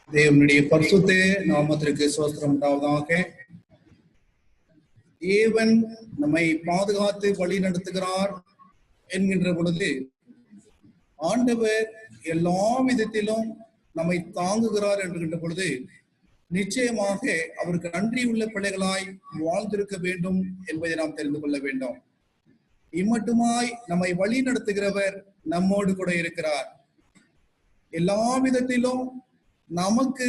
தேவனுடைய பரிசுத்த நாமத்திற்கு ஸ்தோத்திரம் உண்டாவதாக. தேவன் நம்மை பாதுகாத்து வழி நடத்துகிறார் என்கின்ற பொழுது ஆண்டவர் எல்லா விதத்திலும் நம்மை தாங்குகிறார் என்கின்ற பொழுது நிச்சயமாக அவருக்கு நன்றி உள்ள பிள்ளைகளாய் வாழ்ந்திருக்க வேண்டும் என்பதை நாம் தெரிந்து கொள்ள வேண்டும். இம்மட்டுமாய் நம்மை வழி நடத்துகிறவர் நம்மோடு கூட இருக்கிறார். எல்லா விதத்திலும் நமக்கு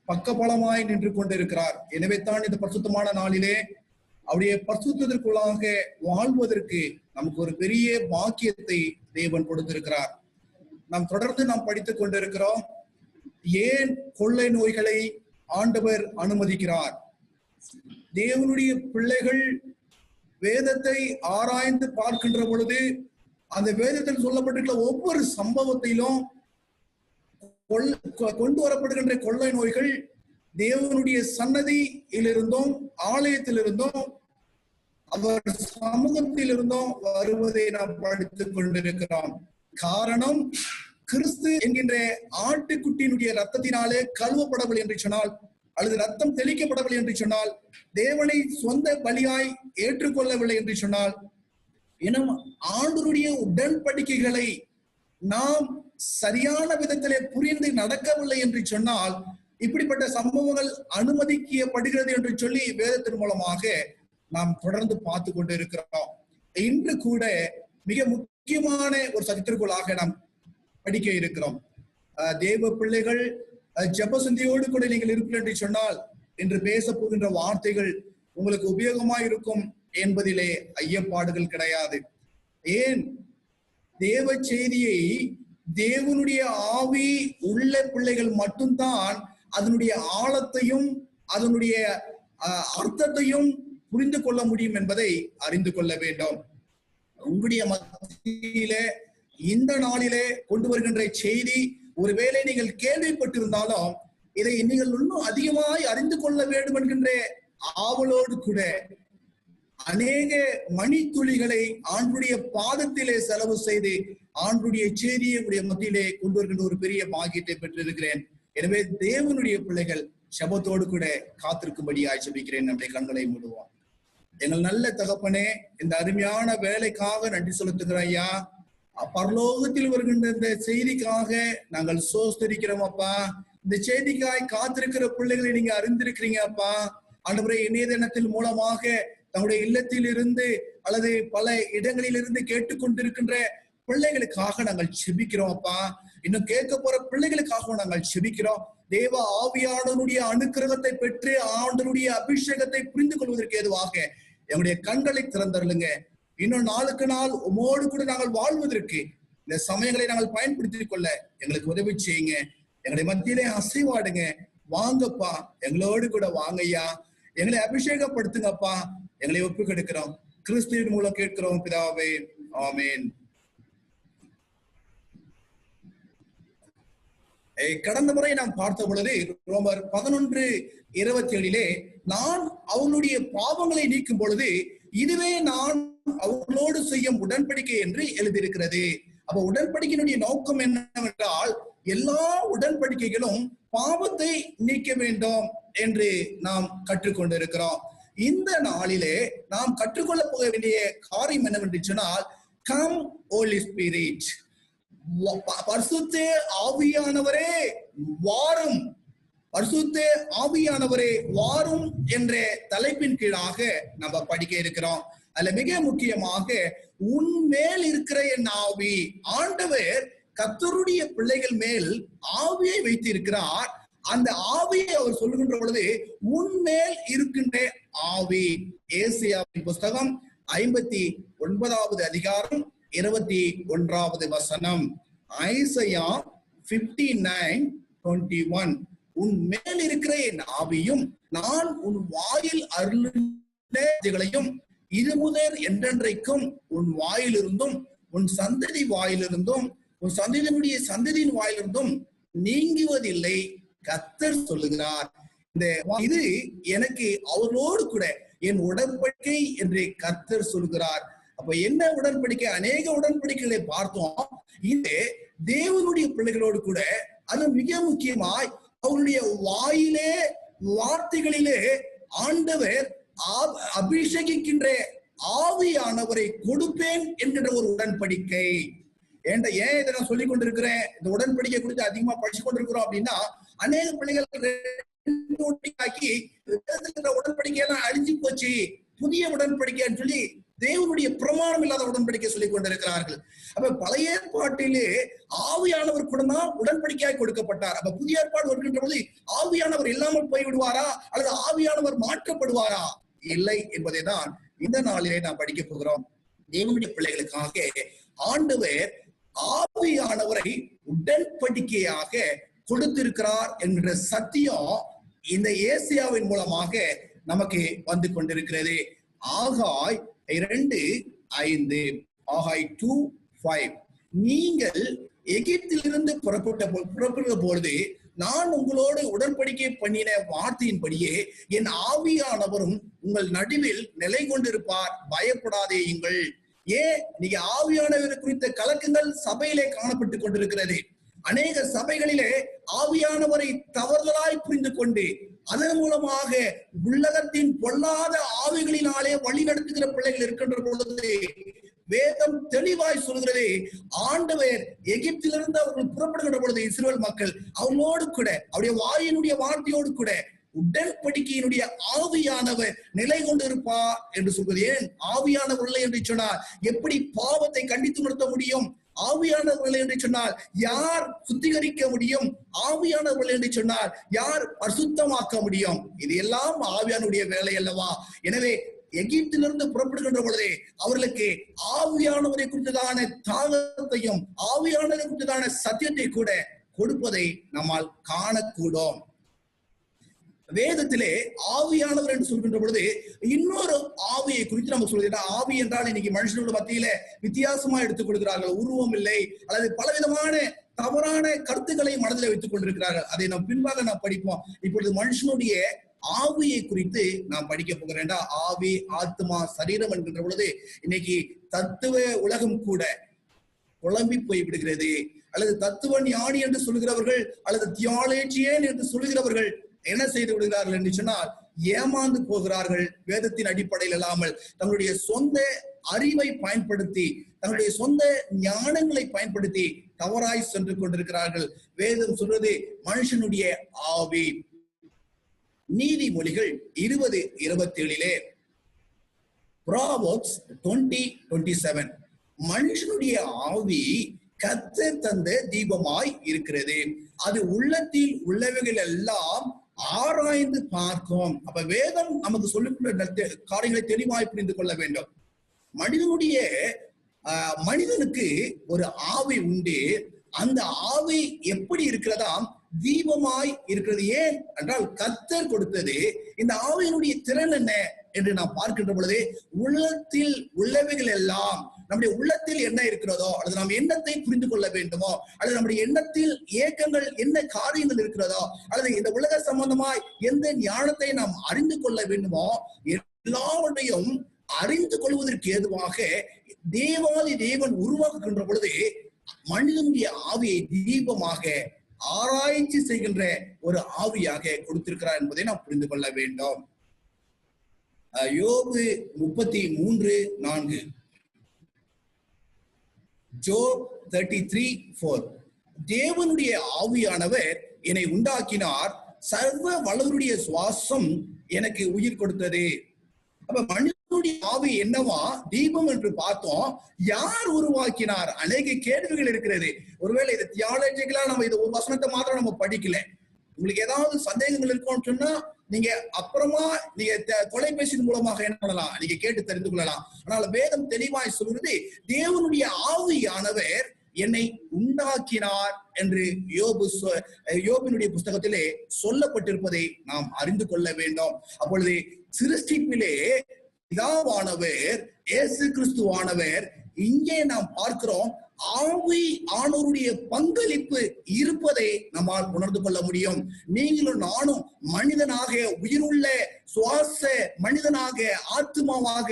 பக்கபலமாய் நின்று கொண்டிருக்கிறார். எனவே தான் இந்த பரிசுத்தமான நாளிலே அவருடைய பரிசுத்தத்திற்குள்ளாக வாழ்வதற்கு நமக்கு ஒரு பெரிய பாக்கியத்தை தேவன் கொடுத்திருக்கிறார். நாம் தொடர்ந்து படித்துக் கொண்டிருக்கிறோம். ஏன் கொள்ளை நோய்களை ஆண்டவர் அனுமதிக்கிறார்? தேவனுடைய பிள்ளைகள் வேதத்தை ஆராய்ந்து பார்க்கின்ற பொழுது அந்த வேதத்தில் சொல்லப்பட்டிருக்கிற ஒவ்வொரு சம்பவத்திலும் கொண்டு வரப்படுகின்ற கொள்ளை நோய்கள் தேவனுடைய சன்னதியிலிருந்தும் ஆலயத்திலிருந்தும் அவர் சமூகத்திலிருந்தும் வருவதை நாம் படித்துக் கொண்டிருக்கிறோம். காரணம், கிறிஸ்து என்கின்ற ஆட்டுக்குட்டியினுடைய ரத்தத்தினாலே கழுவப்படவில்லை என்று சொன்னால், அல்லது ரத்தம் தெளிக்கப்படவில்லை என்று சொன்னால், தேவனை சொந்த பலியாய் ஏற்றுக்கொள்ளவில்லை என்று சொன்னால், எனும் ஆண்டவருடைய உடன்படிக்கைகளை நாம் சரியான விதத்திலே புரிந்து நடக்கவில்லை என்று சொன்னால், இப்படிப்பட்ட சம்பவங்கள் அனுமதிக்கப்படுகிறது என்று சொல்லி வேதத்தின் மூலமாக நாம் தொடர்ந்து பார்த்து கொண்டு இருக்கிறோம். இன்று கூட மிக முக்கியமான ஒரு சத்தியத்திற்குள்ளாக நாம் படிக்க இருக்கிறோம். தேவ பிள்ளைகள் ஜெப சிந்தையோடு கூட நீங்கள் இருப்பீர்கள் என்று சொன்னால், இன்று பேச போகின்ற வார்த்தைகள் உங்களுக்கு உபயோகமாய் இருக்கும் என்பதிலே ஐயப்பாடுகள் கிடையாது. ஏன்? தேவ செய்தியை தேவனுடைய ஆவி உள்ள பிள்ளைகள் மட்டும்தான் அதனுடைய ஆழத்தையும் அதனுடைய அர்த்தத்தையும் புரிந்து கொள்ள முடியும் என்பதை அறிந்து கொள்ள வேண்டும். உங்களுடைய மத்தியிலே இந்த நாளிலே கொண்டு வருகின்ற செய்தி ஒருவேளை நீங்கள் கேள்விப்பட்டிருந்தாலும் இதை நீங்கள் இன்னும் அதிகமாய் அறிந்து கொள்ள வேண்டும் என்கின்ற ஆவலோடு கூட அநேக மணித்துளிகளை ஆண்டுடைய பாதத்திலே செலவு செய்து ஆண்டுடைய செய்தியை உடைய மத்தியிலே கொண்டு வருகின்ற ஒரு பெரிய பாக்கியத்தை பெற்றிருக்கிறேன். எனவே தேவனுடைய பிள்ளைகள் சபத்தோடு கூட காத்திருக்கும்படியாய் ஜெபிக்கிறேன். நம்முடைய கண்களை மூடுவோம். எங்கள் நல்ல தகப்பனே, இந்த அருமையான வேலைக்காக நன்றி செலுத்துகிற ஐயா. பரலோகத்தில் வருகின்ற இந்த செய்திக்காக நாங்கள் சோஸ்தரிக்கிறோம் அப்பா. இந்த செய்திக்காய் காத்திருக்கிற பிள்ளைகளை நீங்க அறிந்திருக்கிறீங்க அப்பா. ஆண்டவரே, இணையதளத்தில் மூலமாக தங்களுடைய இல்லத்தில் இருந்து அல்லது பல இடங்களில் இருந்து கேட்டுக்கொண்டிருக்கின்ற பிள்ளைகளுக்காக நாங்கள் செபிக்கிறோம் அப்பா. இன்னும் கேட்க போற பிள்ளைகளுக்காக நாங்கள் செபிக்கிறோம். தேவ ஆவியானவருடைய அனுக்கிரகத்தை பெற்று ஆண்டவருடைய அபிஷேகத்தை புரிந்து கொள்வதற்கு ஏதுவாக எங்களுடைய கண்களை திறந்தருளுங்க. இன்னும் நாளுக்கு நாள் உமோடு கூட நாங்கள் வாழ்வதற்கு இந்த சமயங்களை நாங்கள் பயன்படுத்திக் கொள்ள எங்களுக்கு உதவி செய்யுங்க. எங்களுடைய மத்தியிலே அசைவாடுங்க. வாங்கப்பா, எங்களோடு கூட வாங்கய்யா. எங்களை அபிஷேகப்படுத்துங்கப்பா. எங்களை ஒப்பு கெடுக்கிறோம். கிறிஸ்துவின் மூலம் கேட்கிறோம் பிதாவே, ஆமேன். கடந்த முறை நாம் பார்த்த பொழுது ரோமர் 11:27 நான் அவங்களுடைய பாவங்களை நீக்கும் பொழுது இதுவே நான் அவர்களோடு செய்யும் உடன்படிக்கை என்று எழுதியிருக்கிறது. அப்ப உடன்படிக்கையினுடைய நோக்கம் என்னவென்றால், எல்லா உடன்படிக்கைகளும் பாவத்தை நீக்க வேண்டும் என்று நாம் கற்றுக்கொண்டிருக்கிறோம். இந்த நாளிலே நாம் கற்றுக்கொள்ள போக வேண்டிய காரியம் என்னவென்று சொன்னால், கம் ஹோலி ஸ்பிரிட், பரிசுத்த ஆவியானவரே வாரும், பரிசுத்த ஆவியானவரே வாரும் என்ற தலைப்பின் கீழாக நம்ம படிக்க இருக்கிறோம். அதுல மிக முக்கியமாக உன்மேல் இருக்கிற என் ஆவி, ஆண்டவர் கர்த்தருடைய பிள்ளைகள் மேல் ஆவியை வைத்து இருக்கிறார். அந்த ஆவியை அவர் சொல்லுகின்ற பொழுது உன்மேல் இருக்கின்ற ஆவி. ஏசாயாவின் புஸ்தகம் 59வது அதிகாரம் 21வது வசனம். ஐசையா 59:21 உன் மேல் இருக்கிற என் ஆவியும் நான் உன் வாயில் அருளையும் இது முதல் என்றென்றைக்கும் உன் வாயிலிருந்தும் உன் சந்ததி வாயிலிருந்தும் உன் சந்ததியினுடைய சந்ததியின் வாயிலிருந்தும் நீங்குவதில்லை கர்த்தர் சொல்லுகிறார். இது எனக்கு அவரோடு கூட என் உடன்படிக்கை என்று கர்த்தர் சொல்கிறார். அப்ப என்ன உடன்படிக்கை? அநேக உடன்படிக்கைகளை பார்த்தோம். இது தேவனுடைய பிள்ளைகளோடு கூட, அது மிக முக்கியமாய் அவருடைய வாயிலே வார்த்தைகளிலே ஆண்டவர் அபிஷேகிக்கின்ற ஆவியானவரை கொடுப்பேன் என்கின்ற ஒரு உடன்படிக்கை. ஏன் இதை நான் சொல்லிக் கொண்டிருக்கிறேன், இந்த உடன்படிக்கை குறித்து அதிகமா படிச்சு கொண்டிருக்கிறோம் அப்படின்னா, அநேக பிள்ளைகள் உடன்படிக்கை எல்லாம் அழிஞ்சு போச்சு, புதிய உடன்படிக்கைன்னு சொல்லி தேவனுடைய பிரமாணம் இல்லாத உடன்படிக்கை சொல்லிக் கொண்டிருக்கிறார்கள். அப்ப பழைய ஏற்பாட்டிலே ஆவியானவர் கூட தான் உடன்படிக்கையாய் கொடுக்கப்பட்டார். அப்ப புதிய ஏற்பாடு வருகின்ற போது ஆவியானவர் இல்லாமல் போய்விடுவாரா அல்லது ஆவியானவர் மாற்றப்படுவாரா? இல்லை என்பதை தான் இந்த நாளிலே நாம் படிக்க போகிறோம். தேவனுடைய பிள்ளைகளுக்காக ஆண்டவர் ஆவியானவரை உடன்படிக்கையாக கொடுத்திருக்கிறார் என்கிற சத்தியம் இந்த ஏசியாவின் மூலமாக நமக்கு வந்து கொண்டிருக்கிறது. ஆகாய் 2:5, ஆகாய் 2:5, நீங்கள் எகிப்திலிருந்து புறப்பட்ட பொழுது நான் உங்களோடு உடன்படிக்கை பண்ணின வார்த்தையின்படியே என் ஆவியானவரும் உங்கள் நடுவில் நிலை கொண்டிருப்பார், பயப்படாதேயுங்கள். ஏன் நீங்க ஆவியானவர் குறித்த கலக்கங்கள் சபையிலே காணப்பட்டு கொண்டிருக்கிறது. அநேக சபைகளிலே ஆவியானவரை தவறுதலாய் புரிந்து கொண்டு அதன் மூலமாக உலகத்தின் பொல்லாத ஆவிகளினாலே வழி நடத்துகிற பிள்ளைகள் இருக்கின்ற பொழுது வேதம் தெளிவாய் சொல்கிறது, ஆண்டவர் எகிப்திலிருந்து அவர்கள் புறப்படுகின்ற பொழுது இஸ்ரவேல் மக்கள் அவங்களோடு கூட அவருடைய வாயினுடைய வார்த்தையோடு கூட உடன்படிக்கையினுடைய ஆவியானவர் நிலை கொண்டிருப்பார் என்று சொல்வது. ஏன் ஆவியானவர் இல்லை என்று சொன்னால் எப்படி பாவத்தை கண்டித்து நிறுத்த முடியும்? ஆவியானவர்கள் என்று சொன்னால் யார் சுத்திகரிக்க முடியும்? ஆவியானவர்கள் என்று சொன்னால் யார் பரிசுத்தமாக்க முடியும்? இது எல்லாம் ஆவியானுடைய வேலை அல்லவா? எனவே எகிப்திலிருந்து புறப்படுகின்ற பொழுதே அவர்களுக்கு ஆவியானவரை குறித்ததான தாகத்தையும் ஆவியானவரை குறித்ததான சத்தியத்தை கூட கொடுப்பதை நம்மால் காணக்கூடும். வேதத்திலே ஆவியானவர் என்று சொல்கின்ற பொழுது இன்னொரு ஆவியை குறித்து நம்ம சொல்லுது. ஆவி என்றால் இன்னைக்கு மனுஷனோட மத்தியில வித்தியாசமா எடுத்துக் கொள்கிறார்கள். உருவம் இல்லை அல்லது பலவிதமான தவறான கருத்துக்களை மனதில் வைத்துக் கொண்டிருக்கிறார்கள். அதை நாம் பின்பாக நாம் படிப்போம். இப்பொழுது மனுஷனுடைய ஆவியை குறித்து நாம் படிக்க போகிறேன். ஆவி, ஆத்மா, சரீரம் என்கின்ற பொழுது இன்னைக்கு தத்துவ உலகம் கூட குழம்பி போய்விடுகிறது. அல்லது தத்துவ ஞானி என்று சொல்லுகிறவர்கள் அல்லது தியாலஜியன் என்று சொல்லுகிறவர்கள் என்ன செய்து விடுகிறார்கள் என்று சொன்னால் ஏமாந்து போகிறார்கள். வேதத்தின் அடிப்படையில் இல்லாமல் தங்களுடைய சொந்த அறிவை பயன்படுத்தி தங்களுடைய சொந்த ஞானங்களை பயன்படுத்தி தவறாய் சென்று கொண்டிருக்கிறார்கள். வேதம் சொல்றது மனுஷனுடைய ஆவி. நீதிமொழிகள் 20:27 Proverbs 20:27 மனுஷனுடைய ஆவி கர்த்தர் தந்த தீபமாய் இருக்கிறது, அது உள்ளத்தில் உள்ளவைகள் எல்லாம் ஆராய்ந்து பார்க்கும். அப்ப வேதம் நமக்கு சொல்லிக்கொண்ட காரியங்களை தெளிவாய் புரிந்து கொள்ள வேண்டும். மனிதனுக்கு ஒரு ஆவி உண்டு. அந்த ஆவி எப்படி இருக்கிறதாம்? தீபமாய் இருக்கிறது. ஏன் என்றால் கர்த்தர் கொடுத்தது. இந்த ஆவியினுடைய திறன் என்ன என்று நாம் பார்க்கின்ற பொழுது உள்ளத்தில் உள்ளவைகள் எல்லாம், நம்முடைய உள்ளத்தில் என்ன இருக்கிறதோ அல்லது நாம் எண்ணத்தை புரிந்து கொள்ள வேண்டுமோ அல்லது நம்முடைய எண்ணத்தில் ஏக்கங்கள் என்ன காரியங்கள் இருக்கிறதோ அல்லது இந்த உலக சம்பந்தமாய் எந்த ஞானத்தை நாம் அறிந்து கொள்ள வேண்டுமோ எல்லாவற்றையும் அறிந்து கொள்வதற்கு ஏதுவாக தேவாதி தேவன் உருவாக்குகின்ற பொழுது மனிதனுடைய ஆவியை தீபமாக ஆராய்ச்சி செய்கின்ற ஒரு ஆவியாக கொடுத்திருக்கிறார் என்பதை நாம் புரிந்து கொள்ள வேண்டும். யோபு 33:4 ஜோப் 33:4 தேவனுடைய ஆவியானவர் என்னை உண்டாக்கினார், சர்வ வல்லவருடைய சுவாசம் எனக்கு உயிர் கொடுத்தது. அப்ப மனிதனுடைய ஆவி என்னவா? தீபம் என்று பார்த்தோம். யார் உருவாக்கினார்? அநேக கேள்விகள் இருக்கிறது. ஒருவேளை இது தியாலஜிக்கலா நம்ம இது ஒரு வசனத்தை மாத்திரம் நம்ம படிக்கல. உங்களுக்கு ஏதாவது சந்தேகங்கள் இருக்கும்னு சொன்னா நீங்க அப்புறமா நீங்க தொலைபேசியின் மூலமாக என்ன பண்ணலாம், நீங்க கேட்டு தெரிந்து கொள்ளலாம். ஆனால் வேதம் தெளிவாய் சொல்கிறது தேவனுடைய ஆவியானவர் என்னை உண்டாக்கினார் என்று யோபினுடைய புஸ்தகத்திலே சொல்லப்பட்டிருப்பதை நாம் அறிந்து கொள்ள வேண்டும். அப்பொழுது சிருஷ்டிப்பிலே பிதாவானவர் இயேசு கிறிஸ்துவானவர் இங்கே நாம் பார்க்கிறோம் ஆவி ஆனவருடைய பங்களிப்பு இருப்பதை நம்மால் உணர்ந்து கொள்ள முடியும். நீங்களும் நானும் மனிதனாக உயிருள்ள சுவாச மனிதனாக ஆத்மாவாக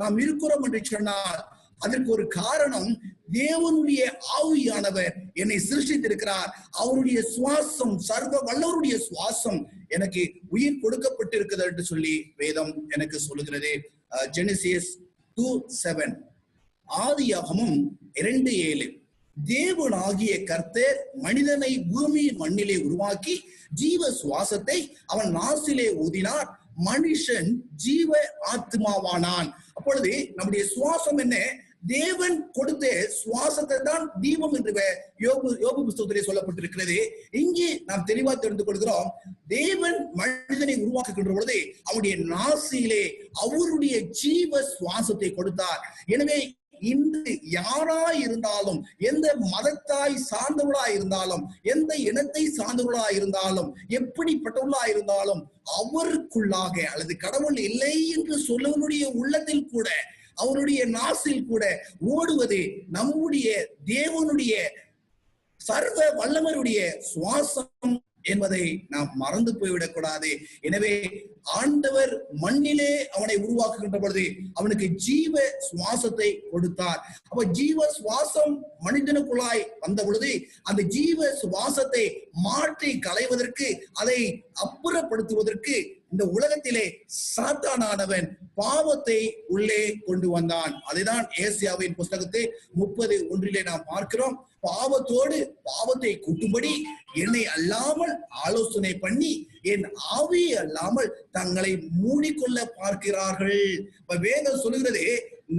நாம் இருக்கிறோம் என்று சொன்னால் அதற்கு ஒரு காரணம், தேவனுடைய ஆவியானவர் என்னை சிருஷ்டித்திருக்கிறார். அவருடைய சுவாசம், சர்வ வல்லவருடைய சுவாசம் எனக்கு உயிர் கொடுக்கப்பட்டிருக்கிறது என்று சொல்லி வேதம் எனக்கு சொல்லுகிறது. ஜெனிசிஸ் 2:7, ஆதியாகமம் 2:7, தேவனாகிய கர்த்தர் மனிதனை பூமியின் மண்ணிலே உருவாக்கி ஜீவ சுவாசத்தை அவன் நாசிலே ஊதினார், மனுஷன் ஜீவ ஆத்மாவானான். அப்பொழுது நம்முடைய சுவாசம் என்ன? தேவன் கொடுத்த சுவாசத்தை தான் தீபம் என்று யோபு புஸ்தகத்திலே சொல்லப்பட்டிருக்கிறது. இங்கே நாம் தெளிவா தெரிந்து கொள்கிறோம், தேவன் மனிதனை உருவாக்குகின்ற பொழுது அவருடைய நாசியிலே அவருடைய ஜீவ சுவாசத்தை கொடுத்தார். எனவே இன்று யாராய் இருந்தாலும், எந்த மதத்தாய் சார்ந்தவர்களாய் இருந்தாலும், எந்த இனத்தை சார்ந்தவர்களாய் இருந்தாலும், எப்படிப்பட்டவர்களாய் இருந்தாலும், அவருக்குள்ளாக அல்லது கடவுள் இல்லை என்று சொல்லுவனுடைய உள்ளத்தில் கூட, அவருடைய நாசில் கூட ஓடுவது நம்முடைய தேவனுடைய சர்வ வல்லவருடைய சுவாசம் என்பதை நாம் மறந்து போய்விடக் கூடாது. எனவே ஆண்டவர் மண்ணிலே அவனை உருவாக்குகின்ற பொழுது அவனுக்கு ஜீவ சுவாசத்தை கொடுத்தார். அப்ப ஜீவ சுவாசம் மனிதனுக்குள்ளாய் வந்த பொழுது அந்த ஜீவ சுவாசத்தை மாற்றி களைவதற்கு, அதை அப்புறப்படுத்துவதற்கு இந்த உலகத்திலே சாத்தானானவன் பாவத்தை உள்ளே கொண்டு வந்தான். அதைதான் ஏசாயாவின் புஸ்தகத்தை 30:1 நாம் பார்க்கிறோம். பாவத்தோடு பாவத்தை கூட்டும்படி என்னை அல்லாமல் ஆலோசனை பண்ணி என் ஆவியை அல்லாமல் தங்களை மூடிக்கொள்ள பார்க்கிறார்கள். வேதம் சொல்லுகிறது,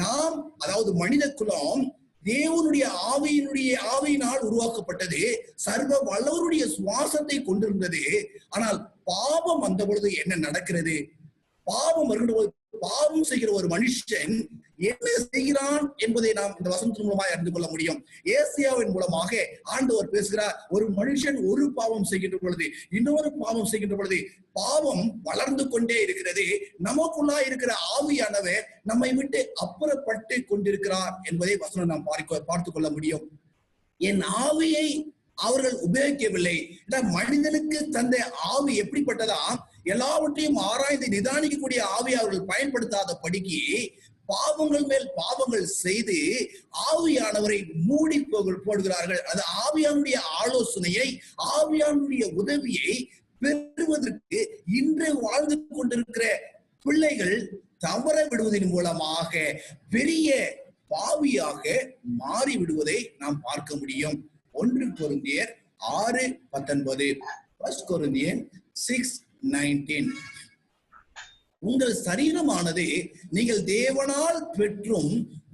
நாம், அதாவது மனித குலம் தேவனுடைய ஆவியினால் உருவாக்கப்பட்டது, சர்வ வல்லவருடைய சுவாசத்தை கொண்டிருந்தது. ஆனால் பாவம் வந்த பொழுது என்ன நடக்கிறது? பாவம் வருகின்ற போது பாவம் செய்கிற ஒரு மனுஷன் என்ன செய்கிறான் என்பதை நாம் இந்த வசனத்தின் மூலமாக அறிந்து கொள்ள முடியும். ஏசாயாவின் மூலமாக ஆண்டவர் பேசுகிறார். ஒரு மனுஷன் ஒரு பாவம் செய்கின்ற பொழுது இன்னொரு பாவம் செய்கின்ற பொழுது பாவம் வளர்ந்து கொண்டே இருக்கிறது. நமக்குள்ளா இருக்கிற ஆவியானவர் நம்மை விட்டு அப்புறப்பட்டு கொண்டிருக்கிறார் என்பதை வசனம் நாம் பார்த்து கொள்ள முடியும். என் ஆவியை அவர்கள் உபயோகிக்கவில்லை. மனிதனுக்கு தந்த ஆவி எப்படிப்பட்டதா? எல்லாவற்றையும் ஆராய்ந்து நிதானிக்கக்கூடிய ஆவி அவர்கள் பயன்படுத்தாத படிக்கு பாவங்கள் மேல் பாவங்கள் செய்து ஆவியானவரை மூடி போடுகிறார்கள். அது ஆவியானுடைய ஆலோசனையை, ஆவியானுடைய உதவியை பெறுவதற்கு இன்று வாழ்ந்து கொண்டிருக்கிற பிள்ளைகள் தவற விடுவதன் மூலமாக பெரிய பாவியாக மாறி விடுவதை நாம் பார்க்க முடியும். 1 கொரிந்தியர் 6:19, 1 கொரிந்தியர் 6:19, உங்கள் சரீரமானது நீங்கள் தேவனால் பெற்றும்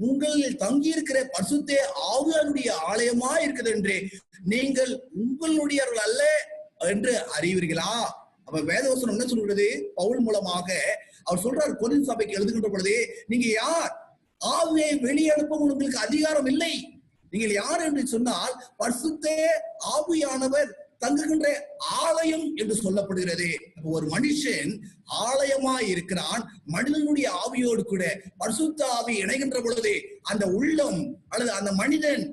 உங்களில் தங்கியிருக்கிற பரிசுத்த ஆவியானுடைய ஆலயமா இருக்கிறது என்று நீங்கள் உங்களுடையவர்கள் அல்ல என்று அறிவீர்களா? அப்ப வேதவசனம் என்ன சொல்கிறது? பவுல் மூலமாக அவர் சொல்றார், கொரிந்து சபைக்கு எழுதுகின்ற பொழுது, நீங்க யார்? ஆவியை வெளியே அனுப்ப உங்களுக்கு அதிகாரம் இல்லை. நீங்கள் யார் என்று சொன்னால் பரிசுத்த ஆவியானவர் தங்குகின்ற ஆலயம் என்று சொல்லப்படுகிறது. ஒரு மனுஷன் ஆலயமாய் இருக்கிறான். மனிதனுடைய ஆவியோடு கூட பரிசுத்த ஆவி இணைகின்ற பொழுது அந்த உள்ளம் அல்லது அந்த மனிதன்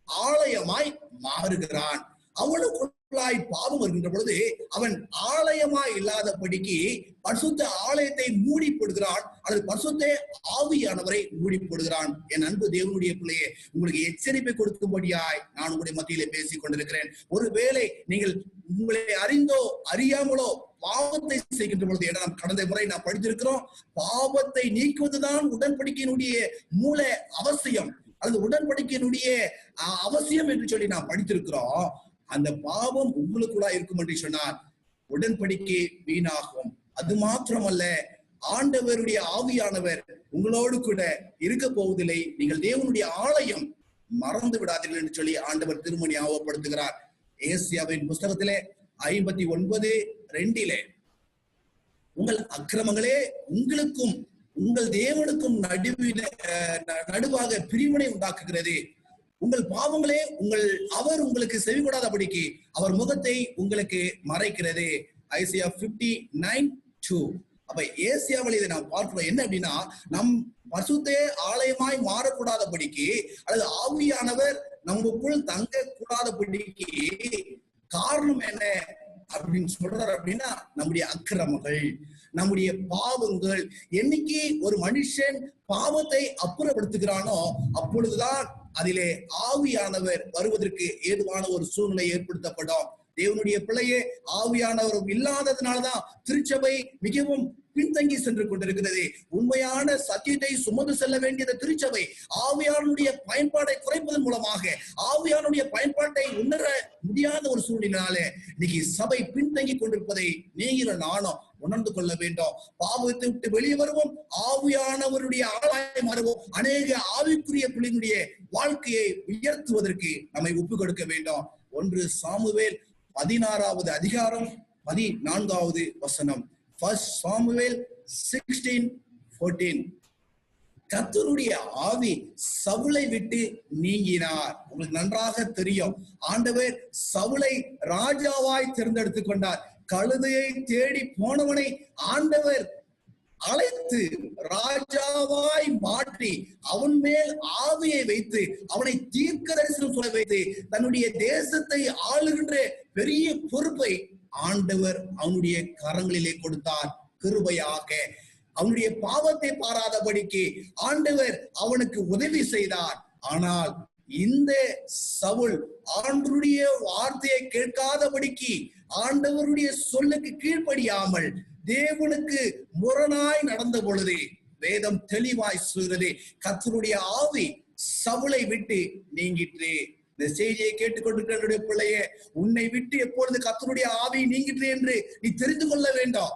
ஆலயமாய் மாறுகிறான். அவனுக்குள்ளாய் பாவம் வருகின்ற பொழுது அவன் ஆலயமாய் இல்லாதபடிக்கு பரிசுத்த ஆலயத்தை மூடி போடுகிறான், அல்லது பரிசுத்த ஆவியானவரை மூடி போடுகிறான். என் அன்பு தேவனுடைய பிள்ளையே, உங்களுக்கு எச்சரிப்பை கொடுக்கும்படியாய் நான் உங்களுடைய மத்தியிலே பேசிக் கொண்டிருக்கிறேன். ஒருவேளை நீங்கள் உங்களை அறிந்தோ அறியாமலோ பாவத்தை செய்கின்ற பொழுது, ஏன்னா கடந்த முறை நாம் படித்திருக்கிறோம், பாவத்தை நீக்குவதுதான் உடன்படிக்கையினுடைய மூல அவசியம், அல்லது உடன்படிக்கையினுடைய அவசியம் என்று சொல்லி நாம் படித்திருக்கிறோம். அந்த பாவம் உங்களுக்குள்ள இருக்கும் என்று சொன்னால் உடன்படிக்கை வீணாகும். அது மாத்திரமல்ல, ஆண்டவருடைய ஆவியானவர் உங்களோடு கூட இருக்க போவதில்லை. நீங்கள் தேவனுடைய ஆலயம், மறந்து விடாதீர்கள் என்று சொல்லி ஆண்டவர் திரும்ப ஞாபகப்படுத்துகிறார். ஏசாயாவின் புஸ்தகத்திலே 59:2, உங்கள் அக்கிரமங்களே உங்களுக்கும் உங்கள் தேவனுக்கும் நடுவாக பிரிவினை உண்டாக்குகிறது, உங்கள் பாவங்களே அவர் உங்களுக்கு செவிகொடாதபடிக்கு அவர் முகத்தை உங்களுக்கு மறைக்கிறது. ஐசியா 59:2. அப்ப ஏசியாவில் இதை நாம் பார்க்கிறோம். என்ன அப்படின்னா, நம் பரிசுத்த ஆலயமாய் மாறக்கூடாதபடிக்கு, அல்லது ஆவியானவர் நமக்குள் தங்க கூடாதபடிக்கு காரணம் என்ன அப்படின்னு சொல்றாரு அப்படின்னா, நம்முடைய அக்கிரமங்கள், நம்முடைய பாவங்கள். என்னைக்கு ஒரு மனுஷன் பாவத்தை அப்புறப்படுத்துகிறானோ அப்பொழுதுதான் அதிலே ஆவியானவர் வருவதற்கு ஏதுவான ஒரு சூழ்நிலை ஏற்படுத்தப்படும். தேவனுடைய பிள்ளையே, ஆவியானவர் இல்லாததுனாலதான் திருச்சபை மிகவும் பின்தங்கி சென்று கொண்டிருக்கிறது. உண்மையான சத்தியத்தை சுமந்து செல்ல வேண்டியது திருச்சபை ஆவியானுடைய பயன்பாட்டை குறைப்பதன் மூலமாக, ஆவியானுடைய பயன்பாட்டை உணர முடியாத ஒரு சூழ்நிலையாலே இன்னைக்கு சபை பின்தங்கி கொண்டிருப்பதை நீங்கள் நானும் உணர்ந்து கொள்ள வேண்டும். பாவத்தை விட்டு வெளியே வருவோம், ஆவியானவருடைய ஆளாய் மாறுவோம். அநேக ஆவிக்குரிய பிள்ளைகளுடைய வாழ்க்கையை உயர்த்துவதற்கு நம்மை ஒப்பு கொடுக்க வேண்டும். 1 சாமுவேல் 16வது அதிகாரம் 14வது வசனம். 1 சாமுவேல் 16:14. கர்த்தருடைய ஆவி சவுலை விட்டு நீங்கினார். உங்களுக்கு நன்றாக தெரியும், ஆண்டவர் சவுலை ராஜாவாய் தேர்ந்தெடுத்துக் கொண்டார். கழுதையை தேடி போனவனை ஆண்டவர் அழைத்து ராஜாவாய் மாற்றி அவன் மேல் ஆவியை வைத்து அவனை தீர்க்க தரிசனம் சொல்ல வைத்து தன்னுடைய தேசத்தை ஆளுகின்ற பெரிய பொறுப்பை ஆண்டவர் அவனுடைய கரங்களிலே கொடுத்தார். கிருபையாக அவனுடைய பாவத்தை பாராதபடிக்கு ஆண்டவர் அவனுக்கு உதவி செய்தார். ஆனால் இந்த சவுல் ஆண்டவருடைய வார்த்தையை கேட்காதபடிக்கு, ஆண்டவருடைய சொல்லுக்கு கீழ்ப்படியாமல் தேவனுக்கு முரணாய் நடந்த பொழுது வேதம் தெளிவாய் சொல்கிறது, கர்த்தருடைய ஆவி சவுலை விட்டு நீங்கிற்று. இந்த செய்தியை கேட்டுக்கொண்டிருக்கிற பிள்ளையே, உன்னை விட்டு எப்பொழுது கர்த்தருடைய ஆவி நீங்கிற்று என்று நீ தெரிந்து கொள்ள வேண்டும்.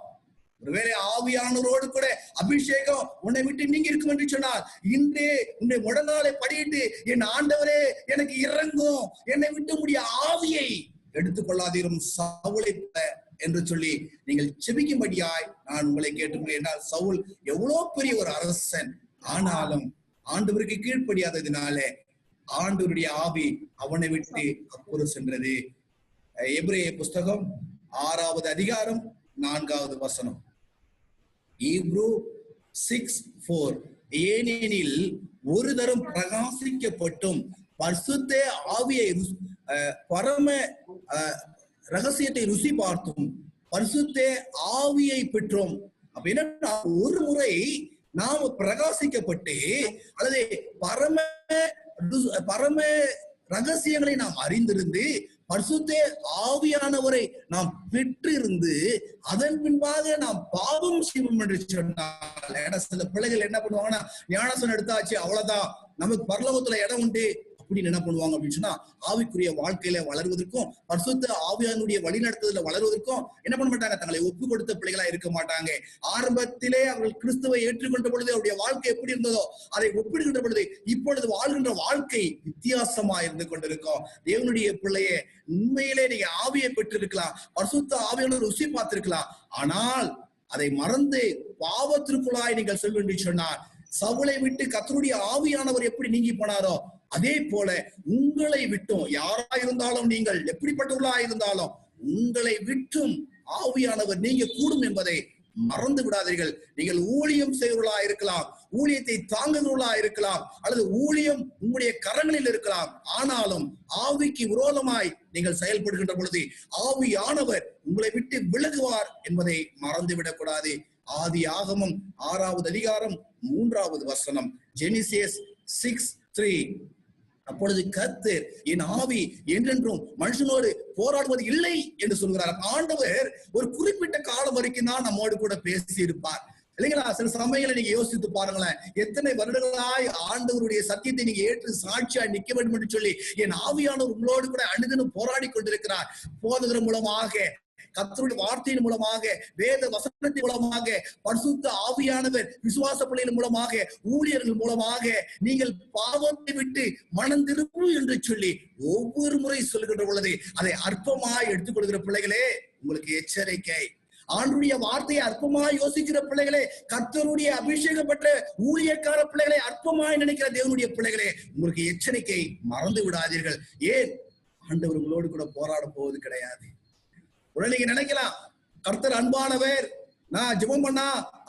ஒருவேளை ஆவியானவரோடு கூட அபிஷேகம் உன்னை விட்டு நீங்கி இருக்கும் என்று சொன்னால், இன்றே உன்னை முழங்காலை படியிட்டு, என் ஆண்டவரே எனக்கு இறங்கும், என்னை விட்டு உடைய ஆவியை எடுத்துக்கொள்ளாதீரும் சவுலை என்று சொல்லி நீங்கள் செபிக்கும்படியாய் நான் உங்களை கேட்டுக்கொண்டேன். சவுல் எவ்வளவு பெரிய ஒரு அரசன், ஆனாலும் ஆண்டவருக்கு கீழ்ப்படியாததினாலே ஆண்டவருடைய ஆவி அவனை விட்டு அப்புறம் சென்றது. எபிரேய புஸ்தகம் 6வது அதிகாரம் 4வது வசனம். Hebrew 6:4. ஏனெனில் ஒரு தரம் பிரகாசிக்கப்பட்டும் பரிசுத்த ஆவியை பரம ரகசியத்தை ருசி பார்த்தும் பரிசுத்த ஆவியை பெற்றோம். அப்ப என்ன, ஒரு முறை நாம் பிரகாசிக்கப்பட்டு அல்லது பரம ரகசியங்களை நாம் அறிந்திருந்து பரிசுத்த ஆவியானவரை நாம் பெற்றிருந்து அதன் பின்பாக நாம் பாவம் செய்வோம் என்று சொன்னால், சில பிள்ளைகள் என்ன பண்ணுவாங்கன்னா, ஞானசனம் எடுத்தாச்சு அவ்வளவுதான், நமக்கு பரலோகத்துல இடம் உண்டு அப்படின்னு என்ன பண்ணுவாங்க அப்படின்னு சொன்னா, ஆவிக்குரிய வாழ்க்கையில வளர்வதற்கும் பரிசுத்த ஆவியானுடைய வழிநடத்துதல வளர்வதற்கும் என்ன பண்ண மாட்டாங்க, தங்களை ஒப்பு கொடுத்த பிள்ளைகளா இருக்க மாட்டாங்க. ஆரம்பத்திலே அவர்கள் கிறிஸ்துவை ஏற்றுக்கொண்ட பொழுது அவருடைய வாழ்க்கை எப்படி இருந்ததோ அதை ஒப்பிடுகின்ற பொழுது இப்பொழுது வாழ்கின்ற வாழ்க்கை வித்தியாசமா இருந்து கொண்டிருக்கும். தேவனுடைய பிள்ளையே, உண்மையிலே நீங்க ஆவியை பெற்றிருக்கலாம், பரிசுத்த ஆவியான ருசி பார்த்திருக்கலாம், ஆனால் அதை மறந்து பாவத்திற்குள்ளாய் நீங்கள் செல்வ என்று சொன்னார். சவுலை விட்டு கர்த்தருடைய ஆவியானவர் எப்படி நீங்கி போனாரோ அதே போல உங்களை விட்டும், யாரா இருந்தாலும் நீங்கள் எப்படிப்பட்டவர்களா இருந்தாலும் உங்களை விட்டும் ஆவியானவர் நீங்க கூடும் என்பதை மறந்து விடாதீர்கள். நீங்கள் ஊழியம் செய்வர்களா இருக்கலாம், ஊழியத்தை தாங்குகிறவர்களா இருக்கலாம், அல்லது ஊழியம் உங்களுடைய கரங்களில் இருக்கலாம், ஆனாலும் ஆவிக்கு விரோதமாய் நீங்கள் செயல்படுகின்ற பொழுது ஆவியானவர் உங்களை விட்டு விலகுவார் என்பதை மறந்துவிடக் கூடாது. ஆதி ஆகமம் 6வது அதிகாரம் 3வது வசனம். ஜெனிசியஸ் 6:3. அப்பொழுது கர்த்தர் என் ஆவி என்றென்றும் மனுஷனோடு போராடுவது இல்லை என்று சொல்கிறார். ஆண்டவர் ஒரு குறிப்பிட்ட காலம் வரைக்கும் தான் நம்மோடு கூட பேசி இருப்பார் இல்லைங்களா? சில சமயங்களை நீங்க யோசித்து பாருங்களேன், எத்தனை வருடங்களாய் ஆண்டவருடைய சத்தியத்தை நீங்க ஏற்று சாட்சியா நிக்க வேண்டும் என்று சொல்லி என் ஆவியானவர் உங்களோடு கூட அணுதினம் போராடி கொண்டிருக்கிறார். போதகர் மூலமாக, கர்த்தருடைய வார்த்தையின் மூலமாக, வேத வசனத்தின் மூலமாக, பரிசுத்த ஆவியானவர் விசுவாச பிள்ளைகள் மூலமாக, ஊழியர்கள் மூலமாக நீங்கள் பாவத்தை விட்டு மனம் திரும்பு என்று சொல்லி ஒவ்வொரு முறை சொல்லுகின்ற பொழுது அதை அற்பமாய் எடுத்துக்கொள்கிற பிள்ளைகளே, உங்களுக்கு எச்சரிக்கை. ஆண்டுடைய வார்த்தையை அற்பமாய் யோசிக்கிற பிள்ளைகளே, கர்த்தருடைய அபிஷேகம் பெற்ற ஊழியக்கார பிள்ளைகளை அற்பமாய் நினைக்கிற தேவனுடைய பிள்ளைகளே, உங்களுக்கு எச்சரிக்கை. மறந்து விடாதீர்கள். ஏன்? ஆண்டவர் உங்களோடு கூட போராட போவது கிடையாது. உடனே நீங்க நினைக்கலாம், கர்த்தர் அன்பானவர், நான் ஜெபம் பண்ணா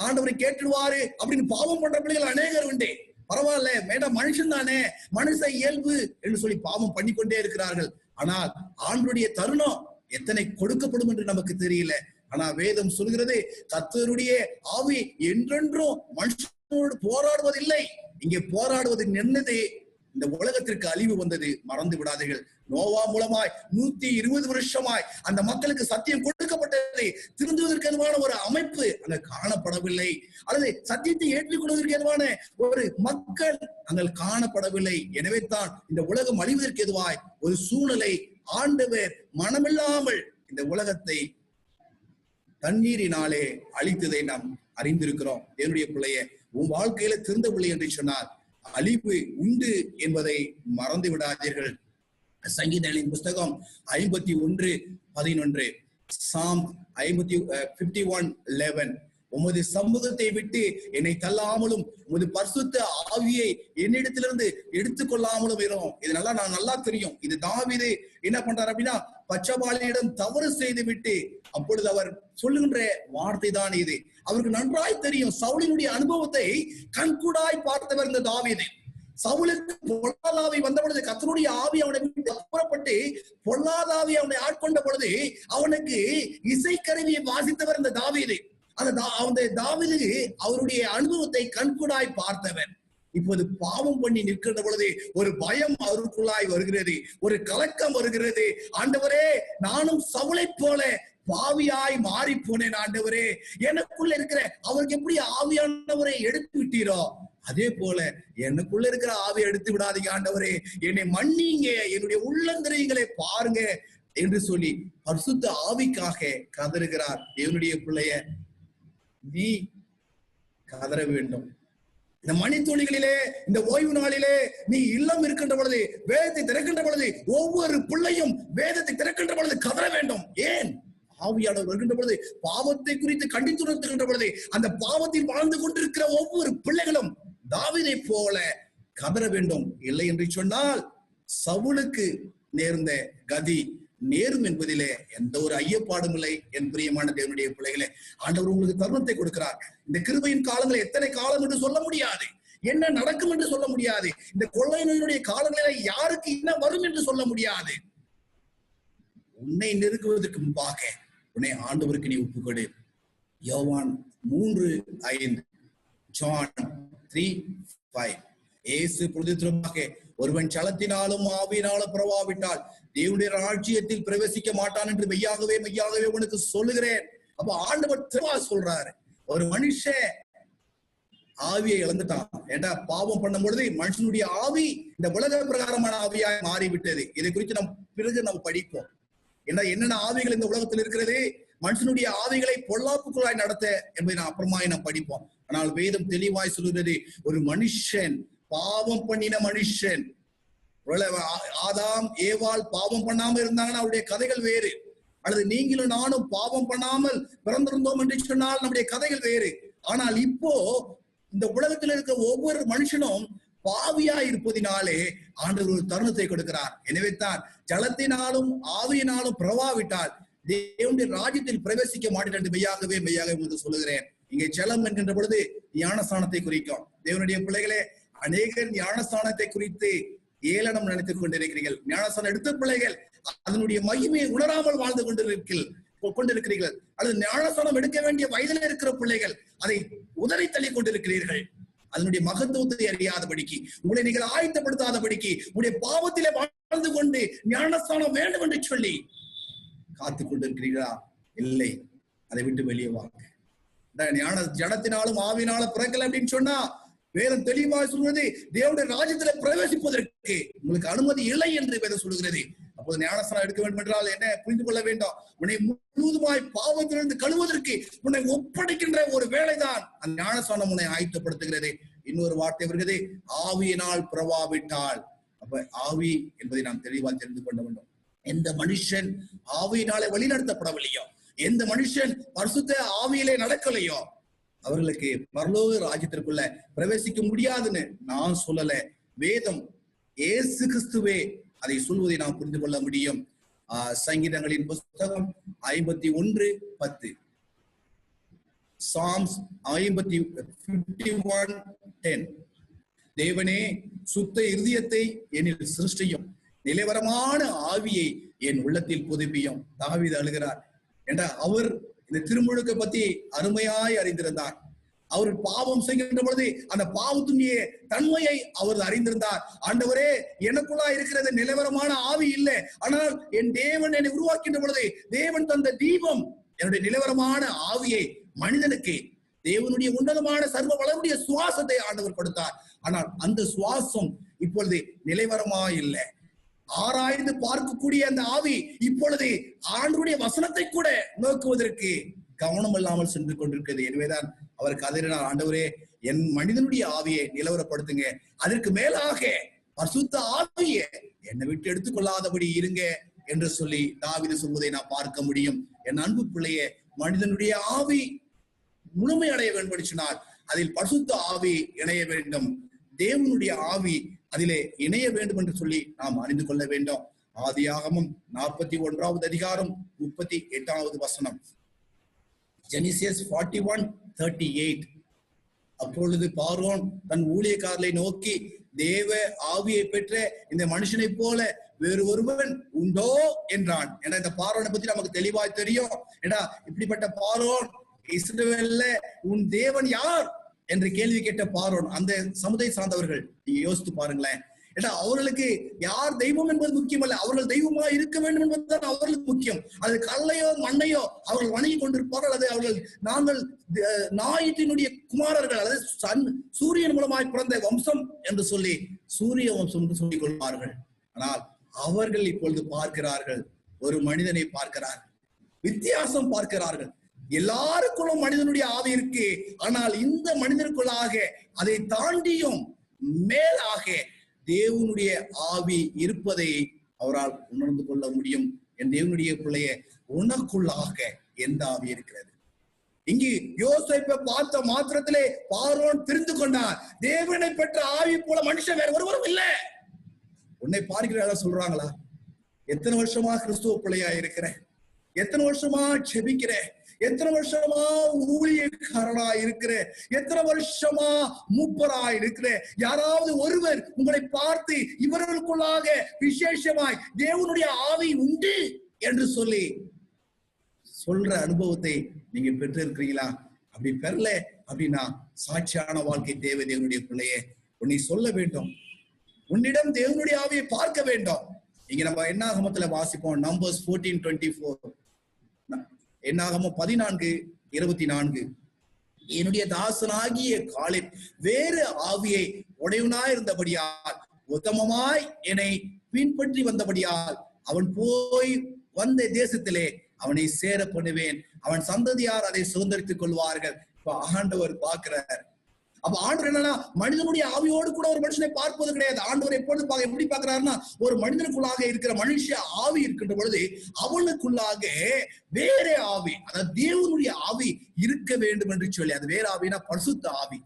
ஆண்டவரை கேட்டுடுவாரு அப்படின்னு பாவம் பண்ற பிள்ளைகள் அநேகர் உண்டு. பரவாயில்ல, மேடம் மனுஷன் தானே, மனுஷ இயல்பு என்று சொல்லி பாவம் பண்ணிக்கொண்டே இருக்கிறார்கள். ஆனால் ஆண்டவருடைய தருணம் எத்தனை கொடுக்கப்படும் என்று நமக்கு தெரியல. ஆனா வேதம் சொல்கிறது கர்த்தருடைய ஆவி என்றென்றும் மனுஷனோடு போராடுவதில்லை. இங்கே போராடுவது என்னது? இந்த உலகத்திற்கு அழிவு வந்தது, மறந்து விடாதீர்கள். நோவா மூலமாய் 120 வருஷமாய் அந்த மக்களுக்கு சத்தியம் கொடுக்கப்பட்டது. திருந்துவதற்கு எதுவான ஒரு அமைப்பு அங்க காணப்படவில்லை, அல்லது சத்தியத்தை ஏற்றுக்கொள்வதற்கு எதுவான ஒரு மக்கள் அங்கே காணப்படவில்லை. எனவே தான் இந்த உலகம் அழிவதற்கு எதுவாய் ஒரு சூழ்நிலை ஆண்டவர் மனமில்லாமல் இந்த உலகத்தை தண்ணீரினாலே அழித்ததை நாம் அறிந்திருக்கிறோம். என்னுடைய பிள்ளைய, உன் வாழ்க்கையில திருந்தவில்லை என்று சொன்னால் அழிவு உண்டு என்பதை மறந்து விடாதீர்கள். சங்கீதங்களின் புஸ்தகம் 51:11, சாம் 51:11, உமது சமூகத்தை விட்டு என்னை தள்ளாமலும் உமது பரிசுத்த ஆவியை என்னிடத்திலிருந்து எடுத்துக்கொள்ளாமலும் இருக்கும். இது நல்லா தெரியும். இது தாவீது என்ன பண்றாரு அப்படின்னா, பச்சைபாலியிடம் தவறு செய்து விட்டு அப்பொழுது அவர் சொல்லுகின்ற வார்த்தை தான் இது. அவருக்கு நன்றாய் தெரியும். சவுலினுடைய அனுபவத்தை கண்கூடாய் பார்த்தவர் இந்த தாவீது. சவுலுக்கு பொல்லாதாவி வந்த பொழுது கர்த்தருடைய ஆவி அவனை விட்டு அப்புறப்பட்டு பொல்லாதாவி அவனை ஆட்கொண்ட பொழுது அவனுக்கு இசைக்கருவியை வாசித்தவர் இந்த தாவீது. அந்த தாவீது அவருடைய அனுபவத்தை கண்கூடாய் பார்த்தவர். இப்போது பாவம் பண்ணி நிற்கின்ற பொழுது ஒரு பயம் அவருக்குள்ளாய் வருகிறது, ஒரு கலக்கம் வருகிறது. ஆண்டவரே, நானும் சவுலை போல பாவியாய் மாறி போனேன். ஆண்டவரே, எனக்குள்ள இருக்கிற அவருக்கு எப்படி ஆவியானவரை எடுத்து விட்டீரோ அதே போல எனக்குள்ள இருக்கிற ஆவியை எடுத்து விடாதீங்க ஆண்டவரே, என்னை மன்னிங்க, என்னுடைய உள்ளந்திரைகளை பாருங்க என்று சொல்லி பரிசுத்த ஆவிக்காக கதறுகிறார். என்னுடைய பிள்ளைய, நீ கதற வேண்டும். இந்த மணித்துளிகளிலே, இந்த ஓய்வு நாளிலே நீ இல்லம் இருக்கின்ற பொழுது, வேதத்தை திறக்கின்ற பொழுது, ஒவ்வொரு பிள்ளையும் வேதத்தை திறக்கின்ற பொழுது கதற வேண்டும். ஏன்? ஆவியானவர் வருகின்ற பொழுது, பாவத்தை குறித்து கண்டித்துணர்த்துகின்ற பொழுது, அந்த பாவத்தில் வாழ்ந்து கொண்டிருக்கிற ஒவ்வொரு பிள்ளைகளும் தாவீதை போல கதற வேண்டும். இல்லை என்று சொன்னால் சவுலுக்கு நேர்ந்த கதி நேரும் என்பதிலே எந்த ஒரு ஐயப்பாடும் இல்லை. என் பிரியமான தேவனுடைய பிள்ளைகளே, ஆண்டவர் உங்களுக்கு தருணத்தை கொடுக்கிறார். இந்த கிருபையின் காலங்களை எத்தனை காலம் என்று சொல்ல முடியாது, என்ன நடக்கும் என்று சொல்ல முடியாது. இந்த கொள்ளை நோயினுடைய காலங்களில யாருக்கு என்ன வரும் என்று சொல்ல முடியாது. உன்னை நெருங்குவதற்கு முன்பாக உன்னை ஆண்டவருக்கு நீ ஒப்புக்கொடு. யோவான் 3:5, ஜான் 3:5. இயேசு பிரதித்திரமாக, ஒருவன் சலத்தினாலும் ஆவியினாலும் பிறவாவிட்டால் தேவனுடைய ராஜ்யத்தில் பிரவேசிக்க மாட்டான் என்று மெய்யாகவே மெய்யாகவே உனக்கு சொல்லுகிறேன். அப்ப ஆண்டவர் திருவா சொல்றாரு, ஒரு மனுஷன் ஆவியை இழந்துட்டான். ஏண்டா, பாவம் பண்ணும் பொழுது மனுஷனுடைய ஆவி இந்த உலக பிரகாரமான ஆவியாய் மாறிவிட்டது. இதை குறித்து நாம் பிறகு நாம் படிப்போம். என்னென்ன ஆவிகள் இந்த உலகத்தில் இருக்கிறது, மனுஷனுடைய ஆவிகளை பொல்லாப்புக்குள்ளாய் நடத்த என்பதை நான் அப்புறமாய் நாம் படிப்போம். ஆனால் வேதம் தெளிவாய் சொல்கிறது, ஒரு மனுஷன், பாவம் பண்ணின மனுஷன், ஆதாம் ஏவாள் பாவம் பண்ணாம இருந்தாங்கன்னா அவருடைய கதைகள் வேறு. அல்லது நீங்களும் நானும் பாவம் பண்ணாமல் பிறந்திருந்தோம் என்று சொன்னால் நம்முடைய கதைகள் வேறு. ஆனால் இப்போ இந்த உலகத்தில் இருக்க ஒவ்வொரு மனுஷனும் பாவியா இருப்பதினாலே ஆண்டவர் ஒரு தருணத்தை கொடுக்கிறார். எனவே தான் ஜலத்தினாலும் ஆவியினாலும் பிரவாவிட்டால் தேவனுடைய ராஜ்யத்தில் பிரவேசிக்க மாட்டேன் என்று மெய்யாகவே மெய்யாகவே சொல்லுகிறேன். இங்கே ஜலம் என்கின்ற பொழுது ஞானஸ்தானத்தை குறிக்கும். தேவனுடைய பிள்ளைகளே, அநேகர் ஞானஸ்தானத்தை குறித்து ஏளனம் நினைத்துக் கொண்டிருக்கிறீர்கள். ஞானஸ்தானம் எடுத்த பிள்ளைகள் அதனுடைய மகிமையை உணராமல் வாழ்ந்து கொண்டிருக்கிறீர்கள். அல்லது ஞானஸ்தானம் எடுக்க வேண்டிய வயதில் இருக்கிற பிள்ளைகள் அதை உதறி தள்ளி கொண்டிருக்கிறீர்கள். அதனுடைய மகத்துவத்தை அறியாதபடிக்கு, உங்களை நீங்கள் ஆயத்தப்படுத்தாதபடிக்கு, உங்களுடைய பாவத்திலே வாழ்ந்து கொண்டு ஞானஸ்தானம் வேண்டும் என்று சொல்லி காத்துக் கொண்டிருக்கிறீர்களா? இல்லை, அதை விட்டு வெளியே வாங்க. ஜடத்தினாலும் ஆவினாலும் பிறக்கல அப்படின்னு சொன்னா வேதம் தெளிவாக சொல்கிறது, தேவனுடைய ராஜ்யத்துல பிரவேசிப்பதற்கு உங்களுக்கு அனுமதி இல்லை என்று வேதம் சொல்லுகிறது. அப்போது ஞானஸ்தானம் எடுக்க வேண்டும் என்றால் என்ன புரிந்து கொள்ள வேண்டும்? உன்னை முழுவதுமாய் பாவத்திலிருந்து கழுவதற்கு உன்னை ஒப்படைக்கின்ற ஒரு வேலைதான் அந்த ஞானஸ்தானம் உன்னை ஆயத்தப்படுத்துகிறது. இன்னொரு வார்த்தை வருகிறது, ஆவியினால் பிரவாவிட்டால். அப்ப ஆவி என்பதை நாம் தெளிவாக தெரிந்து கொள்ள வேண்டும். எந்த மனுஷன் ஆவியினாலே வழிநடத்தப்படவில்லையோ, எந்த மனுஷன் பரிசுத்த ஆவியிலே நடக்கலையோ, அவர்களுக்கு பரலோக ராஜ்யத்திற்குள்ள பிரவேசிக்க முடியாதுன்னு நான் சொல்லல. வேதம், இயேசு கிறிஸ்துவே அதை சொல்வதை நாம் புரிந்து கொள்ள முடியும். சங்கீதங்களின் புஸ்தகம் 51:10, சாம்ஸ் 51:10. தேவனே, சுத்த இருதயத்தை என்னில் சிருஷ்டியும், நிலைவரமான ஆவியை என் உள்ளத்தில் புதுப்பியும். தாவீது அழுகிறார். ஏண்டா, அவர் இந்த திருமுழுக்கை பத்தி அருமையாய் அறிந்திருந்தார். அவர் பாவம் செய்கின்ற பொழுது அந்த பாவத்துடைய தன்மையை அவர் அறிந்திருந்தார். ஆண்டவரே, எனக்குள்ளா இருக்கிறது நிலவரமான ஆவி இல்லை, ஆனால் என் தேவன் என்னை உருவாக்கின்ற பொழுது தேவன் தந்த தீபம் என்னுடைய நிலவரமான ஆவியை மனிதனுக்கு தேவனுடைய உன்னதமான சர்வ வளருடைய சுவாசத்தை ஆண்டவர் கொடுத்தார். ஆனால் அந்த சுவாசம் இப்பொழுது நிலைவரமா இல்லை. ஆராய்ந்து பார்க்கக்கூடிய அந்த ஆவி இப்பொழுது ஆண்டவருடைய வசனத்தை கூட நோக்குவதற்கு கவனம் இல்லாமல் சென்று கொண்டிருக்கிறது. எனவேதான் அவர் கதறினார், ஆண்டவரே, என் மனிதனுடைய ஆவியை நிலவரப்படுத்துங்க, அதற்கு மேலாக பரிசுத்த ஆவியை என்னை விட்டு எடுத்துக்கொள்ளாதபடி இருங்க என்று சொல்லி தாவீது சொல்வதை நான் பார்க்க முடியும். என் அன்பு பிள்ளையே, மனிதனுடைய ஆவி முழுமை அடைய வேண்டும் சொன்னால் அதில் பரிசுத்த ஆவி இணைய வேண்டும், தேவனுடைய ஆவி அதிலே இணைய வேண்டும் என்று சொல்லி நாம் அறிந்து கொள்ள வேண்டும். ஆதியாகமம் 41வது அதிகாரம் 38வது வசனம். Genesis 41:38. அப்பொழுது பார்வோன் தன் ஊழியக்காரரை நோக்கி, தேவ ஆவியை பெற்ற இந்த மனுஷனை போல வேறு ஒருவன் உண்டோ என்றான். ஏன்னா இந்த பார்வோனை பத்தி நமக்கு தெளிவாய் தெரியும். ஏன்னா இப்படிப்பட்ட பார்வோன், இஸ்ரவேல்ல உன் தேவன் யார் என்று கேள்வி கேட்ட பார்வோன், அந்த சமுதாய சார்ந்தவர்கள் நீங்க யோசித்து பாருங்களேன். ஏன்னா அவர்களுக்கு யார் தெய்வம் என்பது முக்கியம் அல்ல, அவர்கள் தெய்வமா இருக்க வேண்டும் என்பதுதான் அவர்களுக்கு முக்கியம். அது கல்லையோ மண்ணையோ அவர்கள் வணங்கி கொண்டிருப்பார்கள். அது அவர்கள் நாங்கள் நாயத்தினுடைய குமாரர்கள், அதாவது சூரியன் மூலமாய் பிறந்த வம்சம் என்று சொல்லி சூரிய வம்சம் என்று சொல்லிக் கொள்வார்கள். ஆனால் அவர்கள் இப்பொழுது பார்க்கிறார்கள், ஒரு மனிதனை பார்க்கிறார்கள், வித்தியாசம் பார்க்கிறார்கள். எல்லாருக்குள்ளும் மனிதனுடைய ஆவி இருக்கு, ஆனால் இந்த மனிதனுக்குள்ளாக அதை தாண்டியும் மேலாக தேவனுடைய ஆவி இருப்பதை அவரால் உணர்ந்து கொள்ள முடியும். என் தேவனுடைய பிள்ளைய, உனக்குள்ளாக எந்த ஆவி இருக்கிறது? இங்கு யோசேப்பை பார்த்த மாத்திரத்திலே பார்வோன் தெரிந்து கொண்டார், தேவனை பெற்ற ஆவி போல மனுஷன் வேற ஒருவரும் இல்லை. உன்னை பார்க்கிறதா சொல்றாங்களா? எத்தனை வருஷமா கிறிஸ்துவ பிள்ளையா இருக்கிற, எத்தனை வருஷமா செபிக்கிற, எத்தனை வருஷமா ஊழியக்காரனா இருக்கிற, எத்தனை வருஷமா மூப்பரா இருக்கிற, யாராவது ஒருவர் உங்களை பார்த்து இவர்களுக்குள்ளாக விசேஷமாய் தேவனுடைய ஆவி உண்டு என்று சொல்லி சொல்ற அனுபவத்தை நீங்க பெற்றிருக்கிறீங்களா? அப்படி பெறல அப்படின்னா சாட்சியான வாழ்க்கை தேவை. தேவனுடைய பிள்ளையே, உன்னை சொல்ல வேண்டும், உன்னிடம் தேவனுடைய ஆவியை பார்க்க வேண்டும். இங்க நம்ம என்னாகமத்துல வாசிப்போம், Numbers 14:24. என்னாகமம் 14:24. என்னுடைய தாசனாகிய காலேப் வேறு ஆவியை உடையவனாயிருந்தபடியால் உத்தமமாய் என்னை பின்பற்றி வந்தபடியால் அவன் போய் வந்த தேசத்திலே அவனை சேர பண்ணுவேன், அவன் சந்ததியார் அதை சுதந்திரித்துக் கொள்வார்கள். இப்ப ஆண்டவர் பார்க்கிறார். அப்ப ஆண்டவர் என்னன்னா, மனிதனுடைய ஆவியோடு கூட ஒரு மனுஷனை பார்ப்பது கிடையாது. ஆண்டவர் எப்பொழுது எப்படி பார்க்கிறாருன்னா, ஒரு மனிதனுக்குள்ளாக இருக்கிற மனுஷ ஆவி இருக்கின்ற பொழுது அவனுக்குள்ளாக வேற ஆவி, அதாவது தேவனுடைய ஆவி இருக்க வேண்டும் என்று சொல்லி, அது வேற ஆவினா பரிசுத்த ஆவி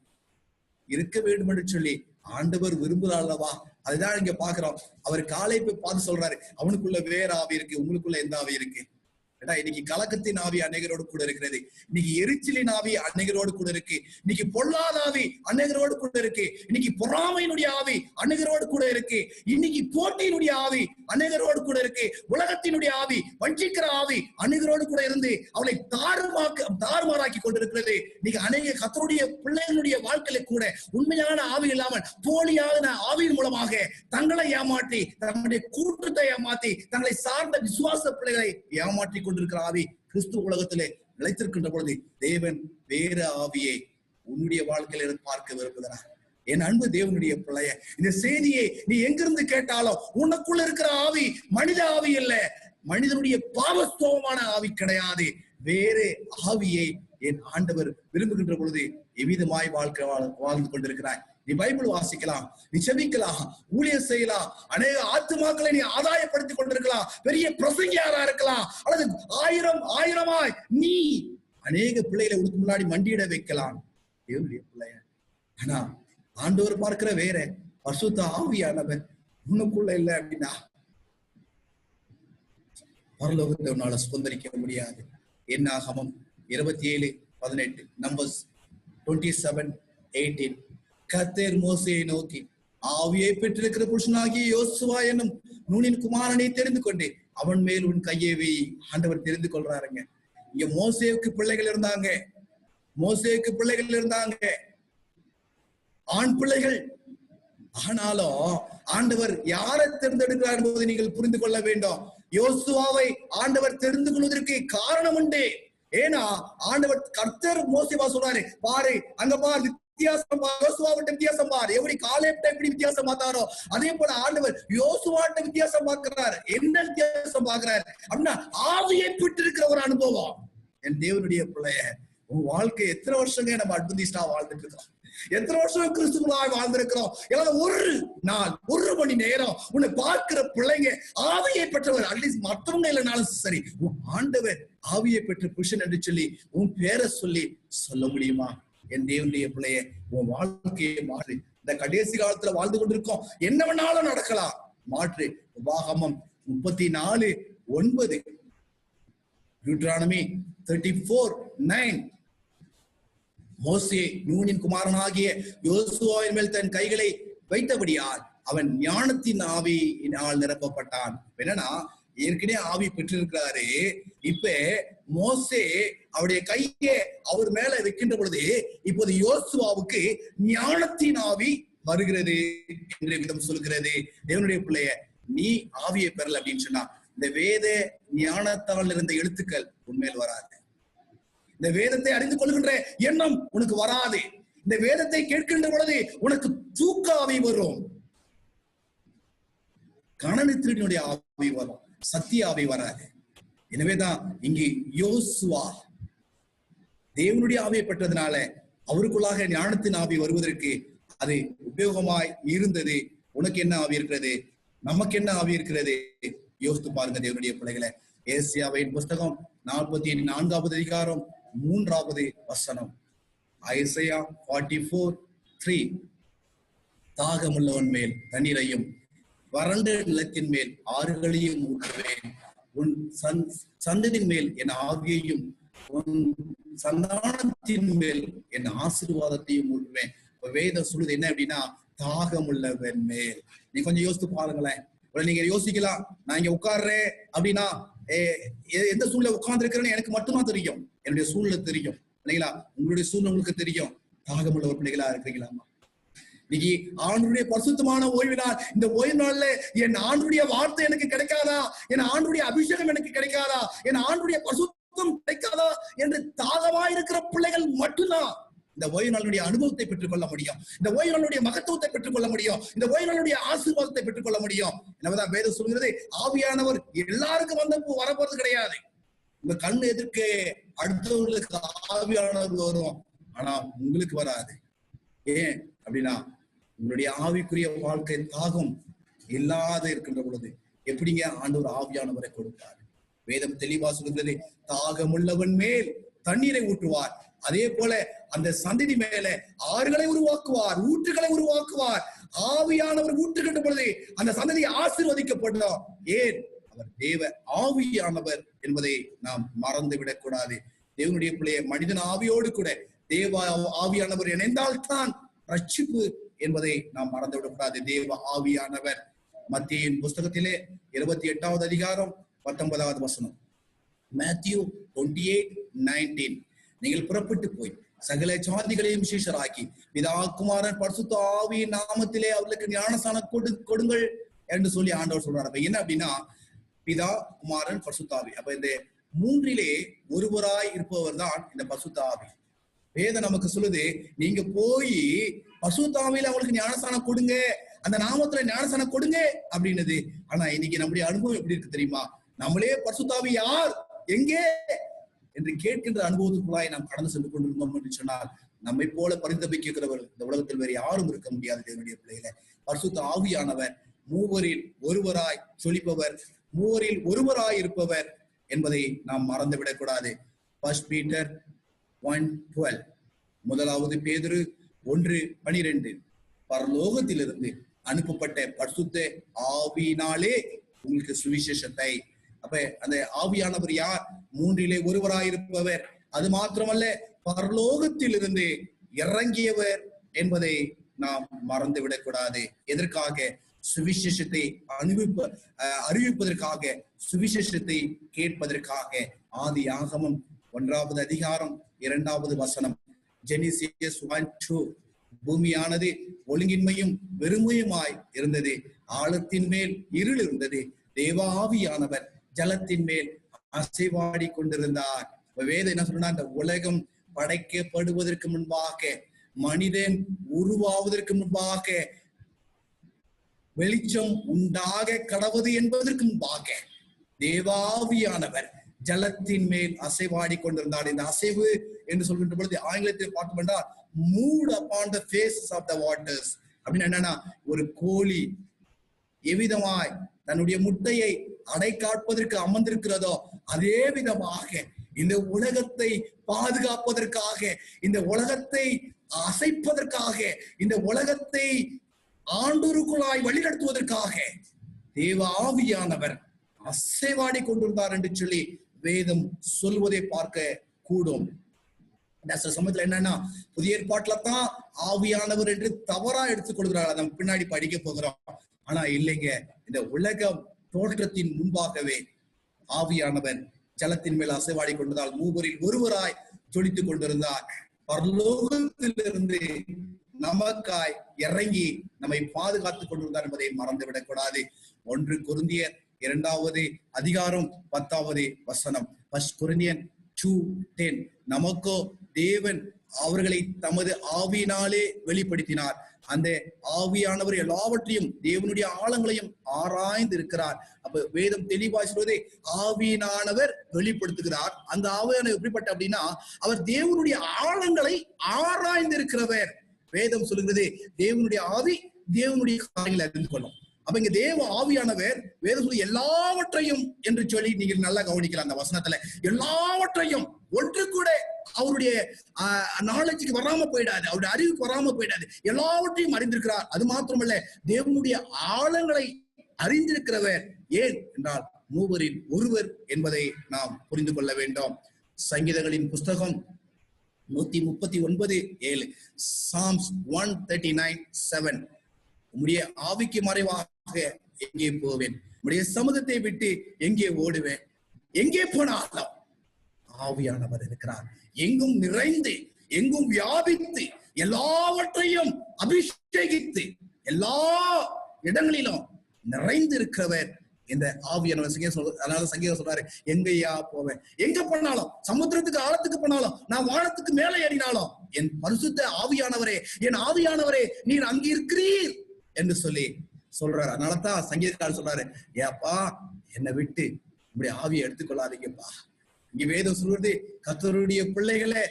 இருக்க வேண்டும் என்று சொல்லி ஆண்டவர் விரும்புகிறார் அல்லவா? அதுதான் இங்க பாக்குறோம். அவர் காலேப்பை பார்த்து சொல்றாரு, அவனுக்குள்ள வேற ஆவி இருக்கு, உங்களுக்குள்ள எந்த ஆவி இருக்கு? ஏன்னா இன்னைக்கு கலக்கத்தின் ஆவி அநேகரோடு கூட இருக்கிறது, இன்னைக்கு எரிச்சலின் ஆவி அநேகரோடு கூட இருக்கு, இன்னைக்கு பொல்லாத ஆவி அநேகரோடு கூட இருக்கு, இன்னைக்கு பொறாமையினுடைய ஆவி அநேகரோடு கூட இருக்கு, இன்னைக்கு போட்டியினுடைய ஆவி அநேகரோடு கூட இருக்கு, உலகத்தினுடைய ஆவி, வஞ்சிக்கிற ஆவி அநேகரோடு கூட இருந்து அவளை தாறுமாறாக்கி கொண்டிருக்கிறது. இன்னைக்கு அநேக கர்த்தருடைய பிள்ளைகளுடைய வாழ்க்கையில கூட உண்மையான ஆவி இல்லாமல் போலியான ஆவியின் மூலமாக தங்களை ஏமாற்றி, தங்களுடைய கூட்டத்தை ஏமாற்றி, தங்களை சார்ந்த விசுவாச பிள்ளைகளை ஏமாற்றி கொண்டிருக்கிற ஆவி கிறிஸ்துவ உலகத்திலே நிலைத்திருக்கின்ற பொழுது தேவன் வேற ஆவியை உன்னுடைய வாழ்க்கையில பார்க்க விரும்புகிறார். என் அன்பு தேவனுடைய பிள்ளைய, இந்த செய்தியை நீ எங்கிருந்து கேட்டாலும் உனக்குள்ள இருக்கிற ஆவி மனித ஆவி இல்ல, மனிதனுடைய பாவஸ்தவமான ஆவி கிடையாது, வேறு ஆவியை என் ஆண்டவர் விரும்புகின்ற பொழுது எவ்விதமாய் வாழ்க்கை வாழ்ந்து கொண்டிருக்கிறாய். நீ பைபிள் வாசிக்கலாம், நீ செபிக்கலாம், ஊழியம் செய்யலாம், அநேக ஆத்துமாக்களை நீ ஆதாயப்படுத்திக் கொண்டிருக்கலாம், பெரிய பிரசங்கியாரா இருக்கலாம், அல்லது ஆயிரமாய் நீ அநேக பிள்ளைகளை உனக்கு முன்னாடி மண்டியிட வைக்கலாம், தேவனுடைய பிள்ளைய. ஆனா ஆண்டவர் பார்க்கிற வேற பரிசுத்த ஆவியானவர் உனக்குள்ள இல்லை அப்படின்னா பரலோகத்தை உன்னால சுதந்திரிக்க முடியாது. என்னாகமம் 27:18, Numbers 27:18. கர்த்தர் மோசேயை நோக்கி, ஆவியை பெற்றிருக்கிற புருஷனாகிய யோசுவா என்னும் நூனின் குமாரனை தெரிந்து கொண்டே அவன் மேல் உன் கையை வை. ஆண்டவர் தெரிந்து கொள்றாருங்க. இங்க மோசேவுக்கு பிள்ளைகள் இருந்தாங்க, மோசேவுக்கு பிள்ளைகள் இருந்தாங்க, ஆண் பிள்ளைகள். ஆனாலும் ஆண்டவர் யாரை தேர்ந்தெடுக்கிறார் என்பதை நீங்கள் புரிந்து கொள்ள வேண்டும். யோசுவாவை ஆண்டவர் தெரிந்து கொள்வதற்கு காரணம் உண்டு. ஏன்னா ஆண்டவர் கர்த்தர் மோசேவா சொல்றாரு, பாரு அங்க பாரு வித்தியாசம், யோசுவாவிட்ட வித்தியாசம் பாரு, எப்படி காலேப்ட எப்படி வித்தியாசம் பார்த்தாரோ அதே போல ஆண்டவர் யோசுவாட்ட வித்தியாசம் பார்க்கிறார். என்ன வித்தியாசம் பார்க்கிறார் அப்படின்னா, ஆவியை பெற்றிருக்கிற ஒரு அனுபவம். என் தேவனுடைய பிள்ளைய, உன் வாழ்க்கை எத்தனை வருஷங்க நம்ம அட்வென்டிஸ்டா வாழ்ந்துட்டு இருக்கோம், எத்தனை வருஷம் கிறிஸ்துவனாய் வாழ்ந்திருக்கிறோம். ஒரு நாள் 1 மணி நேரம் உன்னை பார்க்கிற பிள்ளைங்க ஆவியை பெற்றவர், அட்லீஸ்ட் மற்றவங்க இல்லைனாலும் சரி, உன் ஆண்டவர் ஆவியை பெற்ற புருஷன் என்று சொல்லி உன் பேரை சொல்லி சொல்ல முடியுமா? என் தேவனுடைய பிள்ளைய, உன் வாழ்க்கையை மாற்று. இந்த கடைசி காலத்துல வாழ்ந்து கொண்டிருக்கோம், என்ன வேணாலும் நடக்கலாம், மாற்று. உபாகமம் 34:9, டியூட்டரானமி 34:9, மோசே நூனின் குமாரனாகிய யோசுவாவின் மேல் தன் கைகளை வைத்தபடியால் அவன் ஞானத்தின் ஆவியினால் நிரப்பப்பட்டான். என்னன்னா, ஏற்கனவே ஆவி பெற்றிருக்கிறாரு, இப்ப மோசே அவருடைய கையை அவர் மேல வைக்கின்ற பொழுது இப்போது யோசுவாவுக்கு ஞானத்தின் ஆவி வருகிறது என்ற விதம் சொல்கிறது. தேவனுடைய பிள்ளைய, நீ ஆவியை பெறல அப்படின்னு சொன்னா இந்த வேத ஞானத்தால் இருந்த எழுத்துக்கள் உண்மையில் வராது. இந்த வேதத்தை அறிந்து கொள்கின்ற எண்ணம் உனக்கு வராது. இந்த வேதத்தை கேட்கின்ற பொழுது உனக்கு தூக்க ஆவி வரும், கணனித்தினுடைய ஆவி வரும், சத்திய ஆவி வராது. எனவேதான் இங்கு யோசுவா தேவனுடைய ஆவியை பெற்றதுனால அவருக்குள்ளாக ஞானத்தின் ஆவி வருவதற்கு அது உபயோகமாய் இருந்தது. உனக்கு என்ன ஆவி இருக்கிறது, நமக்கு என்ன ஆவி இருக்கிறது? யோசித்து பாருங்க தேவனுடைய பிள்ளைகளை. ஏசாயாவின் புஸ்தகம் 44வது அதிகாரம் 3வது வசனம். ஐசையா 44:3, தாகமுள்ளவன் மேல் தண்ணீரையும் வறண்ட நிலத்தின் மேல் ஆறுகளையும் ஊற்றுவேன், உன் சந்ததியின் மேல் என் ஆவியையும் உன் சந்தானத்தின் மேல் என் ஆசீர்வாதத்தையும் ஊற்றுவேன். வேதம் சொல்லுது என்ன அப்படின்னா, தாகமுள்ளவன் மேல். நீ கொஞ்சம் யோசித்து பாருங்களேன். நீங்க யோசிக்கலாம், நான் இங்க உட்கார்றேன் அப்படின்னா எந்த சூழ்நிலை உட்கார்ந்து இருக்கிறேன்னு எனக்கு மட்டும்தான் தெரியும், என்னுடைய சூழ்நிலை தெரியும் இல்லைங்களா? உங்களுடைய சூழ்நிலை உங்களுக்கு தெரியும். தாகமுள்ள ஒரு பிள்ளைகளா இருக்கிறீங்களாமா? இன்னைக்கு ஆண்டுடைய பரிசுத்தமான ஓய்வு நாள், இந்த ஓய்வு நாள்ல என் ஆண்டுடைய வார்த்தை எனக்கு கிடைக்காதா, என் ஆண்டுடைய அபிஷேகம் எனக்கு கிடைக்காதா, என் ஆண்டுடைய பரிசுத்தம் கிடைக்காதா என்று தாகமா இருக்கிற பிள்ளைகள் மட்டும்தான் இந்த ஓய்வு நாளுடைய அனுபவத்தை பெற்றுக் கொள்ள முடியும், இந்த ஓய்வு நாளுடைய மகத்துவத்தை பெற்றுக் கொள்ள முடியும், இந்த ஓய்வு நாளுடைய ஆசீர்வாதத்தை பெற்றுக் கொள்ள முடியும். எனவேதான் வேதம் சொல்கிறது, ஆவியானவர் எல்லாருக்கும் வரப்போறது கிடையாது. உங்க கண்ணு எதிர்க்க அடுத்தவர்களுக்கு ஆவியானவர் வரும், ஆனா உங்களுக்கு வராது. ஏன் அப்படின்னா, உங்களுடைய ஆவிக்குரிய வாழ்க்கை தாகம் இல்லாத இருக்கின்ற பொழுது எப்படிங்க ஆண்டவர் ஆவியானவரை கொடுத்தார்? வேதம் தெளிவா சொல்கிறது, தாகமுள்ளவன் மேல் தண்ணீரை ஊற்றுவார், அதே போல அந்த சந்ததி மேல ஆறுகளை உருவாக்குவார், ஊற்றுகளை உருவாக்குவார். ஆவியானவர் ஊற்றுகின்ற பொழுது அந்த சந்ததி ஆசீர்வதிக்கப்படும். ஏன்? அவர் தேவ ஆவியானவர் என்பதை நாம் மறந்துவிடக் கூடாது. தேவனுடைய பிள்ளைய, மனிதன் ஆவியோடு கூட தேவ ஆவியானவர் இணைந்தால்தான் ரட்சிப்பு என்பதை நாம் மறந்துவிடக்கூடாது. தேவ ஆவியானவர் மத்தேயுவின் புஸ்தகத்திலே 28வது அதிகாரம் 19வது வசனம், மேத்யூ 28:19, நீங்கள் புறப்பட்டு போய் சகல ஜாதிகளையும் சீஷராக்கி பிதா குமாரன் பரிசுத்த ஆவியின் நாமத்திலே அவர்களுக்கு ஞானஸ்நானம் கொடுங்கள் என்று சொல்லி ஆண்டவர் சொல்றாரு. அப்ப என்ன அப்படின்னா, பிதா குமாரன் பரிசுத்த ஆவி. அப்ப இந்த மூன்றிலே ஒருவராய் இருப்பவர் தான் இந்த பரிசுத்த ஆவி. வேதம் நமக்கு சொல்லுது, நீங்க போய் பரிசுத்த ஆவியில அவங்களுக்கு ஞானஸ்நானம் கொடுங்க, அந்த நாமத்துல ஞானஸ்நானம் கொடுங்க அப்படின்னது. ஆனா இன்னைக்கு நம்முடைய அனுபவம் எப்படி இருக்கு தெரியுமா? நம்மளே பரிசுத்த ஆவி யார், எங்கே என்று கேட்கின்ற அனுபவத்துக்குள்ளாய் நாம் கடந்து சென்று கொண்டிருந்தோம் என்று சொன்னால், நம்மை போல பரிந்தபிக்கிறவர் இந்த உலகத்தில் வேறு யாரும் இருக்க முடியாது. தேவனுடைய பிள்ளைகளை, பரிசுத்த ஆவியானவர் மூவரில் ஒருவராய் சொலிப்பவர், மூவரில் ஒருவராய் இருப்பவர் என்பதை நாம் மறந்துவிடக் கூடாது. 1 பீட்டர் 1:12, 1 பேதுரு 1:12, பரலோகத்திலிருந்து அனுப்பப்பட்ட பரிசுத்த ஆவியினாலே உங்களுக்கு சுவிசேஷத்தை. அப்ப அந்த ஆவியானவர் யார்? மூன்றிலே ஒருவராயிருப்பவர். அது மாத்திரமல்ல, பரலோகத்திலிருந்து இறங்கியவர் என்பதை நாம் மறந்துவிடக் கூடாது. எதற்காக? சுவிசேஷத்தை அறிவிப்பதற்காக, சுவிசேஷத்தை கேட்பதற்காக. ஆதியாகமம் 1வது அதிகாரம் 2வது வசனம். ஜெனிசிஸ் 1:2. பூமியானது ஒழுங்கின்மையும் வெறுமையுமாய் இருந்தது, ஆழத்தின் மேல் இருள் இருந்தது, தேவ ஆவியானவர் ஜலத்தின் மேல் அசைவாடி கொண்டிருந்தார். வேதம் என்ன சொன்னா, அந்த உலகம் படைக்கப்படுவதற்கு முன்பாக, மனிதன் உருவாவதற்கு முன்பாக, வெளிச்சம் உண்டாக கடவுது என்பதற்கு முன்பாக தேவாவியானவர் ஜலத்தின் மேல் அசைவாடி கொண்டிருந்தார். இந்த அசைவு என்று சொல்கின்ற பொழுது ஆங்கிலத்தில் பார்த்தோம் என்றால் moved upon the faces of the waters அப்படின்னு. என்னன்னா, ஒரு கோழி எவ்விதமாய் தன்னுடைய முட்டையை அடை காப்பதற்கு அமர்ந்திருக்கிறதோ அதே விதமாக இந்த உலகத்தை பாதுகாப்பதற்காக, இந்த உலகத்தை அசைப்பதற்காக, இந்த உலகத்தை ஆண்டோருக்குள்ளாய் வழிநடத்துவதற்காக தேவ ஆவியானவர் அசைவாடி கொண்டிருந்தார் என்று சொல்லி வேதம் சொல்வதை பார்க்க கூடும். சில சமயத்துல என்னன்னா, புதிய ஏற்பாட்டுல தான் ஆவியானவர் என்று தவறா எடுத்துக்கொள்கிறார். நம்ம பின்னாடி படிக்க போகிறோம். ஆனா இல்லைங்க, இந்த உலகம் தோற்றத்தின் முன்பாகவே ஆவியானவர் ஜலத்தின் மேல் அசைவாடி கொண்டதால் மூவரில் ஒருவராய் ஜொலித்துக் கொண்டிருந்தார். பரலோகத்திலிருந்து நமக்காய் இறங்கி நம்மை பாதுகாத்துக் கொண்டிருந்தார் என்பதை மறந்துவிடக் கூடாது. 1 கொரிந்தியர் 2வது அதிகாரம் 10வது வசனம். 1 கொரிந்தியர் 2:10. நமக்கோ தேவன் அவர்களை தமது ஆவியினாலே வெளிப்படுத்தினார். அந்த ஆவியானவர் எல்லாவற்றையும், தேவனுடைய ஆழங்களையும் ஆராய்ந்து இருக்கிறார். அப்ப வேதம் தெளிவாய் சொல்வதை ஆவியானவர் வெளிப்படுத்துகிறார். அந்த ஆவியானவர் எப்படிப்பட்ட அப்படின்னா, அவர் தேவனுடைய ஆழங்களை ஆராய்ந்து இருக்கிறவர். வேதம் சொல்லுகிறது தேவனுடைய ஆவி தேவனுடைய காரியங்களை அறிந்து கொள்ளும். அப்ப இங்க தேவ ஆவியானவர் வேதம் சொல்லி எல்லாவற்றையும் என்று சொல்லி நீங்க நல்லா கவனிக்கலாம். அந்த வசனத்துல எல்லாவற்றையும் ஒன்று கூட அவருடைய நாலேஜுக்கு வராம போயிடாது, அவருடைய அறிவுக்கு வராம போயிடாது. எல்லாவற்றையும் அறிந்திருக்கிறார். அது மாத்திரமல்ல, தேவனுடைய ஆழங்களை அறிந்திருக்கிறவர். ஏன் என்றால் மூவரில் ஒருவர் என்பதை நாம் புரிந்து கொள்ள வேண்டும். சங்கீதங்களின் புஸ்தகம் 139:7. Psalms 139:7. உம்முடைய ஆவிக்கு மறைவாக எங்கே போவேன், உம்முடைய சமூகத்தை விட்டு எங்கே ஓடுவேன், எங்கே போனாலும் ஆவியானவர் இருக்கிறார். எங்கும் நிறைந்து, எங்கும் வியாபித்து, எல்லாவற்றையும் அபிஷேகித்து, எல்லா இடங்களிலும் நிறைந்து இருக்கிறவர் இந்த ஆவியானவர். அதனால சங்கீதம் சொல்றாரு, எங்கயா போவேன், எங்க போனாலும், சமுத்திரத்துக்கு ஆழத்துக்கு போனாலும், நான் வானத்துக்கு மேலே ஏறினாலும் என் பரிசுத்த ஆவியானவரே, என் ஆவியானவரே நீர் அங்கே இருக்கிறீர் என்று சொல்லி சொல்றாரு. அதனாலதான் சங்கீதக்காரர் சொல்றாரு, ஏப்பா என்னை விட்டு உங்களுடைய ஆவியை எடுத்துக்கொள்ளாதீங்கப்பா. இங்க வேதம் சொல்றது, கர்த்தருடைய பிள்ளைகளை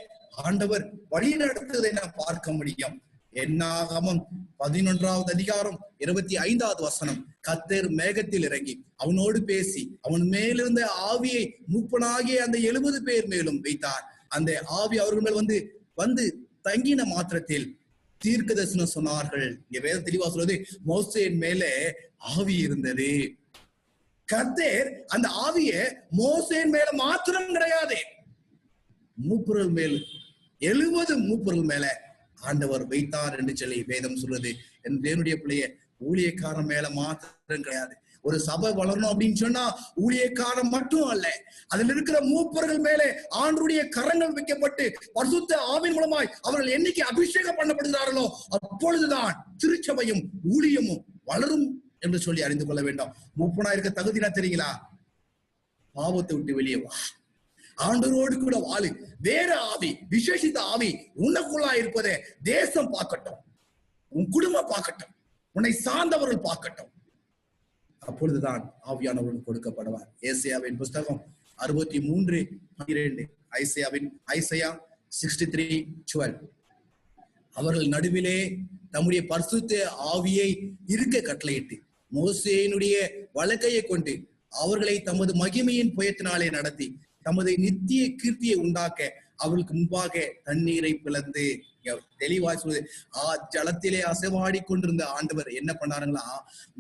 ஆண்டவர் வழி நடத்துவதை நான் பார்க்க முடியும். என்னாகமம் 11வது அதிகாரம் 25வது வசனம். கர்த்தர் மேகத்தில் இறங்கி அவனோடு பேசி அவன் மேலிருந்த ஆவியை மூப்பனாகிய அந்த 70 பேர் மேலும் வைத்தார். அந்த ஆவி அவர்கள் மேல் வந்து தங்கின மாத்திரத்தில் தீர்க்க தரிசனம் சொன்னார்கள். இங்க வேதம் தெளிவா சொல்றது, மோசேயின் மேலே ஆவி இருந்தது. கர்த்தர் அந்த ஆவிய மோசேயின் மேல மாத்திரம் கிடையாது, மூப்பர்கள் மேல் 70 மூப்பர்கள் மேல ஆண்டவர் வைத்தார் என்று சொல்லி வேதம் சொல்றது. என் தேவனுடைய பிள்ளைய, ஊழியக்காரன் மேல மாத்திரம் கிடையாது. ஒரு சபை வளரணும் அப்படின்னு சொன்னா ஊழியக்காரன் மட்டும் அல்ல, அதில் இருக்கிற மூப்பர்கள் மேலே ஆண்டவருடைய கரங்கள் வைக்கப்பட்டு பரிசுத்த ஆவியின் மூலமாய் அவர்கள் என்னைக்கு அபிஷேகம் பண்ணப்படுகிறார்களோ அப்பொழுதுதான் திருச்சபையும் ஊழியமும் வளரும் என்று சொல்லி அறிந்து கொள்ள வேண்டும். மூப்பனா இருக்க தகுதினா தெரியுங்களா? பாவத்தை விட்டு வெளியே வா, ஆண்டவரோடு கூட வாழு. வேற ஆவி, விசேஷித்த ஆவி உனக்குள்ளா இருப்பதை தேசம் பார்க்கட்டும், உன் குடும்பம் பார்க்கட்டும், உன்னை சார்ந்தவர்கள் பார்க்கட்டும். அப்பொழுதுதான் ஆவியானவர்கள் கொடுக்கப்படுவார். ஏசாயாவின் புஸ்தகம் 63:12. ஐசையா 63:12. அவர்கள் நடுவிலே தம்முடைய பரிசுத்த ஆவியை இருக்க கட்டளையிட்டு மோசேயினுடைய வலக்கையை கொண்டு அவர்களை தமது மகிமையின் புயத்தினாலே நடத்தி தமது நித்திய கீர்த்தியை உண்டாக்க அவர்களுக்கு முன்பாக தண்ணீரை பிளந்து. தெளிவாய் சொல்லுது, ஜலத்திலே அசைவாடி கொண்டிருந்த ஆண்டவர் என்ன பண்ணாருங்களா,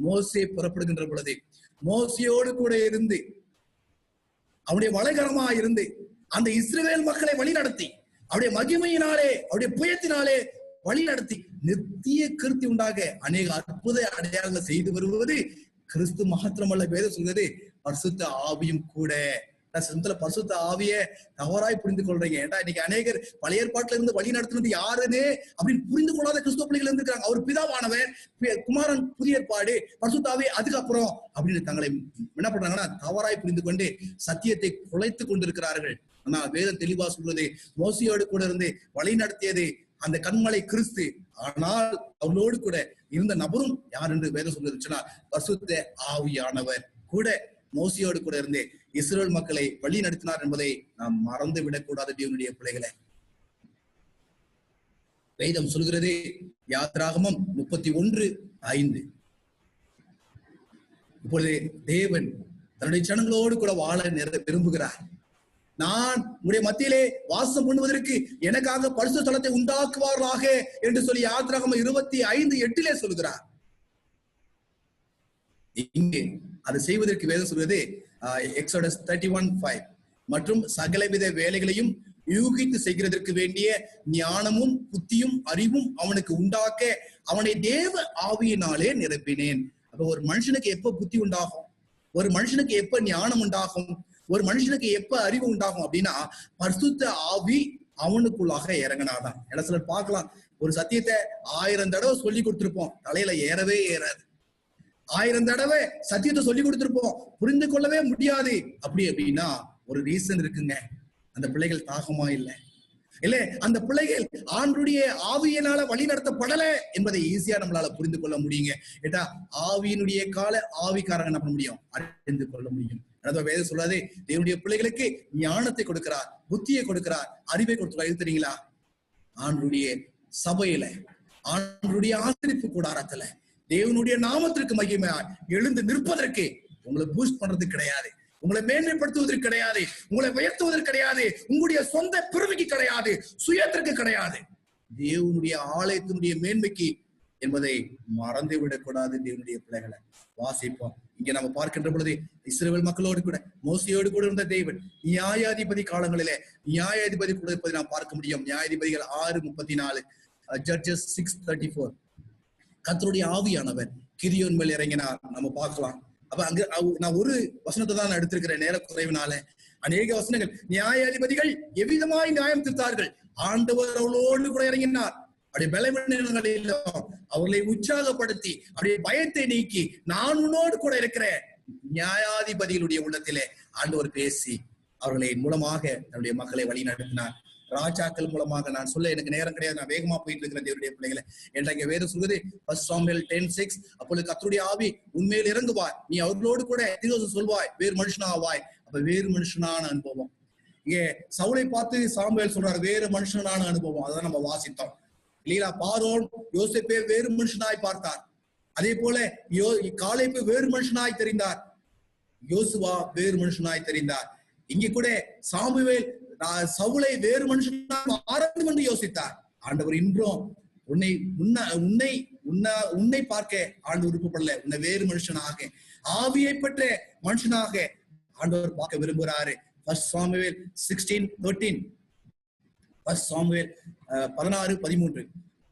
மோசே புறப்படுகின்ற பொழுது மோசையோடு கூட இருந்து அவருடைய வலைகரமா இருந்து அந்த இஸ்ரவேல் மக்களை வழி நடத்தி அவருடைய மகிமையினாலே அவருடைய புயத்தினாலே வழி நடத்தி நித்திய கீர்த்தி உண்டாக அநேக அற்புத அடையாளங்கள் செய்து வருவது கிறிஸ்து மாத்திரமல்ல. வேதம் சொல்கிறது பரிசுத்த ஆவியும் கூட. பரிசுத்த ஆவிய தவறாய் புரிந்து கொள்றீங்க. ஏன்டா இன்னைக்கு அநேகர் பழைய ஏற்பாட்டுல இருந்து வழி நடத்துனது யாருன்னு அப்படின்னு புரிந்து கொள்ளாத கிறிஸ்துவ பிள்ளைகள் இருந்திருக்காங்க. அவர் பிதாவானவர், குமாரன் புதிய ஏற்பாடு, பரிசுத்த ஆவி அதுக்கப்புறம் அப்படின்னு தங்களை என்ன பண்றாங்கன்னா தவறாய் புரிந்து கொண்டு சத்தியத்தை குலைத்து கொண்டிருக்கிறார்கள். ஆனா வேதம் தெளிவா சொல்றது, மோசையோடு கூட இருந்து வழி நடத்தியது அந்த கன்மலை கிறிஸ்து. ஆனால் அவளோடு கூட இருந்த நபரும் யார் என்று வேதம் சொல்லிருச்சுன்னா பரிசுத்த ஆவியானவர் கூட மோசையோடு கூட இருந்து இஸ்ரேல் மக்களை வழி நடத்தினார் என்பதை நாம் மறந்து விடக்கூடாது. தேவனுடைய பிள்ளைகளை வேதம் சொல்கிறது, யாத்திராகமம் 31:5. இப்பொழுது தேவன் தன்னுடைய ஜனங்களோடு கூட வாழ விரும்புகிறார். நான் உடைய மத்தியிலே வாசம் பண்ணுவதற்கு எனக்காக பரிசுத்த ஸ்தலத்தை உண்டாக்குவார்களாக என்று சொல்லி யாத்திராகமம் 25:8 சொல்கிறார். இங்கே அது செய்வதற்கு வேதம் சொல்வது எக்ஸோடஸ் 31:5 மற்றும் சகலவித வேலைகளையும் யூகித்து செய்கிறதற்கு வேண்டிய ஞானமும் புத்தியும் அறிவும் அவனுக்கு உண்டாக்க அவனை தேவ ஆவியினாலே நிரப்பினேன். அப்ப ஒரு மனுஷனுக்கு எப்ப புத்தி உண்டாகும், ஒரு மனுஷனுக்கு எப்ப ஞானம் உண்டாகும், ஒரு மனுஷனுக்கு எப்ப அறிவு உண்டாகும் அப்படின்னா பரிசுத்த ஆவி அவனுக்குள்ளாக இறங்கினாதான். ஏன்னா சிலர் பார்க்கலாம், ஒரு சத்தியத்தை 1000 தடவை சொல்லி கொடுத்திருப்போம், தலையில ஏறவே ஏறாது. 1000 தடவை சத்தியத்தை சொல்லி கொடுத்திருப்போம், புரிந்து கொள்ளவே முடியாது. அப்படின்னா ஒரு ரீசன் இருக்குங்க, அந்த பிள்ளைகள் தாகமா இல்ல அந்த பிள்ளைகள் ஆண்டுடைய ஆவியினால வழி நடத்தப்படல என்பதை ஈஸியா நம்மளால புரிந்து கொள்ள முடியுங்க. ஏட்டா ஆவியினுடைய கால ஆவிக்காரங்க என்ன பண்ண முடியும், அறிந்து கொள்ள முடியும். வேதம் சொல்லாதே தேவனுடைய பிள்ளைகளுக்கு ஞானத்தை கொடுக்கிறார், புத்தியை கொடுக்கிறார், அறிவை கொடுக்கிறார். தெரியுங்களா, ஆண்டுடைய சபையில ஆண்டுடைய ஆசரிப்பு கூடாரத்துல தேவனுடைய நாமத்திற்கு மகிமையா எழுந்து நிற்பதற்கு உங்களை பூஸ்ட் பண்றது கிடையாது, உங்களை மேன்மைப்படுத்துவதற்கு கிடையாது, உங்களை உயர்த்துவதற்கு கிடையாது, உங்களுடைய சொந்த பெருமைக்கு கிடையாது, சுயத்திற்கு கிடையாது, தேவனுடைய ஆலயத்தினுடைய மேன்மைக்கு என்பதை மறந்து விடக்கூடாது. தேவனுடைய பிள்ளைகளை வாசிப்போம். இங்க நம்ம பார்க்கின்ற பொழுது இஸ்ரவேல் மக்களோடு கூட மோசையோடு கூட இருந்த தேவன் நியாயாதிபதி காலங்களிலே நியாயாதிபதி கூட இருப்பதை நாம் பார்க்க முடியும். நியாயாதிபதிகள் 6:34, Judges 6:34. கர்த்தருடைய ஆவியானவர் கிதியோன் மேல் இறங்கினார் நம்ம பார்க்கலாம். அப்ப அங்க நான் ஒரு வசனத்தை தான் நான் எடுத்திருக்கிறேன் நேர குறைவினால. அநேக வசனங்கள் நியாயாதிபதிகள் எவ்விதமாய் நியாயம் தீர்த்தார்கள், ஆண்டவர் அவளோடு கூட இறங்கினார், அப்படியே பலவீனங்களில் அவர்களை உற்சாகப்படுத்தி அப்படியே பயத்தை நீக்கி நான் உன்னோடு கூட இருக்கிறேன். நியாயாதிபதிகளுடைய உள்ளத்திலே ஆண்டவர் பேசி அவர்களை மூலமாக தன்னுடைய மக்களை வழி நடத்தினார். ராஜாக்கள் மூலமாக நான் சொல்ல எனக்கு நேரம் கிடையாது, நான் வேகமா போயிட்டு இருக்கிறேன் தேவனுடைய பிள்ளைகளை. என்ற இங்க வேதம் சொல்வது 1 சாமுவேல் 10:6, அப்பொழுது கர்த்தருடைய ஆவி உண்மையில் இறங்குவாய், நீ அவர்களோடு கூட சொல்வாய், வேறு மனுஷனாவாய். அப்ப வேறு மனுஷனான அனுபவம். இங்கே சவுலை பார்த்து சாமுவேல் சொல்றாரு வேறு மனுஷனான அனுபவம். அதான் நம்ம வாசித்தோம் இல்லையா. பார்வோன் யோசேப்பை வேறு மனுஷனாய் பார்த்தார், அதே போல காலேபு வேறு மனுஷனாய் தெரிந்தார், யோசுவா வேறு மனுஷனாய் தெரிந்தார். இங்க கூட சாமுவேல் சவுலை வேறு மனுஷனாய் ஆரம்பம் என்று யோசித்தார். ஆண்டவர் இன்றும் உன்னை பார்க்க ஆண்டு விருப்பப்படல, உன்னை வேறு மனுஷனாக ஆவியை பெற்ற மனுஷனாக ஆண்டவர் பார்க்க விரும்புகிறாரு. 1 சாமுவேல் 16:13, 1 சாமுவேல் 16:13.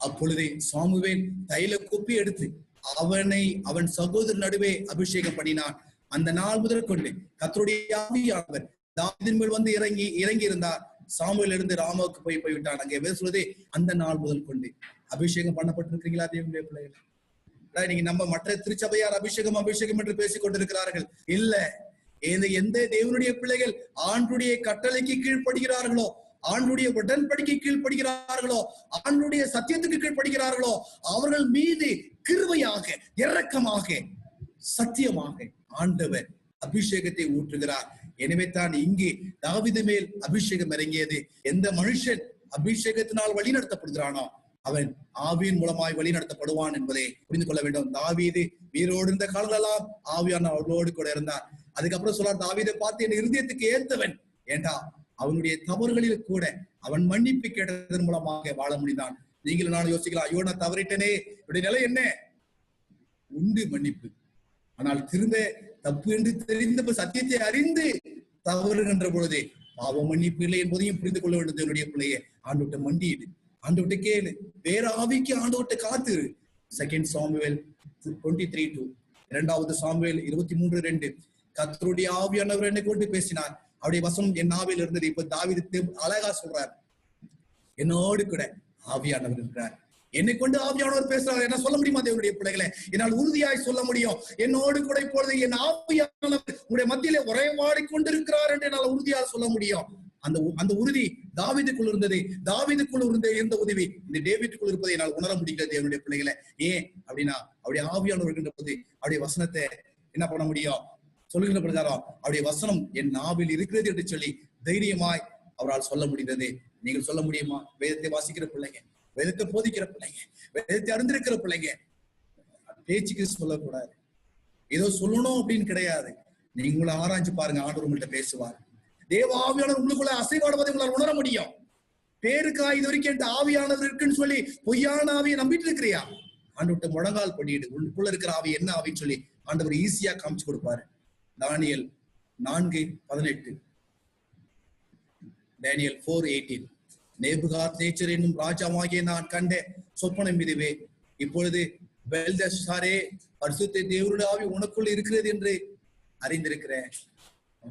அப்பொழுது சாமுவேல் தைல குப்பி எடுத்து அவன் சகோதரர் நடுவே அபிஷேகம் பண்ணினான். அந்த நாள் முதல் கொண்டு கர்த்தருடைய ஆவியானவர் தாவீதின் மேல் வந்து இறங்கி இருந்தார். சாமுவேல் இருந்து ராமாவுக்கு போய்விட்டான். அங்கே வேறு சொல்லுது அந்த நாள் முதல் கொண்டு அபிஷேகம் பண்ணப்பட்டிருக்கிறீங்களா தேவனுடைய பிள்ளைகள்? நீங்க நம்ம மற்ற திருச்சபையார் அபிஷேகம் என்று பேசிக் கொண்டிருக்கிறார்கள். இல்ல, எந்த தேவனுடைய பிள்ளைகள் ஆண்டுடைய கட்டளைக்கு கீழ்ப்படுகிறார்களோ, ஆண்டுடைய உடன்படிக்கை கீழ்ப்படுகிறார்களோ, ஆண்டுடைய சத்தியத்துக்கு கீழ்ப்படுகிறார்களோ, அவர்கள் மீது கிருபையாக இரக்கமாக சத்தியமாக ஆண்டவர் அபிஷேகத்தை ஊற்றுகிறார். எனவே தான் இங்கே தாவீது மேல் அபிஷேகம் இறங்கியது. எந்த மனுஷன் அபிஷேகத்தினால் வழி நடத்தப்படுகிறானோ அவன் ஆவியின் மூலமாய் வழி நடத்தப்படுவான் என்பதை புரிந்து கொள்ள வேண்டும். தாவீது வீரோடு இருந்த காலங்களெல்லாம் ஆவியான அவர்களோடு கூட இருந்தார். அதுக்கப்புறம் சொல்றார், தாவீதை பார்த்து என் இருதயத்துக்கு ஏற்றவன், ஏண்டா அவனுடைய தவறுகளில் கூட அவன் மன்னிப்பு கேட்டதன் மூலமாக வாழ முடிந்தான். நீங்களும் நானும் யோசிக்கலாம், ஐயோ நான் தவறிட்டனே, இப்படி நிலை என்ன உண்டு மன்னிப்பு. ஆனால் திரும்ப தப்பு என்று தெரிந்த சத்தியத்தை அறிந்து தவறுகின்ற பொழுதே பாவ மன்னிப்பு இல்லை என்பதையும் புரிந்து கொள்ள வேண்டும். என்னுடைய பிள்ளையே, ஆண்டவர்கிட்ட மண்டியிடு, ஆண்டவர்கிட்ட கேளு, வேற ஆவிக்கு ஆண்டவர்கிட்ட காத்துரு. 2 சாமுவேல் 23:2, 2 சாமுவேல் 23:2. கர்த்தருடைய ஆவியானவர் என்னை கொண்டு பேசினார், அவருடைய வசனம் என் நாவில் இருந்தது. இப்ப தாவீது அழகா சொல்றார், என்னோடு கூட ஆவியானவர் இருக்கிறார். என்னை கொண்டு ஆவியானவர் பேசுறாரு. என்ன சொல்ல முடியுமா தேவனுடைய பிள்ளைகளை? என்னால் உறுதியாய் சொல்ல முடியும், என்னோடு கூட இப்பொழுது என் ஆவியானவர் உங்களுடைய மத்தியிலே உரையாடி கொண்டிருக்கிறார் என்று என்னால் உறுதியாக சொல்ல முடியும். அந்த உறுதி தாவீதுக்குள் இருந்தது. தாவீதுக்குள் இருந்த உதவி இந்த டேவிட்டுக்குள் இருப்பதை என்னால் உணர முடிகிறது தேவனுடைய பிள்ளைகளை. ஏன் அப்படின்னா அவருடைய ஆவியானவர் இருக்கின்ற போது அவருடைய வசனத்தை என்ன பண்ண முடியும்? சொல்லுகின்ற பிரகாரம் அவருடைய வசனம் என் நாவில் இருக்கிறது என்று சொல்லி தைரியமாய் அவரால் சொல்ல முடிந்தது. நீங்கள் சொல்ல முடியுமா? வேதத்தை வாசிக்கிற பிள்ளைங்க, வேதத்தை போதிக்கிற பிள்ளைங்க, வேதத்தை அறிந்திருக்கிற பிள்ளைங்க, பேச்சுக்கு சொல்லக்கூடாது, ஏதோ சொல்லணும் அப்படின்னு கிடையாது. நீங்களும் ஆராய்ச்சி பாருங்க, ஆண்டவர் உங்கள்கிட்ட பேசுவார். தேவ ஆவியானவர் உங்களுக்குள்ள அசைவாடுவதை உங்களால் உணர முடியும். பேருக்கா இது வரைக்கும் இந்த ஆவியானவர் இருக்குன்னு சொல்லி பொய்யான ஆவியை நம்பிட்டு இருக்கிறியா? ஆண்டவர்கிட்ட முழங்கால் பண்ணிடு, உங்களுக்குள்ள இருக்கிற ஆவி என்ன ஆவின்னு சொல்லி ஆண்டவர் ஈஸியா காமிச்சு கொடுப்பாரு. தானியேல் 4:18, Daniel 4:18, நேபுகாத்நேச்சர் என்னும் ராஜாவாகிய நான் கண்ட சொப்பனம் இதுவே. இப்பொழுது பெல்தஷாரே, பரிசுத்த தேவனுடைய ஆவி உனக்குள் இருக்கிறது என்று அறிந்திருக்கிறேன்.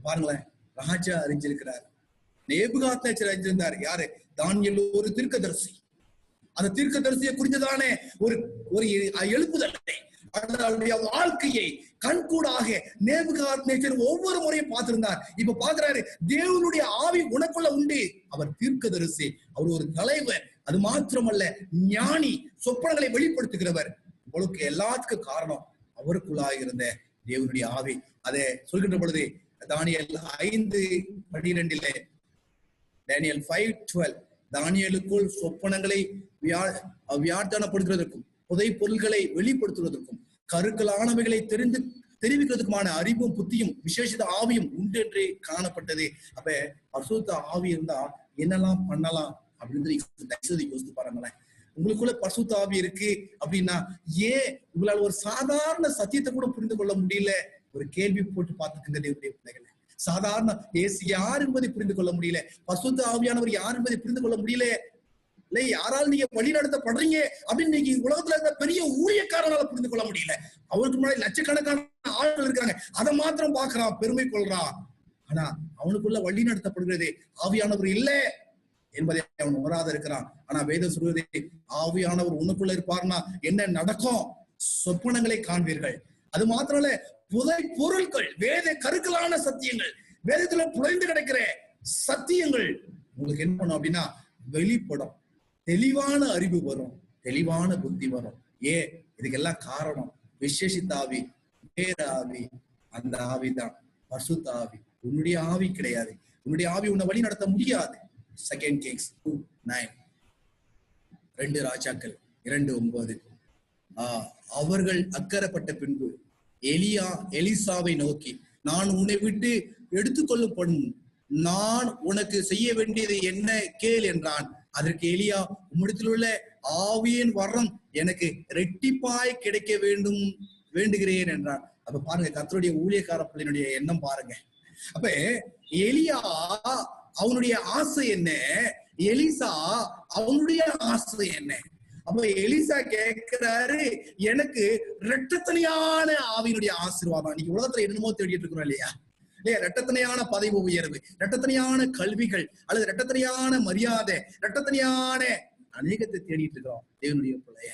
பாருங்களேன், ராஜா அறிஞ்சிருக்கிறார், நேபுகாத்நேச்சர் அறிஞ்சிருந்தார். யாரு? தானியேல் ஒரு தீர்க்கதரிசி. அந்த தீர்க்கதரிசியை குறித்ததானே ஒரு எழுப்புதல் அவருடைய வாழ்க்கையை கண்கூடாக நேபுகாத்நேச்சர் ஒவ்வொரு முறையும் பார்த்திருந்தார். இப்ப பாக்குறாரு, தேவனுடைய ஆவி உனக்குள்ள உண்டு. அவர் தீர்க்கதரிசி, அவர் ஒரு தலைவர், அது மாத்திரமல்ல ஞானி, சொப்பனங்களை வெளிப்படுத்துகிறவர். உங்களுக்கு எல்லாத்துக்கும் காரணம் அவருக்குள்ளாக இருந்த தேவனுடைய ஆவி. அதை சொல்கின்ற பொழுது தானியேல் 5:12, Daniel 5:12, தானியேலுக்குள் சொப்பனங்களை வியாழப்படுத்துவதற்கும் புதை பொருள்களை வெளிப்படுத்துவதற்கும் கருக்களானவைகளை தெரிவிக்கிறதுக்குமான அறிவும் புத்தியும் விசேஷித்த ஆவியும் உண்டு என்று காணப்பட்டது. அப்ப பரிசுத்த ஆவி இருந்தா என்னெல்லாம் பண்ணலாம் அப்படின்னு யோசித்து பாருங்களேன். உங்களுக்குள்ள பரிசுத்த ஆவி இருக்கு அப்படின்னா ஏன் உங்களால் ஒரு சாதாரண சத்தியத்தை கூட புரிந்து கொள்ள முடியல? ஒரு கேள்வி போட்டு பார்த்துக்கின்ற தேவனுடைய பிள்ளைகளை, சாதாரண இயேசு யார் என்பதை புரிந்து கொள்ள முடியல, பரிசுத்த ஆவியானவர் யார் என்பதை புரிந்து கொள்ள முடியல, இல்லை யாரால் நீங்க வழி நடத்தப்படுறீங்க அப்படின்னு நீங்க உலகத்துல இருந்த பெரிய ஊழியக்காரனால புரிந்து கொள்ள முடியல. அவருக்கு முன்னாடி லட்சக்கணக்கான ஆட்கள் இருக்காங்க, அதை மாத்திரம் பாக்குறான், பெருமை கொள்றான். ஆனா அவனுக்குள்ள வழி நடத்தப்படுகிறது ஆவியானவர் இல்லை என்பதை அவன் உணராத இருக்கிறான். ஆனா வேதம் சொல்வதே, ஆவியானவர் உனக்குள்ள இருப்பார்னா என்ன நடக்கும்? சொப்பனங்களை காண்பீர்கள். அது மாத்திரம் புதை பொருட்கள், வேத கருக்களான சத்தியங்கள், வேதத்துல புழைந்து கிடைக்கிற சத்தியங்கள் உங்களுக்கு என்ன பண்ணும் அப்படின்னா வெளிப்படும். தெளிவான அறிவு வரும், தெளிவான புத்தி வரும். இதுக்கெல்லாம் காரணம் விசேஷித்த ஆவி, வேற ஆவி. அந்த ஆவிதான் பரிசுத்த ஆவி. உன்னுடைய ஆவி கிடையாது. உன்னுடைய ஆவி உன்னை வழி நடத்த முடியாது. 2 Kings 2:9, 2 ராஜாக்கள் 2:9. அவர்கள் அக்கறைப்பட்ட பின்பு எலிசாவை நோக்கி, நான் உன்னை விட்டு எடுத்துக்கொள்ளப்படும், நான் உனக்கு செய்ய வேண்டியது என்ன கேள் என்றான். அதற்கு எலியா, உம்மிடத்தில் உள்ள ஆவியின் வரம் எனக்கு ரெட்டிப்பாய் கிடைக்க வேண்டுகிறேன் என்றான். அப்ப பாருங்க, கர்த்தருடைய ஊழியக்கார பிள்ளையினுடைய எண்ணம் பாருங்க. அப்ப எலியா அவனுடைய ஆசை என்ன, எலிசா அவனுடைய ஆசை என்ன? அப்ப எலிசா கேட்கிறாரு, எனக்கு இரட்டத்தனையான ஆவியினுடைய ஆசீர்வாதம். இன்னைக்கு உலகத்துல என்னமோ தேடிட்டு இருக்கிறோம் இல்லையா? இரட்டத்தனையான பதவி உயர்வு, இரட்டத்தனையான கல்விகள், அல்லது இரட்டத்தனையான மரியாதை, இரட்டத்தனையான அநேகத்தை தேடிட்டு இருக்கிறோம். தேவனுடைய பிள்ளைய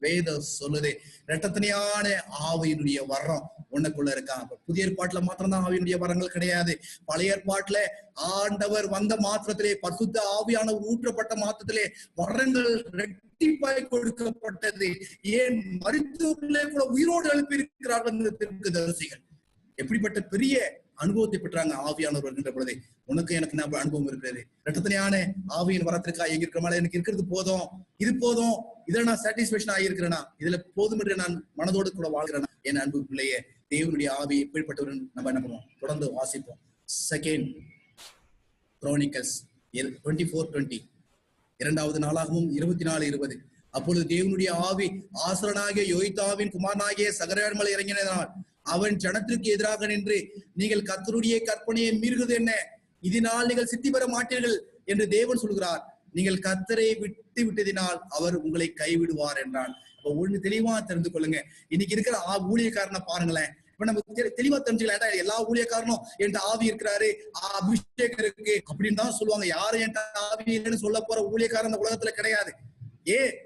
வேதம் சொல்லுது, இரட்டத்தனையான ஆவியினுடைய வரம் உனக்குள்ள இருக்கான். புதிய ஏற்பாட்டுல மாத்திரம்தான் ஆவியினுடைய வரங்கள் கிடையாது. பழைய ஏற்பாட்டுல ஆண்டவர் வந்த மாத்திரத்திலே, பரிசுத்த ஆவியானவர் ஊற்றப்பட்ட மாத்திரத்திலே வரங்கள் ரெட்டிப்பாய் கொடுக்கப்பட்டது. ஏன் மரித்தோரிலே கூட உயிரோடு எழுப்பி இருக்கிறார்கள் தீர்க்கதரிசிகள். எப்படிப்பட்ட பெரிய அனுபவத்தை பெற்றாங்க ஆவியானவர் வருகின்ற பொழுது. உனக்கு எனக்கு நம்ம அனுபவம் இருக்கிறது. இரட்டத்தனையான ஆவியின் வரத்திற்காக எங்க இருக்கிற மாதிரி எனக்கு இருக்கிறது போதும், இது போதும், இதுல நான் சாட்டிஸ்பேக்ஷன் ஆகியிருக்கிறேனா, இதுல போதும் என்று நான் மனதோடு கூட வாழ்கிறேனா? என் அன்பு பிள்ளையே, தேவனுடைய ஆவி எப்படிப்பட்டவர் நம்ம என்ன பண்ணுவோம்? தொடர்ந்து வாசிப்போம். 2 Chronicles 24:20, 2 நாளாகவும் 24:20. அப்பொழுது தேவனுடைய ஆவி ஆசரனாகிய யோய்தாவின் குமாரனாகிய சகரியாவின் மேல் இறங்கினார். அவன் ஜனத்திற்கு எதிராக நின்று, நீங்கள் கர்த்தருடைய கற்பனையை மீறுகிறது என்ன? இதனால் நீங்கள் சித்தி பெற மாட்டீர்கள் என்று தேவன் சொல்கிறார். நீங்கள் கர்த்தரை விட்டு விட்டதினால் அவர் உங்களை கைவிடுவார் என்றான். அப்ப ஒண்ணு தெளிவா தெரிந்து கொள்ளுங்க. இன்னைக்கு இருக்கிற ஊழியக்காரனை பாருங்களேன். இப்ப நம்ம தெளிவா தெரிஞ்சுக்கலாம். எல்லா ஊழியக்காரனும் என்கிட்ட ஆவி இருக்கிறாரு, அபிஷேகம் இருக்கு அப்படின்னு தான் சொல்லுவாங்க. யாரும் என்கிட்ட ஆவி இல்லைன்னு சொல்ல போற ஊழியக்காரன் அந்த உலகத்துல கிடையாது.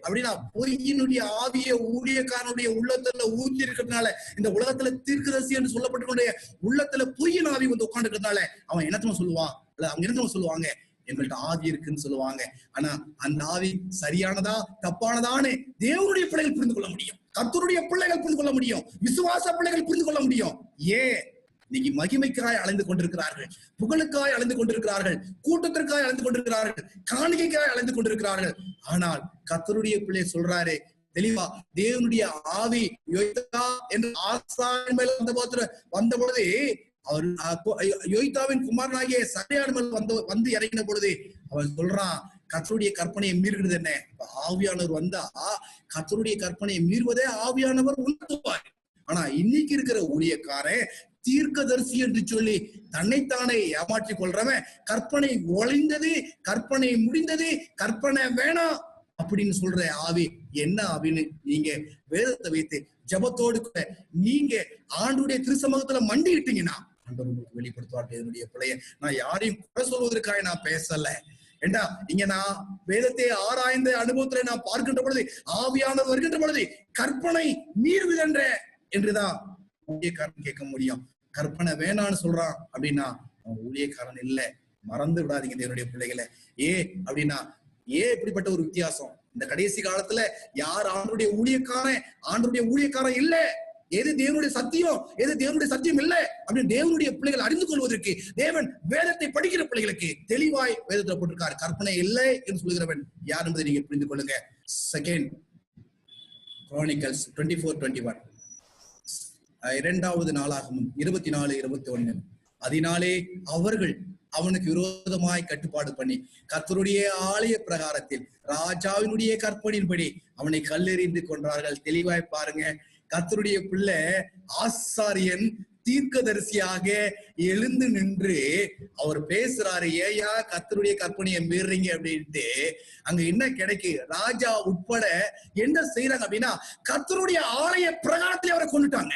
அப்படின்னா பொய்யினுடைய ஆவிய ஊழியக்காரனுடைய உள்ளத்துல ஊற்றி இருக்கிறதுனால, இந்த உலகத்துல தீர்க்கதரிசி என்று சொல்லப்பட்டவனுடைய உள்ளத்துல பொய்யின் ஆவி வந்து உட்கார்ந்து இருக்கிறதுனால அவன் என்னத்தமா சொல்லுவான், இல்ல அவங்க என்னத்தமா சொல்லுவாங்க, எங்கள்கிட்ட ஆவி இருக்குன்னு சொல்லுவாங்க. ஆனா அந்த ஆவி சரியானதா தப்பானதான்னு தேவனுடைய பிள்ளைகள் புரிந்து கொள்ள முடியும், கர்த்தருடைய பிள்ளைகள் புரிந்து கொள்ள முடியும், விசுவாச பிள்ளைகள் புரிந்து கொள்ள முடியும். இன்னைக்கு மகிமைக்காய் அலைந்து கொண்டிருக்கிறார்கள், புகழுக்காய் அலைந்து கொண்டிருக்கிறார்கள், கூட்டத்திற்காய் அலைந்து கொண்டிருக்கிறார்கள், காணிக்கைக்காய் அலைந்து கொண்டிருக்கிறார்கள். ஆனால் கர்த்தருடைய பிள்ளை சொல்றாரு தெளிவா, தேவனுடைய ஆவி என்று ஆசாரியன் மேல் வந்த பொழுது, அவர் யோய்தாவின் குமாரனாகிய சகரியாவின் மேல் வந்து இறங்கின பொழுது அவன் சொல்றான், கர்த்தருடைய கற்பனையை மீறுகிறது என்ன? ஆவியானவர் வந்தா கர்த்தருடைய கற்பனையை மீறுவதே ஆவியானவர் உணர்த்துவார். ஆனா இன்னைக்கு இருக்கிற ஊழியக்காரன் தீர்க்கதரிசி என்று சொல்லி தன்னைத்தானே ஏமாற்றிக் கொள்றவன், கற்பனை ஒளிந்தது, கற்பனை முடிந்தது, கற்பனை வேணாம் அப்படின்னு சொல்ற ஆவி என்ன ஆவின்னு நீங்க வேதத்தை வைத்து ஜபத்தோடு கூட நீங்க ஆண்டுடைய திருசமூகத்துல மண்டிட்டீங்கன்னா ஆண்டவர் உங்களுக்கு வெளிப்படுத்துவார் என்னுடைய பிள்ளைய. நான் யாரையும் குறை சொல்வதற்காக நான் பேசல. ஏண்டா இங்க நான் வேதத்தை ஆராய்ந்த அனுபவத்துல நான் பார்க்கின்ற பொழுது, ஆவியானவர் வருகின்ற பொழுது கற்பனை மீறுவதென்ற என்றுதான் ஊழியக்காரன் கேட்க முடியும். கற்பனை வேணான்னு சொல்றான் அப்படின்னா அவன் ஊழியக்காரன் இல்ல. மறந்து விடாதீங்க என்னுடைய பிள்ளைகளை. அப்படின்னா இப்படிப்பட்ட ஒரு வித்தியாசம் இந்த கடைசி காலத்துல யார் ஆண்டருடைய ஊழியக்காரன், ஆண்டருடைய ஊழியக்காரன் இல்ல, எது தேவனுடைய சத்தியம், எது தேவனுடைய சத்தியம் இல்ல அப்படின்னு தேவனுடைய பிள்ளைகள் அறிந்து கொள்வதற்கு தேவன் வேதத்தை படிக்கிற பிள்ளைகளுக்கு தெளிவாய் வேதத்துல போட்டிருக்காரு. கற்பனை இல்லை என்று சொல்கிறவன் யார் என்பதை நீங்க புரிந்து கொள்ளுங்க. செகண்ட் Chronicles 24:21, 2வது நாளாகமம் 24:21. அதனாலே அவர்கள் அவனுக்கு விரோதமாய் கட்டுப்பாடு பண்ணி கர்த்தருடைய ஆலய பிரகாரத்தில் ராஜாவினுடைய கற்பனையின்படி அவனை கல்லெறிந்து கொன்றார்கள். தெளிவாய் பாருங்க, கர்த்தருடைய பிள்ளை ஆசாரியன் தீர்க்கதரிசியாக எழுந்து நின்று அவர் பேசுறாரு, ஏயா கர்த்தருடைய கற்பனையை மீறீங்க அப்படின்ட்டு. அங்க என்ன கிடைக்கு, ராஜா உட்பட என்ன செய்யறாங்க அப்படின்னா கர்த்தருடைய ஆலய பிரகாரத்திலே அவரை கொண்டுட்டாங்க.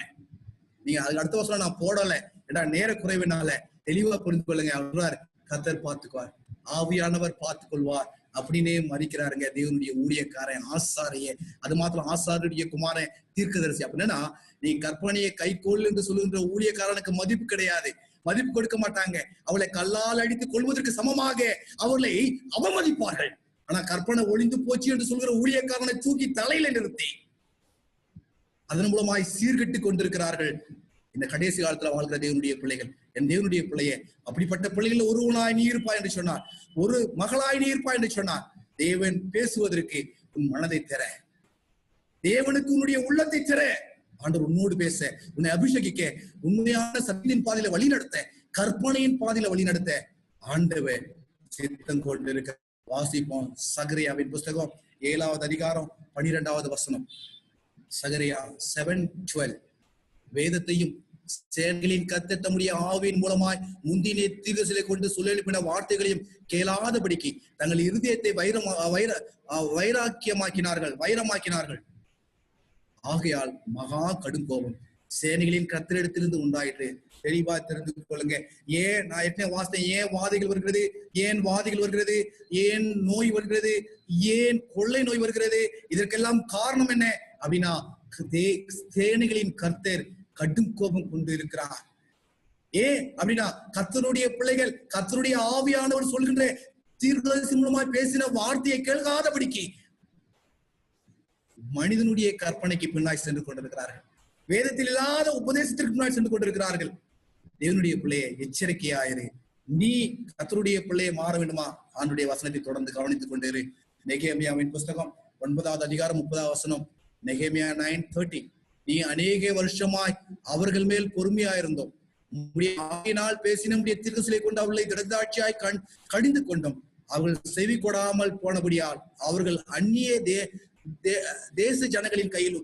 நீங்க அதுக்கு அடுத்த வருஷம் நான் போடல, ஏன்னா நேர குறைவினால தெளிவா புரிந்து கொள்ளுங்க. அவர் கர்த்தர் பார்த்துக்குவார், ஆவியானவர் பார்த்துக் கொள்வார் அப்படின்னே மதிக்கிறாருங்க தேவனுடைய ஊழியக்காரன் ஆசாரிய. அது மாத்திரம் ஆசாரிய குமாரன் தீர்க்கதரிசி அப்படின்னா நீ கற்பனையை கைகோள் என்று சொல்லுகின்ற ஊழியக்காரனுக்கு மதிப்பு கிடையாது, மதிப்பு கொடுக்க மாட்டாங்க. அவளை கல்லால் அடித்து கொள்வதற்கு சமமாக அவர்களை அவமதிப்பார்கள். ஆனா கற்பனை ஒளிந்து போச்சு என்று சொல்கிற ஊழியக்காரனை தூக்கி தலையில நிறுத்தி அதன் மூலமாய் சீர்கட்டு கொண்டிருக்கிறார்கள் இந்த கடைசி காலத்துல வாழ்கிற தேவனுடைய பிள்ளைகள். என் தேவனுடைய பிள்ளைய, அப்படிப்பட்ட பிள்ளைகள் ஒருவனாய் நீ இருப்பாய் என்று சொன்னார், ஒரு மகளாய் நீ இருப்பாய் என்று சொன்னார். தேவன் பேசுவதற்கு உன் மனதை திற, தேவனுக்கு உன்னுடைய உள்ளத்தை திற. ஆண்டவர் உன்னோடு பேச, உன்னை அபிஷேகிக்க, உண்மையான சத்தியின் பாதையில வழி நடத்த, கற்பனையின் பாதையில வழி நடத்த ஆண்டவர் சித்தம் கொண்டிருக்க. வாசிப்போம் சகரியாவின் புஸ்தகம் 7வது அதிகாரம் 12வது வசனம். சகரியா 7:12. வேதத்தையும் சேனைகளின் கர்த்தர் தம்முடைய ஆவியின் மூலமாய் முந்தின தீர்க்கதரிசிகளை கொண்டு சொல்லெழுப்பின வார்த்தைகளையும் கேளாதபடிக்கு தங்கள் இருதயத்தை வைரமாக்கினார்கள். ஆகையால் மகா கடும் கோபம் சேனைகளின் கர்த்தரிடத்திலிருந்து உண்டாயிற்று. தெளிவா தெரிந்து கொள்ளுங்க. நான் ஏற்கனவே வாசித்தேன், ஏன் வாதைகள் வருகிறது, ஏன் வாதைகள் வருகிறது, ஏன் நோய் வருகிறது, ஏன் கொள்ளை நோய் வருகிறது, இதற்கெல்லாம் காரணம் என்ன அப்படின்னா சேனைகளின் கர்த்தர் கடும் கோபம் கொண்டு இருக்கிறார். அப்படின்னா கர்த்தருடைய பிள்ளைகள், கர்த்தருடைய ஆவியானவர் சொல்கின்ற தீர்க்கதரிசி மூலமாய் பேசின வார்த்தையை கேட்காதபடிக்கு மனிதனுடைய கற்பனைக்கு பின்னாய் சென்று கொண்டிருக்கிறார்கள், வேதத்தில் இல்லாத உபதேசத்திற்கு பின்னாய் சென்று கொண்டிருக்கிறார்கள். தேவனுடைய பிள்ளையை எச்சரிக்கையாயிரு. நீ கர்த்தருடைய பிள்ளையை மாற வேண்டுமா? ஆண்டுடைய வசனத்தை தொடர்ந்து கவனித்துக் கொண்டிரு. நெகேமியாவின் புஸ்தகம் 9வது அதிகாரம் 30வது வசனம். நெகேமியா 9:30. நீ அநேக வருஷமாய் அவர்கள் மேல் பொறுமையாயிருந்தோம், ஆவியினால் பேசின நம்முடைய தீர்க்கதரிசிகளை கொண்டு அவர்களை திடதாட்சியாய் கடிந்து கொண்டோம். அவர்கள் செவி கொடாமல் போனபடியால் அவர்கள் அந்நிய தேச ஜனங்களின் கையில்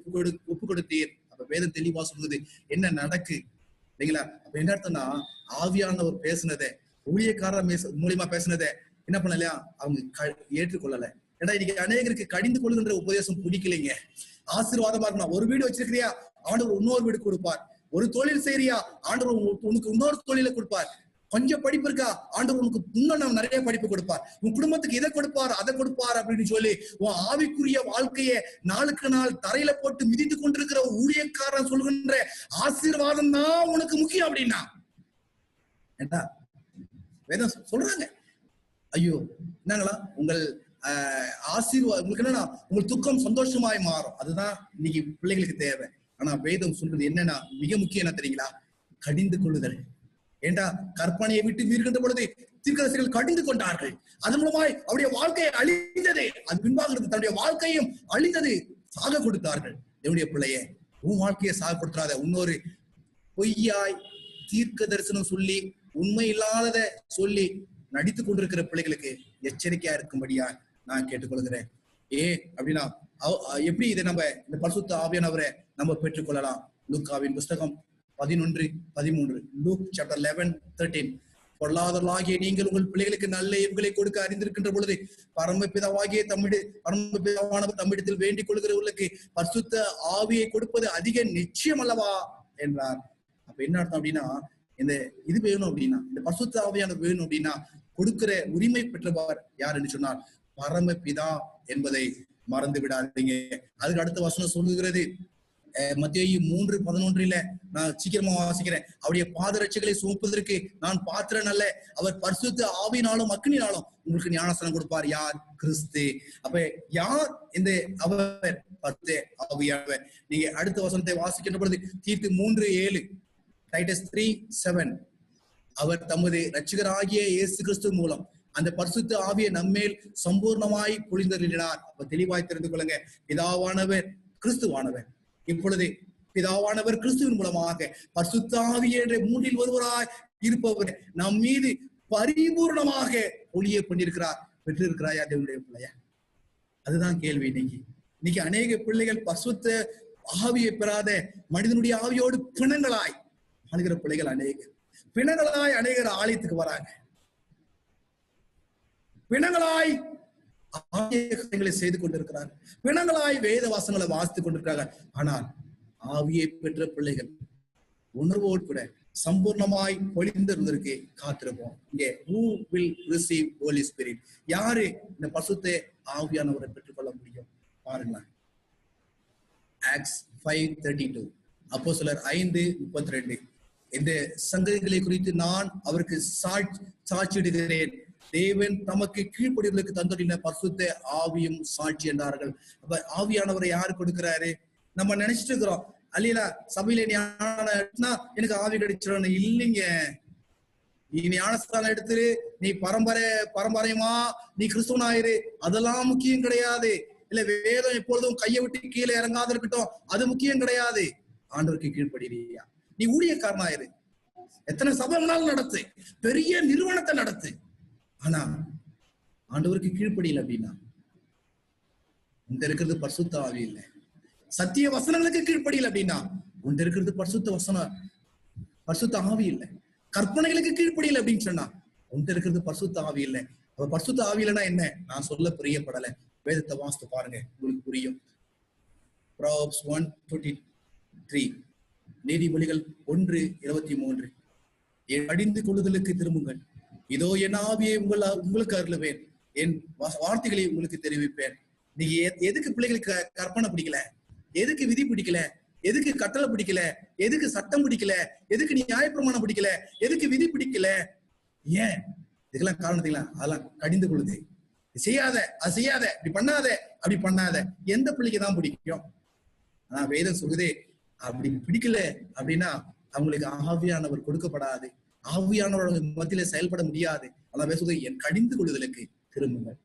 ஒப்பு கொடுத்தீர். அப்ப வேதம் தெளிவா சொல்லுது என்ன நடக்கு இல்லைங்களா? அப்ப என்ன அர்த்தம்னா, ஆவியானவர் பேசினதை, ஊழியக்காரர் மூலியமா பேசினதை என்ன பண்ணலையா அவங்க ஏற்றுக்கொள்ளல. ஏன்னா இன்னைக்கு அநேகருக்கு கடிந்து கொள்ளுகின்ற உபதேசம் பிடிக்கலைங்க. ஆசீர்வாதமா இருக்கணும். ஒரு வீடு வச்சிருக்கிறியா, ஆண்டவர் இன்னொரு வீடு கொடுப்பார். ஒரு தொழில் செய்யறியா, ஆண்டவர் உனக்கு இன்னொரு தொழிலை கொடுப்பார். கொஞ்சம் படிப்பு இருக்கா, ஆண்டவர் உனக்கு இன்னும் நிறைய படிப்பு கொடுப்பார். உன் குடும்பத்துக்கு இதை கொடுப்பார், அதை கொடுப்பார் அப்படின்னு சொல்லி உன் ஆவிக்குரிய வாழ்க்கையை நாளுக்கு நாள் தரையில போட்டு மிதித்து கொண்டிருக்கிற ஊழியக்காரன் சொல்கின்ற ஆசீர்வாதம் தான் உனக்கு முக்கியம் அப்படின்னா ஏண்டா வேதம் சொல்றாங்க. ஐயோ என்னங்களா உங்கள் ஆசீர்வாதம் உங்களுக்கு என்னன்னா உங்கள் துக்கம் சந்தோஷமாய் மாறும். அதுதான் இன்னைக்கு பிள்ளைகளுக்கு தேவை. ஆனா வேதம் சொல்றது என்னன்னா மிக முக்கியம் என்ன தெரியுங்களா? கடிந்து கொள்ளுதல். ஏண்டா கற்பனையை விட்டு மீறுகின்ற பொழுது தீர்க்கதரிசிகள் கடிந்து கொண்டார்கள். அதன் மூலமாய் அவருடைய வாழ்க்கையை அழிந்தது. அது பின்பாக இருந்து தன்னுடைய வாழ்க்கையும் அழிந்தது. சாக கொடுத்தார்கள். என்னுடைய பிள்ளைய உன் வாழ்க்கையை சாக கொடுத்துறாத. இன்னொரு பொய்யாய் தீர்க்க தரிசனம் சொல்லி உண்மை இல்லாதத சொல்லி நடித்துக் கொண்டிருக்கிற பிள்ளைகளுக்கு எச்சரிக்கையா இருக்கும்படியா நான் கேட்டுக்கொள்கிறேன். அப்படின்னா எப்படி இதை நம்ம இந்த பரிசுத்த ஆவியானவரை நம்ம பெற்றுக்கொள்ளலாம்? லூக்காவின் புஸ்தகம் 11:13, லூக் சாப்டர் 11:13. பொருளாதாரலாகிய நீங்கள் உங்கள் பிள்ளைகளுக்கு நல்ல இவுகளை கொடுக்க அறிந்திருக்கின்ற பொழுது பரமபிதாவாகிய பரமபிதாவானவர் தம்மிடத்தில் வேண்டிக் கொள்கிறவர்களுக்கு பரிசுத்த ஆவியை கொடுப்பது அதிக நிச்சயம் அல்லவா என்றார். அப்ப என்ன அர்த்தம் அப்படின்னா, இந்த இது வேணும் அப்படின்னா, இந்த பரிசுத்த ஆவியானவர் வேணும் அப்படின்னா கொடுக்கிற உரிமை பெற்றவர் யார் என்று சொன்னார்? பரமபிதா என்பதை மறந்து விடாதீங்க. அதுக்கு அடுத்த வசனம் சொல்லுகிறது, மத்தேயு 3:11 நான் சீக்கிரமா வாசிக்கிறேன். அவருடைய பாதரட்சைகளை சுமப்பதற்கு நான் பாத்திரன் அல்ல, அவர் பரிசுத்த ஆவியினாலும் அக்கினினாலும் உங்களுக்கு ஞானஸ்நானம் கொடுப்பார். யார்? கிறிஸ்து. அப்ப யார் இந்த அவர்? பரிசுத்த ஆவியானவர். நீங்க அடுத்த வசனத்தை வாசிக்கின்ற பொழுது தீத்து 3:7, டைட்டஸ் 3:7, அவர் தமது இரட்சகராகிய இயேசு கிறிஸ்து மூலம் அந்த பரிசுத்த ஆவியை நம்மேல் சம்பூர்ணமாய் பொழிந்தருளினார். அப்ப தெளிவாய் தெரிந்து கொள்ளுங்க, பிதாவானவர் கிறிஸ்துவானவர். இப்பொழுது பிதாவானவர் கிறிஸ்துவின் மூலமாக பரிசுத்த ஆவியே என்ற மூன்றில் ஒருவராய் இருப்பவர் நம் மீது பரிபூர்ணமாக ஒளியை கொண்டிருக்கிறார். பெற்றிருக்கிறாயா தேவனுடைய பிள்ளையா? அதுதான் கேள்வி. இன்னைக்கு அநேக பிள்ளைகள் பரிசுத்த ஆவியை பெறாத மனிதனுடைய ஆவியோடு பிணங்களாய் ஆளுகிற பிள்ளைகள் அநேகர். பிணங்களாய் அநேகர் ஆலயத்துக்கு வராங்க. பிணங்களாய் ஆலயங்களை செய்து கொண்டிருக்கிறார். பிணங்களாய் வேத வாசங்களை வாசித்துக் கொண்டிருக்கிறார்கள். ஆனால் ஆவியை பெற்ற பிள்ளைகள் உணர்வோடு கூட சம்பூர்ணமாய் பொழிந்திருந்திருக்கு காத்திருப்போம். இங்கே who will receive Holy Spirit? யாரு இந்த பரிசுத்த ஆவியானவரை பெற்றுக்கொள்ள முடியும்? பாருங்களேன், ஆக்ட்ஸ் 5:32, அப்போஸ்தலர் 5:32. இந்த சங்கதிகளை குறித்து நான் அவருக்கு சாட்சியிடுகிறேன், தேவன் தமக்கு கீழ்ப்படிகளுக்கு தந்துள்ள பரிசுத்த ஆவியும் சாட்சி என்றார்கள். அப்ப ஆவியானவரை யாரு கொடுக்கிறாரு? நம்ம நினைச்சிட்டு இருக்கிறோம், அல்ல சபையில ஞான எனக்கு ஆவி கிடைச்சிடும். இல்லைங்க, நீ ஞானஸ்தானம் எடுத்துரு, நீ பரம்பரையமா நீ கிறிஸ்துவனாயிரு, அதெல்லாம் முக்கியம் கிடையாது. இல்ல வேதம் எப்பொழுதும் கையை விட்டு கீழே இறங்காத இருக்கட்டும், அது முக்கியம் கிடையாது. ஆண்டவருக்கு கீழ்படுறியா? நீ ஊழியக்காரனாயிரு, எத்தனை சபைகளாலும் நடத்து, பெரிய நிறுவனத்தை நடத்து. ஆனா ஆண்டவருக்கு கீழ்ப்படியல அப்படின்னா உண்ட இருக்கிறது பரிசுத்த ஆவி இல்லை. சத்திய வசனங்களுக்கு கீழ்ப்படியல அப்படின்னா உண்ட இருக்கிறது பரிசுத்த ஆவி இல்லை. கற்பனைகளுக்கு கீழ்ப்படியல அப்படின்னு சொன்னா உண்ட இருக்கிறது பரிசுத்த ஆவி இல்லை. பரிசுத்த ஆவி இல்லைன்னா என்ன? நான் சொல்ல பிரியப்படல. வேதத்தை வாசித்து பாருங்க, உங்களுக்கு புரியும். Proverbs 1:23, நீதிமொழிகள் 1:23, அடிந்து கொள்ளுதலுக்கு திரும்புங்கள், இதோ என் ஆவியை உங்களுக்கு அருளுவேன், என் வார்த்தைகளை உங்களுக்கு தெரிவிப்பேன். நீங்க எதுக்கு பிள்ளைகளுக்கு கற்பனை பிடிக்கல? எதுக்கு விதி பிடிக்கல? எதுக்கு கட்டளை பிடிக்கல? எதுக்கு சட்டம் பிடிக்கல? எதுக்கு நியாயப்பிரமாணம் பிடிக்கல? எதுக்கு விதி பிடிக்கல? ஏன்? இதுக்கெல்லாம் காரணம் அதெல்லாம் கடிந்து கொள்ளுது. செய்யாத, அது செய்யாத, இப்படி பண்ணாத, அப்படி பண்ணாத. எந்த பிள்ளைக்கு தான் பிடிக்கும்? ஆனா வேதம் சொல்லுதே, அப்படி பிடிக்கல அப்படின்னா அவங்களுக்கு ஆவியானவர் கொடுக்கப்படாது, ஆவியானவர்கள் மத்தியில செயல்பட முடியாது. அதான் பேசுவது என் கடிந்து கொள்ளுதலுக்கு திரும்புங்கள்.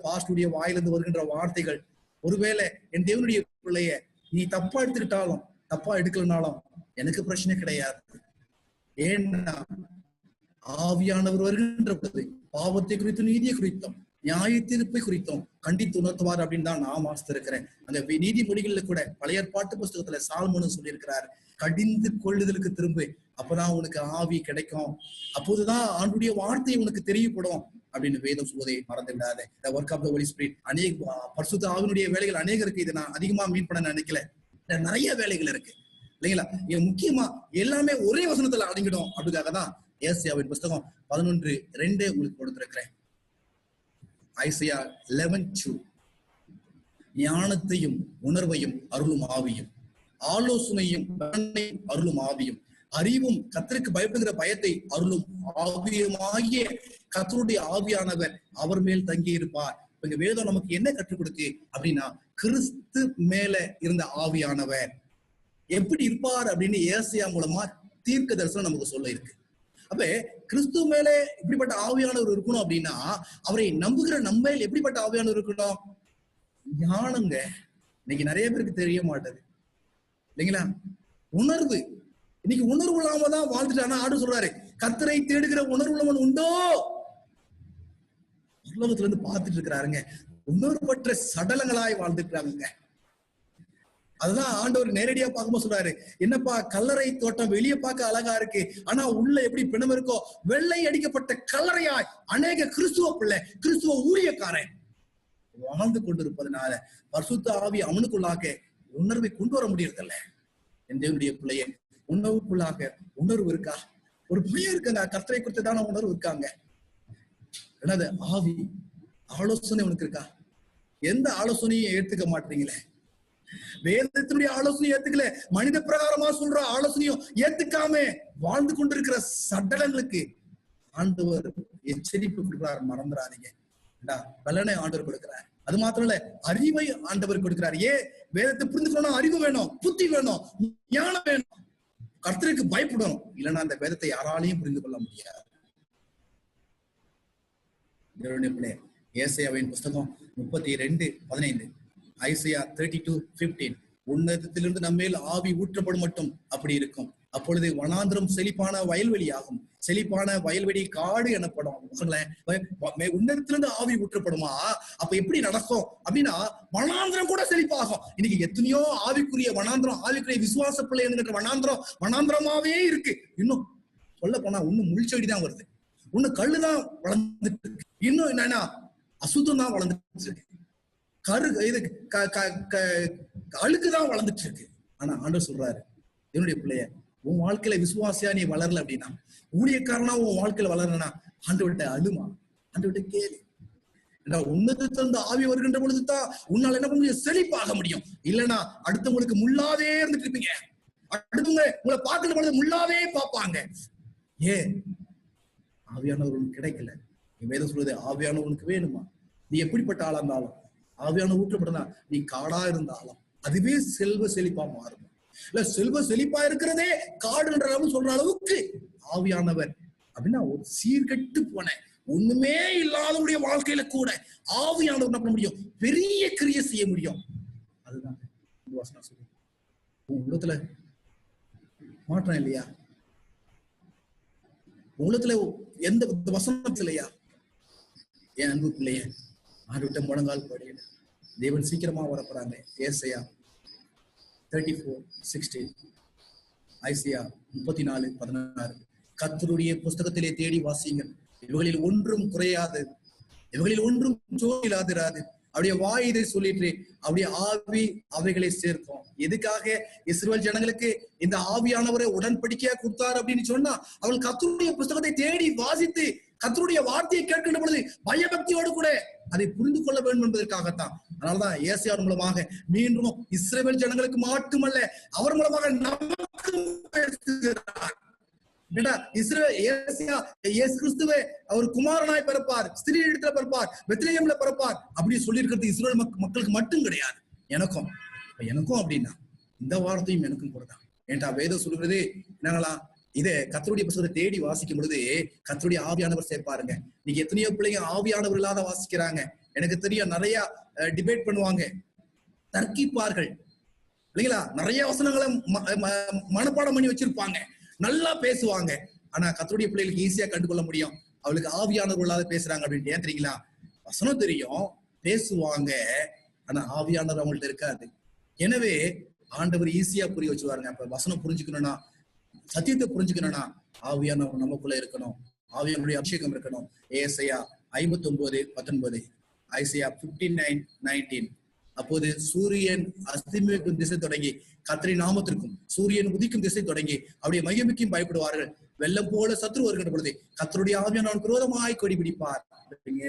பாஸ்டுடைய வாயிலிருந்து வருகின்ற வார்த்தைகள், ஒருவேளை என் தேவனுடைய பிள்ளைய நீ தப்பா எடுத்துக்கிட்டாலும் தப்பா எடுக்கலனாலும் எனக்கு பிரச்சனை கிடையாது. ஏன்னா ஆவியானவர் வருகின்ற பொழுது பாவத்தை குறித்தும் நீதியை குறித்தும் நியாய தீர்ப்பை குறித்தும் கண்டித்து உணர்த்துவார் அப்படின்னு தான் நான் வாசித்திருக்கிறேன். அந்த நீதிமொழிகள்ல கூட பழைய ஏற்பாட்டு புஸ்தகத்துல சாலமோன் சொல்லியிருக்கிறார், கடிந்து கொள்ளுதலுக்கு திரும்ப, அப்பதான் உனக்கு ஆவி கிடைக்கும், அப்போதுதான் ஆண்டுடைய வார்த்தை உனக்கு தெரியப்படும் அப்படின்னு வேதம் சொல்வதை மறந்து விடாத. இந்த work of the holy spirit அநேக பரிசுத்த ஆவியினுடைய வேலைகள் அநேக இருக்கு. இதை நான் அதிகமா மீன் பண்ண நினைக்கல. நிறைய வேலைகள் இருக்கு. இல்லைங்களா? முக்கியமா எல்லாமே ஒரே வசனத்துல அடங்கிடும். அப்படிக்காக தான் ஏசாயாவின் புஸ்தகம் 11:2 உங்களுக்கு கொடுத்திருக்கிறேன். ஐசையா 11:2. ஞானத்தையும் உணர்வையும் அருளும் ஆவியும், ஆலோசனையும் அருளும் ஆவியும், அறிவும் கர்த்தருக்கு பயப்படுகிற பயத்தை அருளும் ஆவியமாகிய கர்த்தருடைய ஆவியானவர் அவர் மேல் தங்கி இருப்பார். இங்க வேதம் நமக்கு என்ன கற்றுக் கொடுக்கு அப்படின்னா, கிறிஸ்து மேல இருந்த ஆவியானவர் எப்படி இருப்பார் அப்படின்னு ஏசாயா மூலமா தீர்க்க தரிசனம் நமக்கு சொல்ல இருக்கு. அப்ப கிறிஸ்து மேல எப்படிப்பட்ட ஆவியானவர் இருக்கணும் அப்படின்னா, அவரை நம்புகிற நம்ம எப்படிப்பட்ட ஆவியானவர் இருக்கணும்? ஞானங்க. இன்னைக்கு நிறைய பேருக்கு தெரிய மாட்டது இல்லைங்களா? உணர்வு. இன்னைக்கு உணர்வு இல்லாம தான் வாழ்ந்துட்டானா. ஆண்டு சொல்றாரு, கர்த்தரை தேடுகிற உணர்வு உள்ளவன் உண்டோ? உலகத்துல இருந்து பார்த்துட்டு இருக்கிறாருங்க. உணர்வற்ற சடலங்களாய் வாழ்ந்துட்டாங்க. அதுதான் ஆண்டவர் நேரடியா பார்க்கும்போது சொல்றாரு, என்னப்பா கல்லறை தோட்டம் வெளியே பார்க்க அழகா இருக்கு, ஆனா உள்ள எப்படி பிணம் இருக்கோ, வெள்ளை அடிக்கப்பட்ட கல்லறையாய் அநேக கிறிஸ்துவ பிள்ளை, கிறிஸ்துவ ஊழியக்காரன் வாழ்ந்து கொண்டிருப்பதனால பரிசுத்த ஆவி அவனுக்குள்ளாக உணர்வை கொண்டு வர முடியறதில்ல. என் தேவனுடைய பிள்ளைய உணவுக்குள்ளாக உணர்வு இருக்கா? ஒரு பயம் இருக்குங்க, கர்த்தரை குறித்து தான உணர்வு இருக்காங்க. என்னது ஆவி ஆலோசனை உனக்கு இருக்கா? எந்த ஆலோசனையும் ஏத்துக்க மாட்டீங்களே. வேதத்தினுடைய ஆலோசனை ஏத்துக்கல, மனித பிரகாரமா சொல்ற ஆலோசனையும் ஏத்துக்காம வாழ்ந்து கொண்டிருக்கிற சடலங்களுக்கு ஆண்டவர் எச்சரிப்பு கொடுக்கிறார். மறந்துடாதீங்க. பலனை ஆண்டவர் கொடுக்கிறார். அது மாத்திரம் இல்ல, அறிவை ஆண்டவர் கொடுக்கிறார். ஏன்? வேதத்தை புரிந்துக்கணும், அறிவு வேணும், புத்தி வேணும், ஞானம் வேணும், கர்த்தருக்கு பயப்படணும். இல்லைன்னா அந்த வேதத்தை யாராலையும் புரிந்து கொள்ள முடியாது. ஏசாயாவின் புஸ்தகம் 32:15, ஐசையா 32:15. உன்னதத்திலிருந்து நம்மேல் ஆவி ஊற்றப்படும் மட்டும் அப்படி இருக்கும். அப்பொழுது வனாந்திரம் செழிப்பான வயல்வெளி ஆகும், செழிப்பான வயல்வெளி காடு எனப்படும். உன்னதத்திலிருந்து ஆவி ஊற்றப்படுமா? அப்ப எப்படி நடக்கும் அப்படின்னா, வனாந்திரம் கூட செழிப்பாகும். இன்னைக்கு எத்தனையோ ஆவிக்குரிய வனாந்திரம், ஆவிக்குரிய விசுவாச பிள்ளை என்கிற வனாந்திரம் வனாந்திரமாவே இருக்கு. இன்னும் சொல்ல போனா இன்னும் முள்செடி தான் வருது, இன்னும் கல்லுதான் வளர்ந்துட்டு இருக்கு, இன்னும் என்னன்னா அசுத்தம் தான் வளர்ந்துட்டு இருக்கு, அழுக்குதான் வளர்ந்துட்டு இருக்கு. ஆனா ஆண்டவர் சொல்றாரு, என்னுடைய பிள்ளைய உன் வாழ்க்கையில விசுவாசியா நீ வளரல அப்படின்னா, ஊழியக்காரனா உன் வாழ்க்கையில வளரனா, ஆண்டவர்கிட்ட அழுமா, ஆண்டவர்கிட்ட கேளு. உன்னதத்திலிருந்து ஆவி வருகின்ற பொழுதுதான் உன்னால என்ன பண்ண முடியும்? செழிப்பாக முடியும். இல்லைன்னா அடுத்தவங்களுக்கு முள்ளாவே இருந்துட்டு இருப்பீங்க. அடுத்தவங்க உங்களை பார்க்கிற பொழுது முள்ளாவே பார்ப்பாங்க. ஏன்? ஆவியானவர்களுக்கு கிடைக்கல. வேதம் சொல்றது ஆவியானவர்களுக்கு வேணுமா? நீ எப்படிப்பட்ட ஆளா இருந்தாலும், ஆவியான ஊற்றப்பட்டா நீ காடா இருந்தாலும் அதுவே செல்வ செழிப்பா மாறும். இல்ல செல்வ செழிப்பா இருக்கிறதே காடுன்ற சொல்ற அளவுக்கு ஆவியானவர் அப்படின்னா, ஒரு சீர்கெட்டு போன ஒண்ணுமே இல்லாதவருடைய வாழ்க்கையில கூட ஆவியானவர் என்ன பண்ண முடியும்? பெரிய கிரியை செய்ய முடியும். அதுதான் உள்ளத்துல மாற்றம் இல்லையா? உள்ளத்துல எந்த வசனம் இல்லையா? என் அன்பு பிள்ளைய ஆண்டுவிட்ட முழங்கால் படியில தேவன் சீக்கிரமா வரப்போறாங்க. ஏசாயா 34:16, ஐசையா 34:16. கர்த்தருடைய புஸ்தகத்திலே தேடி வாசியுங்கள், இவர்களில் ஒன்றும் குறையாது, இவர்களில் ஒன்றும் சோதிலாதிராது. அப்படியே வாய் இதை சொல்லிட்டு அப்படியே ஆவி அவைகளை சேர்க்கும். எதுக்காக இஸ்ரவேல் ஜனங்களுக்கு இந்த ஆவியானவரை உடன்படிக்கையா கொடுத்தார் அப்படின்னு சொன்னா, அவள் கர்த்தருடைய புஸ்தகத்தை தேடி வாசித்து கர்த்தருடைய வார்த்தையை கேட்கின்ற பொழுது பயபக்தியோடு கூட அதை புரிந்து கொள்ள வேண்டும் என்பதற்காகத்தான். அதனாலதான் ஏசாயா மூலமாக மீண்டும் இஸ்ரவேல் ஜனங்களுக்கு மட்டுமல்ல, அவர் மூலமாக நமக்கு பேசுகிறார். கிறிஸ்துவே அவர் குமாரனாய் பிறப்பார், ஸ்திரீ இடத்துல பிறப்பார், பெத்லெகேம்ல பிறப்பார் அப்படி சொல்லி இருக்கிறது இஸ்ரவேல் மக்களுக்கு மட்டும் கிடையாது, எனக்கும் அப்படின்னா இந்த வார்த்தையும் எனக்கும் கூடதான். ஏன்டா வேதம் சொல்லுகிறது என்னங்களா, இதை கர்த்தருடைய புஸ்தகத்தை தேடி வாசிக்கும் பொழுது கர்த்தருடைய ஆவியானவர் சேர்ப்பாருங்க. நீங்க எத்தனையோ பிள்ளைங்க ஆவியானவர் இல்லாத வாசிக்கிறாங்க. எனக்கு தெரியும், நிறைய டிபேட் பண்ணுவாங்க, தர்க்கிப்பார்கள் இல்லைங்களா? நிறைய வசனங்களை மனப்பாடம் பண்ணி வச்சிருப்பாங்க, நல்லா பேசுவாங்க. ஆனா கர்த்தருடைய பிள்ளைகளுக்கு ஈஸியா கண்டுகொள்ள முடியும் அவளுக்கு ஆவியானவர் இல்லாத பேசுறாங்க அப்படின்னு. ஏன் தெரியுங்களா? வசனம் தெரியும், பேசுவாங்க, ஆனா ஆவியானவர் அவங்கள்ட்ட இருக்காது. எனவே ஆண்டவர் ஈஸியா புரிய வச்சுருவாருங்க. அப்ப வசனம் புரிஞ்சுக்கணும்னா, சத்தியத்தை புரிஞ்சுக்கணும்னா ஆவியானவர் நமக்குள்ள இருக்கணும், ஆவியானுடைய அபிஷேகம் இருக்கணும். ஏசாயா 59:19, ஐசையா 59:19, அப்போது சூரியன் அஸ்தமிக்கும் திசை தொடங்கி கர்த்தரின் நாமத்திற்கும், சூரியன் உதிக்கும் திசை தொடங்கி அவருடைய மகிமைக்கும் பயப்படுவார்கள். வெள்ளம் போல சத்ரு வருகின்ற பொழுது கர்த்தருடைய ஆவியானவர் விரோதமாய் கொடி பிடிப்பார்.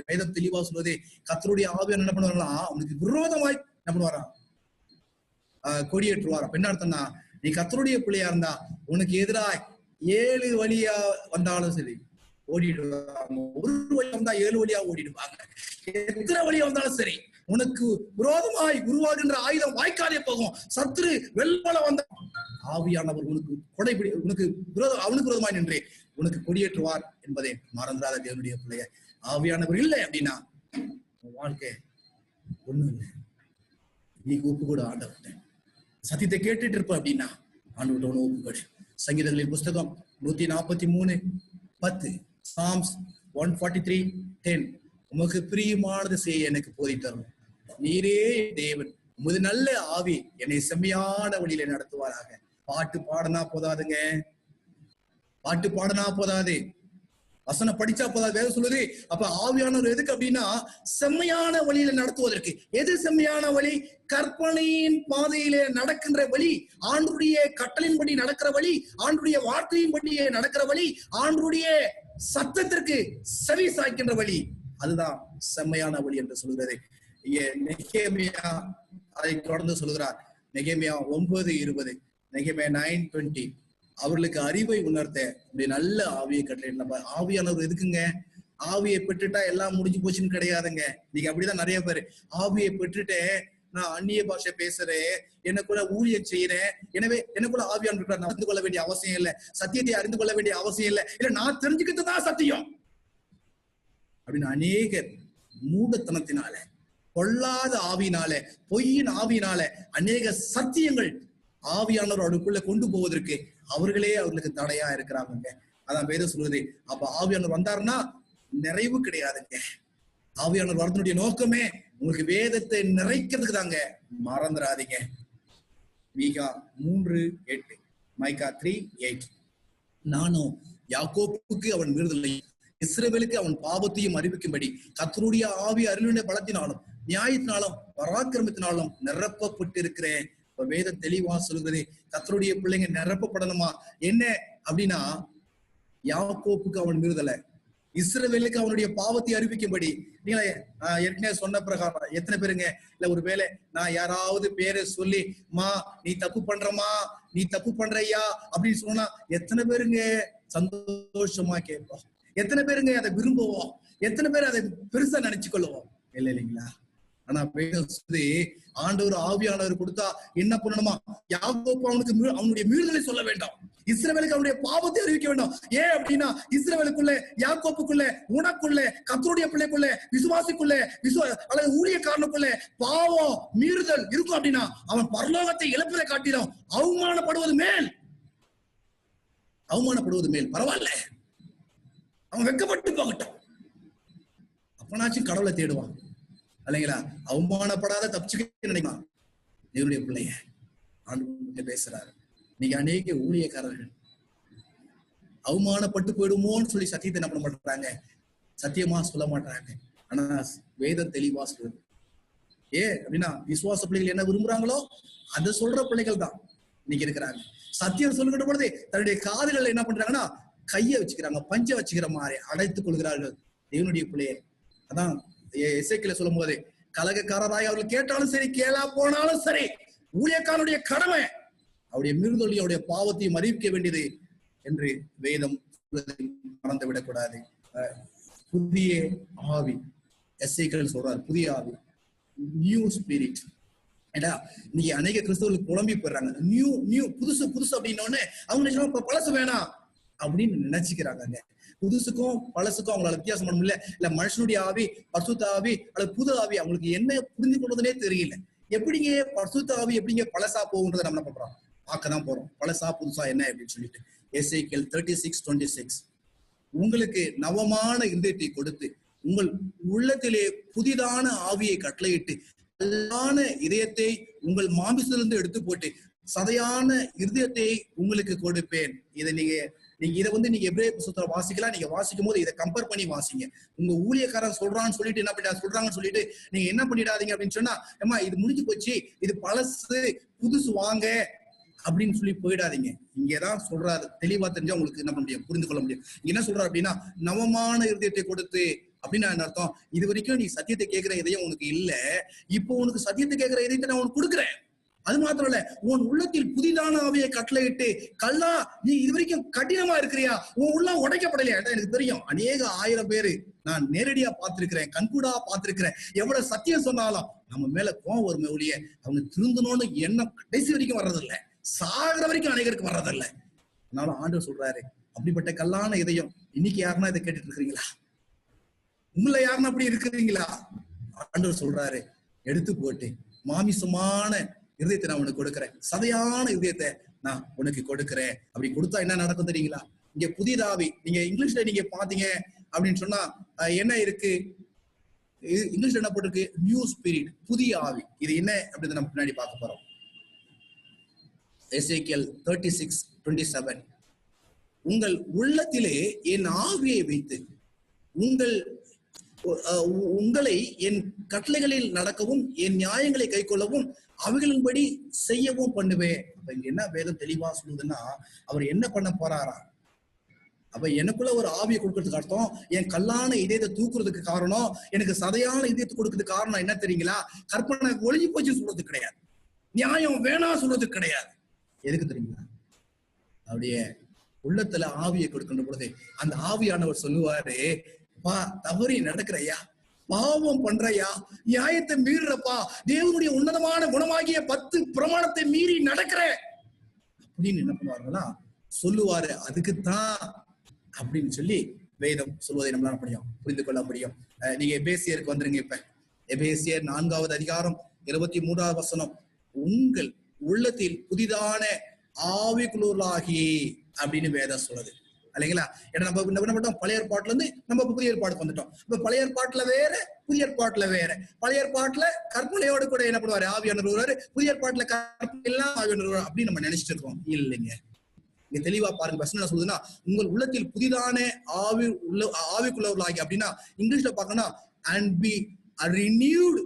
வேதம் தெளிவா சொல்வதே, கர்த்தருடைய ஆவியானவர் என்ன பண்ணுவாங்களா, அவனுக்கு விரோதமாய் என்ன பண்ணுவாராம், கொடியேற்றுவார். அப்ப என்ன அர்த்தம்னா, நீ கர்த்தருடைய பிள்ளையா இருந்தா உனக்கு எதிராய் 7 வழியா வந்தாலும் சரி ஓடிடுவாங்க. ஒரு வழியா வந்தா 7 வழியா ஓடிடுவாங்க. எத்தனை வழியா வந்தாலும் சரி உனக்கு விரோதமாய் உருவாகின்ற ஆயுதம் வாய்க்காலே போகும். சத்ரு வெள்ளல வந்த ஆவியானவர் உனக்கு கொடைபிடி, உனக்கு அவனுக்கு விரோதமாய் நின்றே உனக்கு கொடியேற்றுவார் என்பதை மறந்துடாத தேவனுடைய பிள்ளைய. ஆவியானவர் இல்லை அப்படின்னா வாழ்க்கை ஒண்ணும் இல்லை. நீ ஒப்பு கூட ஆண்டவர்கிட்ட சத்தியத்தை கேட்டுட்டு இருப்ப அப்படின்னா ஆண்டவர்கிட்ட ஒண்ணு ஒப்பு கொடு. சங்கீதங்களின் புஸ்தகம் 143:10, Psalms 143:10, உமக்கு பிரியமானது செய்ய எனக்கு போதித்தரும். நீரே தேவன், உமது நல்ல ஆவி என்னை செம்மையான வழியில நடத்துவாராக. பாட்டு பாடனா போதாதுங்க, பாட்டு பாடனா போதாது, வசனம் படிச்சா போதாது. வேதம் சொல்லுது. அப்ப ஆவியானவர் எதுக்கு அப்படின்னா செம்மையான வழியில நடத்துவதற்கு. எது செம்மையான வழி? கற்பனையின் பாதையிலே நடக்கின்ற வழி, ஆண்டுடைய கட்டளையின்படி நடக்கிற வழி, ஆண்டுடைய வார்த்தையின்படி நடக்கிற வழி, ஆண்டுடைய சத்தத்திற்கு செவி சாய்க்கின்ற வழி, அதுதான் செம்மையான வழி என்று சொல்கிறது. நெகேமியா அதை தொடர்ந்து சொல்கிறார். நெகேமியா 9:20, நெகேமியா 9:20, அவர்களுக்கு அறிவை உணர்த்த அப்படி நல்ல ஆவியை கட்டளை. ஆவியானவர் எதுக்குங்க? ஆவியை பெற்றுட்டா எல்லாம் முடிஞ்சு போச்சுன்னு கிடையாதுங்க. நீங்க அப்படிதான் நிறைய பேரு ஆவியை பெற்றுட்டு நான் அந்நிய பாஷை பேசுறேன், எனக்குள்ள ஊழியம் செய்யறேன், எனவே எனக்குள்ள ஆவியானவர் அறிந்து கொள்ள வேண்டிய அவசியம் இல்லை, சத்தியத்தை அறிந்து கொள்ள வேண்டிய அவசியம் இல்லை, இல்ல நான் தெரிஞ்சுக்கிட்டு தான் சத்தியம் அப்படின்னு அநேகர் மூடத்தனத்தினால, பொல்லாத ஆவியினால, பொய்யின் ஆவியினால அநேக சத்தியங்கள் ஆவியானவர் அவருக்குள்ள கொண்டு போவதற்கு அவர்களே அவர்களுக்கு தடையா இருக்கிறாங்க. அதான் வேதம் சொல்லுது. அப்ப ஆவியானவர் வந்தாருன்னா நிறைவு கிடையாதுங்க. ஆவியானவர் வரதனுடைய நோக்கமே உங்களுக்கு வேதத்தை நிறைக்கிறதுக்கு தாங்க. மறந்துடாதீங்க. மீகா 3:8, மைக்கா 3:8, நானும் யாக்கோப்புக்கு அவன் மீறுதலையும் இஸ்ரவேலுக்கு அவன் பாவத்தையும் அறிவிக்கும்படி கர்த்தருடைய ஆவி அருளினுடைய பலத்தினாலும் நியாயத்தினாலும் பராக்கிரமத்தினாலும் நிரப்பப்பட்டிருக்கிறேன். வேதம் தெளிவா சொல்லுகிறது. கர்த்தருடைய பிள்ளைங்க நிரப்பப்படணுமா? என்ன அப்படின்னா, யாக்கோப்புக்கு அவன் மீறுதலை, இஸ்ரவேலுக்கு அவனுடைய பாவத்தை அறிவிக்கும்படி. நீங்க ஏற்கனவே சொன்ன பிரகாரம் எத்தனை பேருங்க இல்ல ஒருவேளை நான் யாராவது பேரை சொல்லி மா நீ தப்பு பண்றமா, நீ தப்பு பண்றையா அப்படின்னு சொன்னா எத்தனை பேருங்க சந்தோஷமா கேட்போம்? எத்தனை பேருங்க அதை விரும்புவோம்? எத்தனை பேர் அதை பெருசா நினைச்சுக்கொள்ளுவோம்? இல்லைங்களா? ஆனா ஆண்டவர் ஆவியானவர் கொடுத்தா என்ன பண்ணணுமா? யாக்கோப்பு அவனுக்கு அவனுடைய மீறுதலை சொல்ல வேண்டாம், இஸ்ரவேலுக்கு அவனுடைய பாவத்தை அறிவிக்க வேண்டாம். ஏன் அப்படின்னா இஸ்ரவேலுக்குள்ள, யாக்கோப்புக்குள்ள, உனக்குள்ள, கர்த்தருடைய பிள்ளைக்குள்ள, விசுவாசிக்குள்ள, அல்லது ஊழியக்காரனுக்குள்ள பாவம் மீறுதல் இருக்கும் அப்படின்னா அவன் பரலோகத்தை இழப்பதை காட்டிலும் அவமானப்படுவது மேல் பரவாயில்ல, அவன் வெட்கப்பட்டு போகட்டும், அப்பனாச்சும் கடவுளை தேடுவான் இல்லைங்களா? அவமானப்படாத தப்பிச்சுக்க நினைக்கலாம். தேவனுடைய பிள்ளைய ஆண்டு பேசுறாரு. நீங்க அநேக ஊழியக்காரர்கள் அவமானப்பட்டு போயிடுமோன்னு சொல்லி சத்தியத்தை என்ன பண்ண மாட்டாங்க, சத்தியமா சொல்ல மாட்டாங்க. ஆனா வேதம் தெளிவா சொல்லுது. அப்படின்னா விசுவாச பிள்ளைகள் என்ன விரும்புறாங்களோ அதை சொல்ற பிள்ளைகள் தான் இன்னைக்கு இருக்கிறாங்க. சத்தியம் சொல்லுகிற பொழுது தன்னுடைய காதுகள் என்ன பண்றாங்கன்னா கையை வச்சுக்கிறாங்க, பஞ்ச வச்சுக்கிற மாதிரி அடைத்துக் கொள்கிறார்கள் தேவனுடைய பிள்ளையை. அதான் எசேக்கியேல் சொல்லும் போது, கலகக்காரராய் அவர்கள் கேட்டாலும் சரி கேளா போனாலும் சரி ஊழியக்காரனுடைய கடமை அவருடைய மீறுதலையும் அவருடைய பாவத்தையும் அறிவிக்க வேண்டியது என்று வேதம் மறந்து விடக்கூடாது. புதிய ஆவி, எசேக்கியேல் சொல்றாரு, புதிய ஆவி, நியூ ஸ்பிரிட். ஏடா இன்னைக்கு அநேக கிறிஸ்தவர்கள் குழம்பி போயிடுறாங்க. நியூ புதுசு அப்படின்னோடனே அவங்க பழசு வேணாம் அப்படின்னு நினைச்சுக்கிறாங்க. புதுசுக்கும் பழசுக்கும் அவங்களால வித்தியாசம் பண்ண முடியல. இல்ல மனுஷனுடைய ஆவி, பரிசுத்த ஆவி அல்லது புது ஆவி, அவங்களுக்கு என்ன புரிந்து கொள்வதுனே தெரியல. எப்படிங்க பரிசுத்த ஆவி எப்படிங்க பழசா போகுன்றதை நம்ம என்ன பண்றோம், பார்க்கதான் போறோம். பழசா புதுசா என்ன அப்படின்னு சொல்லிட்டு. எசேக்கியேல் 36:26, உங்களுக்கு நவமான இருதயத்தை கொடுத்து உங்கள் உள்ளத்திலே புதிதான ஆவியை கட்டளையிட்டு நல்லான இதயத்தை உங்கள் மாமிசத்திலிருந்து எடுத்து போட்டு சதையான இருதயத்தை உங்களுக்கு கொடுப்பேன். இதை நீங்க நீங்க இதை நீங்க எபிரேய புத்தகத்துல வாசிக்கலாம். நீங்க வாசிக்கும் போது இதை கம்பேர் பண்ணி வாசிங்க. உங்க ஊழியக்காரன் சொல்றான்னு சொல்லிட்டு என்ன பண்ணி சொல்றாங்கன்னு சொல்லிட்டு நீங்க என்ன பண்ணிடாதீங்க அப்படின்னு சொன்னா, ஏமா இது முடிஞ்சு போச்சு, இது பழசு, புதுசு வாங்க அப்படின்னு சொல்லி போயிடாதீங்க. இங்கதான் சொல்றாரு, தெளிவா தெரிஞ்சா உங்களுக்கு என்ன பண்ண முடியும், புரிந்து கொள்ள முடியும். என்ன சொல்றாரு அப்படின்னா, நவமான இருதயத்தை கொடுத்து அப்படின்னு அர்த்தம். இது வரைக்கும் நீ சத்தியத்தை கேட்கிற இதயம் உனக்கு இல்ல, இப்போ உனக்கு சத்தியத்தை கேட்கிற இதயத்தை நான் உனக்கு கொடுக்குறேன். அது மாத்திரம் இல்ல, உன் உள்ளத்தில் புதிதான ஆவியை கட்டளையிட்டு, கல்லா நீ இது வரைக்கும் கடினமா இருக்கிறியா, உன் உள்ள உடைக்கப்படலையா? எனக்கு தெரியும், அநேக 1000 பேரு நான் நேரடியா பார்த்திருக்கிறேன், கண்கூடா பார்த்திருக்கிறேன். எவ்வளவு சத்தியம் சொன்னாலும் நம்ம மேல கோவம் வருமே ஒழிய அவங்க திருந்தணும்னு எண்ணம் கடைசி வரைக்கும் வர்றதில்லை, சாகிற வரைக்கும் அநேகருக்கு வர்றதில்லை. அதனால ஆண்டவர் சொல்றாரு, அப்படிப்பட்ட கல்லான இதயம் இன்னைக்கு யாருன்னா இதை கேட்டுட்டு இருக்கிறீங்களா? உங்களை யாருன்னா அப்படி இருக்கிறீங்களா? ஆண்டவர் சொல்றாரு, எடுத்து போட்டு மாமிசமான இருதயத்தை நான் உனக்கு கொடுக்கிறேன், சதையான இதயத்தை நான் உனக்கு கொடுக்கிறேன். அப்படி கொடுத்தா என்ன நடக்கும் தெரியுங்களா? இங்க புதிதாவி, நீங்க இங்கிலீஷ்ல நீங்க பாத்தீங்க அப்படின்னு சொன்னா என்ன இருக்கு, இங்கிலீஷ்ல என்ன போட்டிருக்கு, நியூ ஸ்பிரிட், புதிய ஆவி. இது என்ன அப்படின்னு நம்ம பின்னாடி பார்க்க போறோம். எசேக்கியேல் 36:27, உங்கள் உள்ளத்திலே என் ஆவியை வைத்து உங்களை என் கட்டளைகளில் நடக்கவும் என் நியாயங்களை கை கொள்ளவும் அவைகளின்படி செய்யவும் பண்ணுவேன். அப்ப இங்க என்ன வேதம் தெளிவா சொல்லுதுன்னா, அவர் என்ன பண்ண போறாரா? அப்ப எனக்குள்ள ஒரு ஆவியை கொடுக்கறதுக்கு அர்த்தம், என் கல்லான இதயத்தை தூக்குறதுக்கு காரணம், எனக்கு சதையான இதயத்தை கொடுக்கறதுக்கு காரணம் என்ன தெரியுங்களா? கற்பனை ஒளிஞ்சு போச்சு சொல்றது கிடையாது, நியாயம் வேணா சொல்றது கிடையாது. எதுக்கு தெரியுங்களா? அப்படியே உள்ளத்துல ஆவியை கொடுக்கின்ற பொழுது அந்த ஆவியானவர் சொல்லுவாரு, பா தவறி நடக்கிறையா, பாவம் பண்றையா, நியாயத்தை மீறுறப்பா, தேவனுடைய உன்னதமான குணமாகிய 10 பிரமாணத்தை மீறி நடக்கிற அப்படின்னு என்ன பண்ணுவாருன்னா சொல்லுவாரு. அதுக்குத்தான் அப்படின்னு சொல்லி வேதம் சொல்வதை நம்மளால புரிந்து கொள்ள முடியும். நீங்க எபேசியருக்கு வந்துருங்க. இப்ப எபேசியர் 4வது அதிகாரம் 23வது வசனம், உங்கள் உள்ளத்தில் புதிதான ஆவிக்குள்ளாகி அப்படின்னு வேதம் சொல்லுது இல்லைங்களா? ஏன்னா நம்ம என்ன பண்ணோம், பழைய ஏற்பாட்டுல இருந்து நம்ம புதிய ஏற்பாடுக்கு வந்துட்டோம். இப்ப பழைய ஏற்பாட்டுல வேற, புதிய ஏற்பாட்டுல வேற. பழைய ஏற்பாட்டுல கற்பனையோடு கூட என்ன பண்ணுவாரு, ஆவியானவர் வருவாரு. புதிய ஏற்பாட்டுல கற்பனை எல்லாம் ஆவியானவர் அப்படின்னு நம்ம நினைச்சிட்டு இருக்கோம். இல்லைங்க, இங்க தெளிவா பாருங்க. வசனம் என்ன சொல்லுதுன்னா, உங்கள் உள்ளத்தில் புதிதான ஆவிக்குள்ளவர்களாகி, அப்படின்னா இங்கிலீஷ்ல பார்க்கணும்னா and be renewed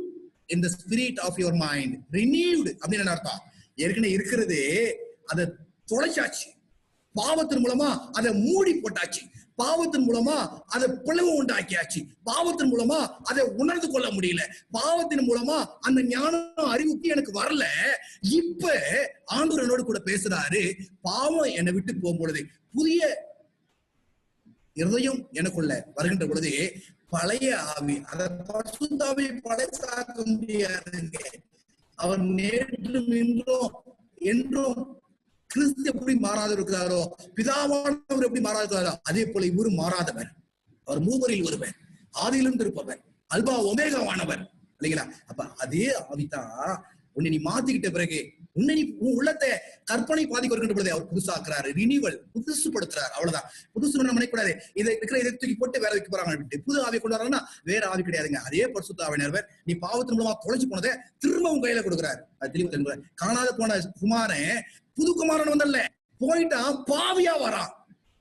in the spirit of your mind. renewed அப்படின்னு என்ன அர்த்தம்? ஏற்கனவே இருக்கிறது அதை தொலைச்சாச்சு, பாவத்தின் மூலமா அதை மூடி போட்டாச்சு, பாவத்தின் மூலமா அதை பிளவு உண்டாக்கியாச்சு, பாவத்தின் மூலமா அதை உணர்ந்து கொள்ள முடியல, பாவத்தின் மூலமா அந்த ஞானம் அறிவுக்கு எனக்கு வரல. இப்ப ஆண்டவர் என்னோடு கூட பேசுறாரு, பாவம் என்னை விட்டு போகும் பொழுது புதிய இருதயம் எனக்குள்ள வருகின்ற பொழுது பழைய ஆவி, அதை பசுத்தாவை படைசாக்க முடியாதுங்க. அவர் நேற்றும் இன்றும் என்றும் கிறிஸ்து எப்படி மாறாத இருக்கிறாரோ, பிதாவானவர் எப்படி மாறாத இருக்கிறாரோ, அதே போல இவரும் மாறாதவர். அவர் மூவரில் ஒருவர், ஆதியிலிருந்து இருப்பவர், அல்பா ஒமேகாவானவர் இல்லைங்களா? அப்ப அதே ஆவிதான் உன்னை நீ மாத்திக்கிட்ட பிறகு உன்னை நீ உள்ளத்தை கற்பனை பாதிக்க வருகின்ற பொழுது அவர் புதுசாக்குறாரு, ரினிவல், புதுசுப்படுத்துறாரு. அவ்வளவுதான். புதுசு நம்ம நினைக்கூடாது, இதை இருக்கிற இதை தூக்கி போட்டு வேற வைக்க போறாங்க, புது ஆவி கொண்டு வராங்கன்னா வேற ஆவி கிடையாதுங்க. அதே பரிசுத்த ஆவியானவர் நீ பாவத்தின் மூலமா தொலைச்சு போனதை திரும்பவும் கையில கொடுக்குறாரு. அது தெளிவு. காணாத போன குமாரன் புது குமாரன் வந்தல்ல, போயிட்டான் பாவியா வரான்.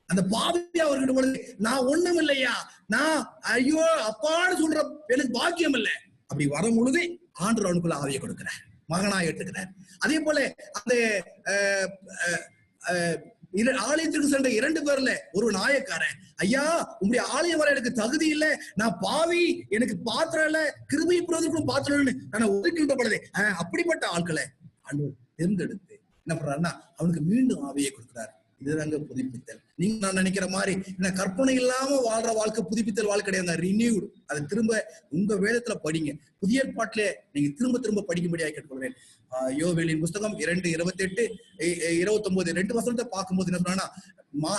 அந்த பாவியா வருகின்ற பொழுது நான் ஒண்ணும் இல்லையா, நான் ஐயோ அப்பான்னு சொல்ற எனக்கு பாக்கியம் இல்லை. அப்படி வரும் பொழுது ஆண்டவர் அவனுக்குள்ள ஆவியை கொடுக்கிறார், மகனா ஏற்றுக்கிறார். அதே போல அந்த ஆலயத்திற்கு சென்ற 2 பேர்ல ஒரு நாயக்காரன், ஐயா உங்களுடைய ஆலயம் வர எனக்கு தகுதி இல்லை, நான் பாவி, எனக்கு பாத்திரம் இல்ல, கிருபை புரோதற்கும் பாத்திரம் இல்லைன்னு நான் ஒதுக்கின்ற பொழுது அப்படிப்பட்ட ஆட்களை ஆண்டவர் தேர்ந்தெடுத்து என்ன பண்றாருன்னா அவனுக்கு மீண்டும் ஆவியை கொடுக்கிறாரு. இதுதாங்க புதுப்பித்தல். நீங்க நான் நினைக்கிற மாதிரி என்ன கற்பனை இல்லாம வாழ்ற வாழ்க்கை புதுப்பித்தல் வாழ்க்கை கிடையாது, ரினியூட். அதை திரும்ப உங்க வேதத்துல படிங்க, புதிய ஏற்பாட்டிலே நீங்க திரும்ப திரும்ப படிக்கும்படியாக கேட்டுக்கொள்வேன். யோவேலின் புஸ்தகம் 2:28, 29 2 வசனத்தை பார்க்கும்போது என்ன சொன்னா,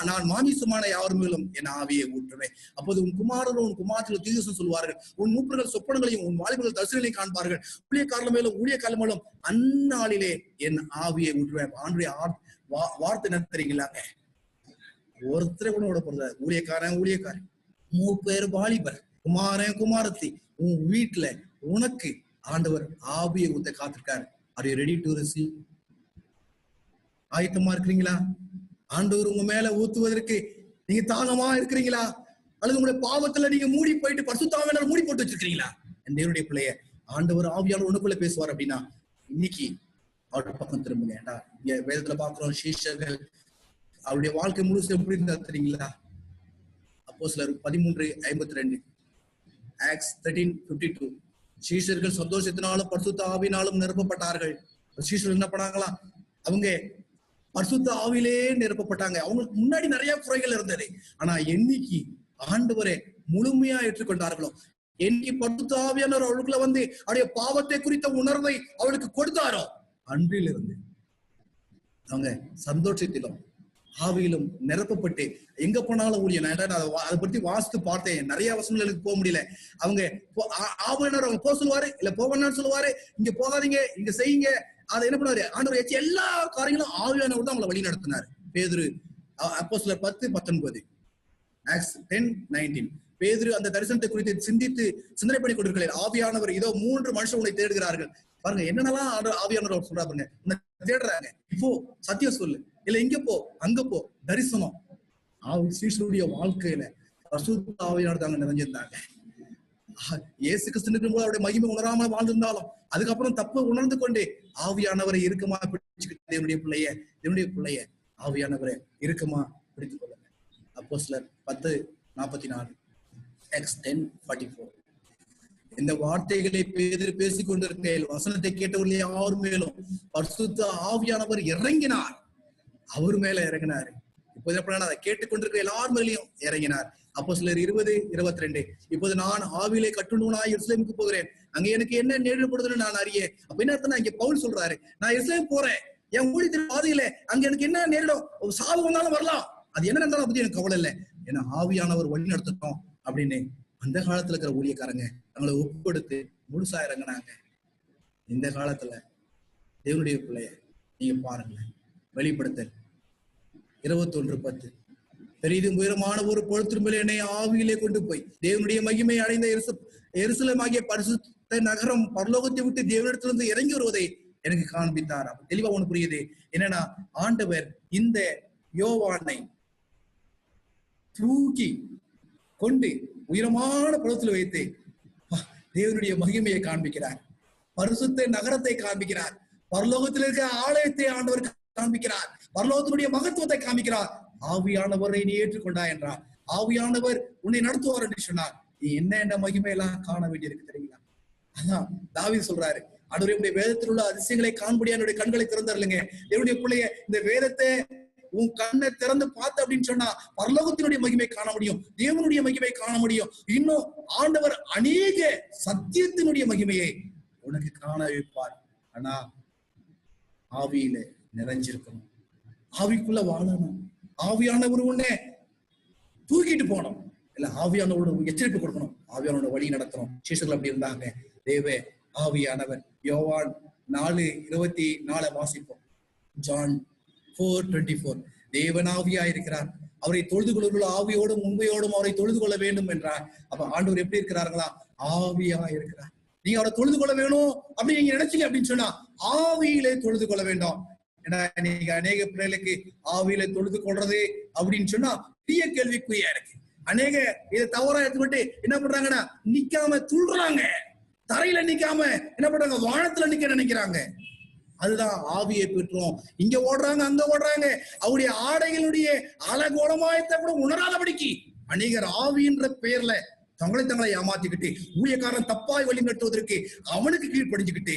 நான் மாமிசமான யார் மேலும் என் ஆவியை ஊற்றுவேன், அப்போது உன் குமாரரும் உன் குமாரத்தில் தீர்க்கம் சொல்வார்கள், உன் மூப்பர்கள் சொப்பனங்களையும் உன் வாலிபர்கள் தரிசனங்களையும் காண்பார்கள், ஊழியக்காரர் மேலும் ஊழியக்காரர் மேலும் அந்நாளிலே என் ஆவியை ஊற்றுவேன். ஆண்டுடைய வார்த்தை என்ன தெரியுங்களாங்க, ஒருத்தரை கூட விட போறது, ஊழியக்காரன் மூப்பேர் வாலிபர் குமாரன் குமாரத்தி உன் வீட்டுல உனக்கு ஆண்டவர் ஆவியை ஊத்த காத்திருக்காரு. Are you ready to receive? ஆயத்தமா இருக்கிறீங்களா? ஆண்டவர் உங்க மேல ஊத்துவதற்கு நீங்க தாகமா இருக்கிறீங்களா? அல்லது உங்களுடைய பாவத்துல நீங்க மூடி போயிட்டு பரிசுத்த ஆவியானவர் மூடி போட்டு வச்சிருக்கீங்களா? என் தேவனுடைய பிள்ளைய ஆண்டவர் ஆவியானவர் உனக்குள்ள பேசுவார் அப்படின்னா இன்னைக்கு அவருடைய பக்கம் திரும்புங்க. ஏன்னா இங்க வேதத்துல பாக்குறோம் சீஷர்கள் அவருடைய வாழ்க்கை முழுசு எப்படி இருந்தா தெரியுங்களா? அப்போஸ்தலர் 13:52, ஆக்ட்ஸ் 13:52. சீஷர்கள் சந்தோஷத்தினாலும் பரிசுத்த ஆவியினாலும் நிரப்பப்பட்டார்கள். சீஷர்கள் என்ன பண்ணாங்களா? அவங்க பரிசுத்த ஆவியிலே நிரப்பப்பட்டாங்க. அவங்களுக்கு முன்னாடி நிறைய குறைகள் இருந்தது. ஆனா என்னைக்கு ஆண்டவரை முழுமையா ஏற்றுக்கொண்டார்களோ, என்னைக்கு பரிசுத்த ஆவியானவர் அவளுக்குள்ள வந்து அவருடைய பாவத்தை குறித்த உணர்வை அவளுக்கு கொடுத்தாரோ, அன்றிலிருந்து அவங்க சந்தோஷத்திலும் ஆவியிலும் நிரப்பப்பட்டு எங்க போனாலும் ஊழியம். அதை பத்தி வாசித்து பார்த்தேன். நிறைய வசனங்களுக்கு போக முடியல. அவங்க ஆவியானவர் அவங்க போக சொல்லுவாரு, இல்ல போவேன்னு சொல்லுவாரு. இங்க போகாதீங்க, இங்க செய்யுங்க. அதை என்ன பண்ணுவாரு? ஆண்டவர் ஏற்றி எல்லா காரியங்களும் ஆவியானவர் தான் அவங்களை வழி நடத்தினார். பேதுரு அப்போஸ்தலர் 10:19, ஆக்ட்ஸ் 10:19. பேதுரு அந்த தரிசனத்தை குறித்து சிந்தனை பண்ணி கொண்டிருக்கிறார். ஆவியானவர் இதோ 3 மனுஷன் உன்னை தேடுகிறார்கள். பாருங்க என்னென்னலாம் ஆவியானவர் சொல்றா பாருங்க. உன்னை தேடுறாங்க, இப்போ சத்தியம் சொல்லு, இல்ல இங்க போ, அங்க போ, தரிசனம். சீஷருடைய வாழ்க்கையில பரிசுத்த ஆவியானவர் தாங்க நிறைஞ்சிருந்தாங்க. இயேசு கிறிஸ்துவின் போது அவருடைய மகிமை உணராமல் வாழ்ந்திருந்தாலும் அதுக்கப்புறம் தப்பு உணர்ந்து கொண்டு ஆவியானவரை இறுக்கமா பிடிச்சுக்கிட்டு தேவனுடைய பிள்ளைய ஆவியானவரை இறுக்கமா பிடித்துக் கொள்ளுங்க. அப்போஸ்தலர் 10:44, ஆக்ட்ஸ் 10:44. இந்த வார்த்தைகளை பேதுரு பேசிக் கொண்டிருக்கையில் வசனத்தை கேட்டவர்கள் யார் மேலும் பரிசுத்த ஆவியானவர் இறங்கினார். அவர் மேல இறங்கினாரு. இப்போது எப்படின்னா அதை கேட்டுக்கொண்டிருக்கிற எல்லார் மேலையும் இறங்கினார். அப்போஸ்தலர் 20:22. இப்போது நான் ஆவியிலே கட்டுண்டவனாய் எருசலேமுக்கு போகிறேன், அங்க எனக்கு என்ன நேரிடப்படுதுன்னு நான் அறியேன். அப்ப என்ன அர்த்தம்? இங்க பவுல் சொல்றாரு, நான் எருசலேம் போறேன், என் ஊழியத்தின் பாதையில அங்க எனக்கு என்ன நேரிடும், சாவு வந்தாலும் வரலாம், அது என்ன நடந்தாலும் பத்தி எனக்கு கவலை இல்லை, ஏன்னா ஆவியானவர் வழி நடத்தட்டும் அப்படின்னு அந்த காலத்துல இருக்கிற ஊழியக்காரங்க தங்களை ஒப்புக்கொடுத்து முழுசா இறங்கினாங்க. இந்த காலத்துல தேவனுடைய பிள்ளைய நீங்க பாருங்களேன். வெளிப்படுத்தல் 21:10. பெரிதும் உயரமான ஒரு பொழுத்திரும்பல என்னை ஆவியிலே கொண்டு போய் தேவனுடைய மகிமை அடைந்த எருசலேமாகிய பரிசுத்த நகரம் பரலோகத்தை விட்டு தேவனிடத்திலிருந்து இறங்கி வருவதை எனக்கு காண்பித்தார். தெளிவா ஒண்ணு புரியுது. என்னன்னா ஆண்டவர் இந்த யோவானை தூக்கி கொண்டு உயரமான பழத்துல வைத்து தேவனுடைய மகிமையை காண்பிக்கிறார், பரிசுத்த நகரத்தை காண்பிக்கிறார், பரலோகத்தில் இருக்கிற ஆலயத்தை ஆண்டவர் காண்பிக்கிறார், பரலோகத்தினுடைய மகத்துவத்தை காண்பிக்கிறார். ஆவியானவரை நீ ஏற்றுக்கொண்டா என்றார், ஆவியானவர் உன்னை நடத்துவார் என்று சொன்னார். நீ என்ன மகிமையெல்லாம் காண வேண்டியிருக்கு தெரியுங்களா? அதான் தாவீது சொல்றாரு, ஆண்டவரே வேதத்தில் உள்ள அதிசயங்களை காண்படியா என்னுடைய கண்களை திறந்தருளுங்க. என்னுடைய பிள்ளைய இந்த வேதத்தை உன் கண்ணை திறந்து பார்த்து அப்படின்னு சொன்னா பரலோகத்தினுடைய மகிமை காண முடியும், தேவனுடைய மகிமை காண முடியும். இன்னும் ஆண்டவர் அநேக சத்தியத்தினுடைய மகிமையை உனக்கு காண வைப்பார். ஆனா ஆவியில நிறைஞ்சிருக்கணும், ஆவிக்குள்ள வாழணும், ஆவியானவர் உன்னை தூக்கிட்டு போனோம், இல்ல ஆவியானவரோட எச்சரிப்பு கொடுக்கணும், ஆவியானோட வழி நடத்தணும். சீஷர்கள் அப்படி இருந்தாங்க. தேவ ஆவியானவர் யோவான் 4:24 வாசிப்போம். ஜான் 4:24. தேவன் ஆவியா இருக்கிறார், அவரை தொழுது கொள்ளுள்ள ஆவியோடும் உண்மையோடும் அவரை தொழுது கொள்ள வேண்டும் என்றார். அப்ப ஆண்டவர் எப்படி இருக்கிறார்களா? ஆவியா இருக்கிறார். நீங்க அவரை தொழுது கொள்ள வேணும் அப்படின்னு நீங்க நினைச்சீங்க அப்படின்னு சொன்னா ஆவியிலே தொழுது கொள்ள வேண்டும். ஏன்னா நீங்க அநேக பிள்ளைகளுக்கு ஆவியில தொழுது கொள்றது அப்படின்னு சொன்னா பெரிய கேள்விக்குறியா இருக்கு. அநேக இதை தவறா எடுத்துக்கிட்டு என்ன பண்றாங்கன்னா நிக்காம துள்றாங்க, தரையில நிக்காம என்ன பண்றாங்க வானத்துல நிக்க நினைக்கிறாங்க. அதுதான் ஆவியை பெற்றோம். இங்க ஓடுறாங்க, அங்க ஓடுறாங்க, அவருடைய ஆடைகளுடைய அலங்கோலமாயத்தை கூட உணராதபடிக்கு அநேகர் ஆவின்ற பெயர்ல தங்களை ஏமாத்திக்கிட்டு ஊழியக்காரன் தப்பாய் வழி நடத்துவதற்கு அவனுக்கு கீழ்ப்படிஞ்சுக்கிட்டு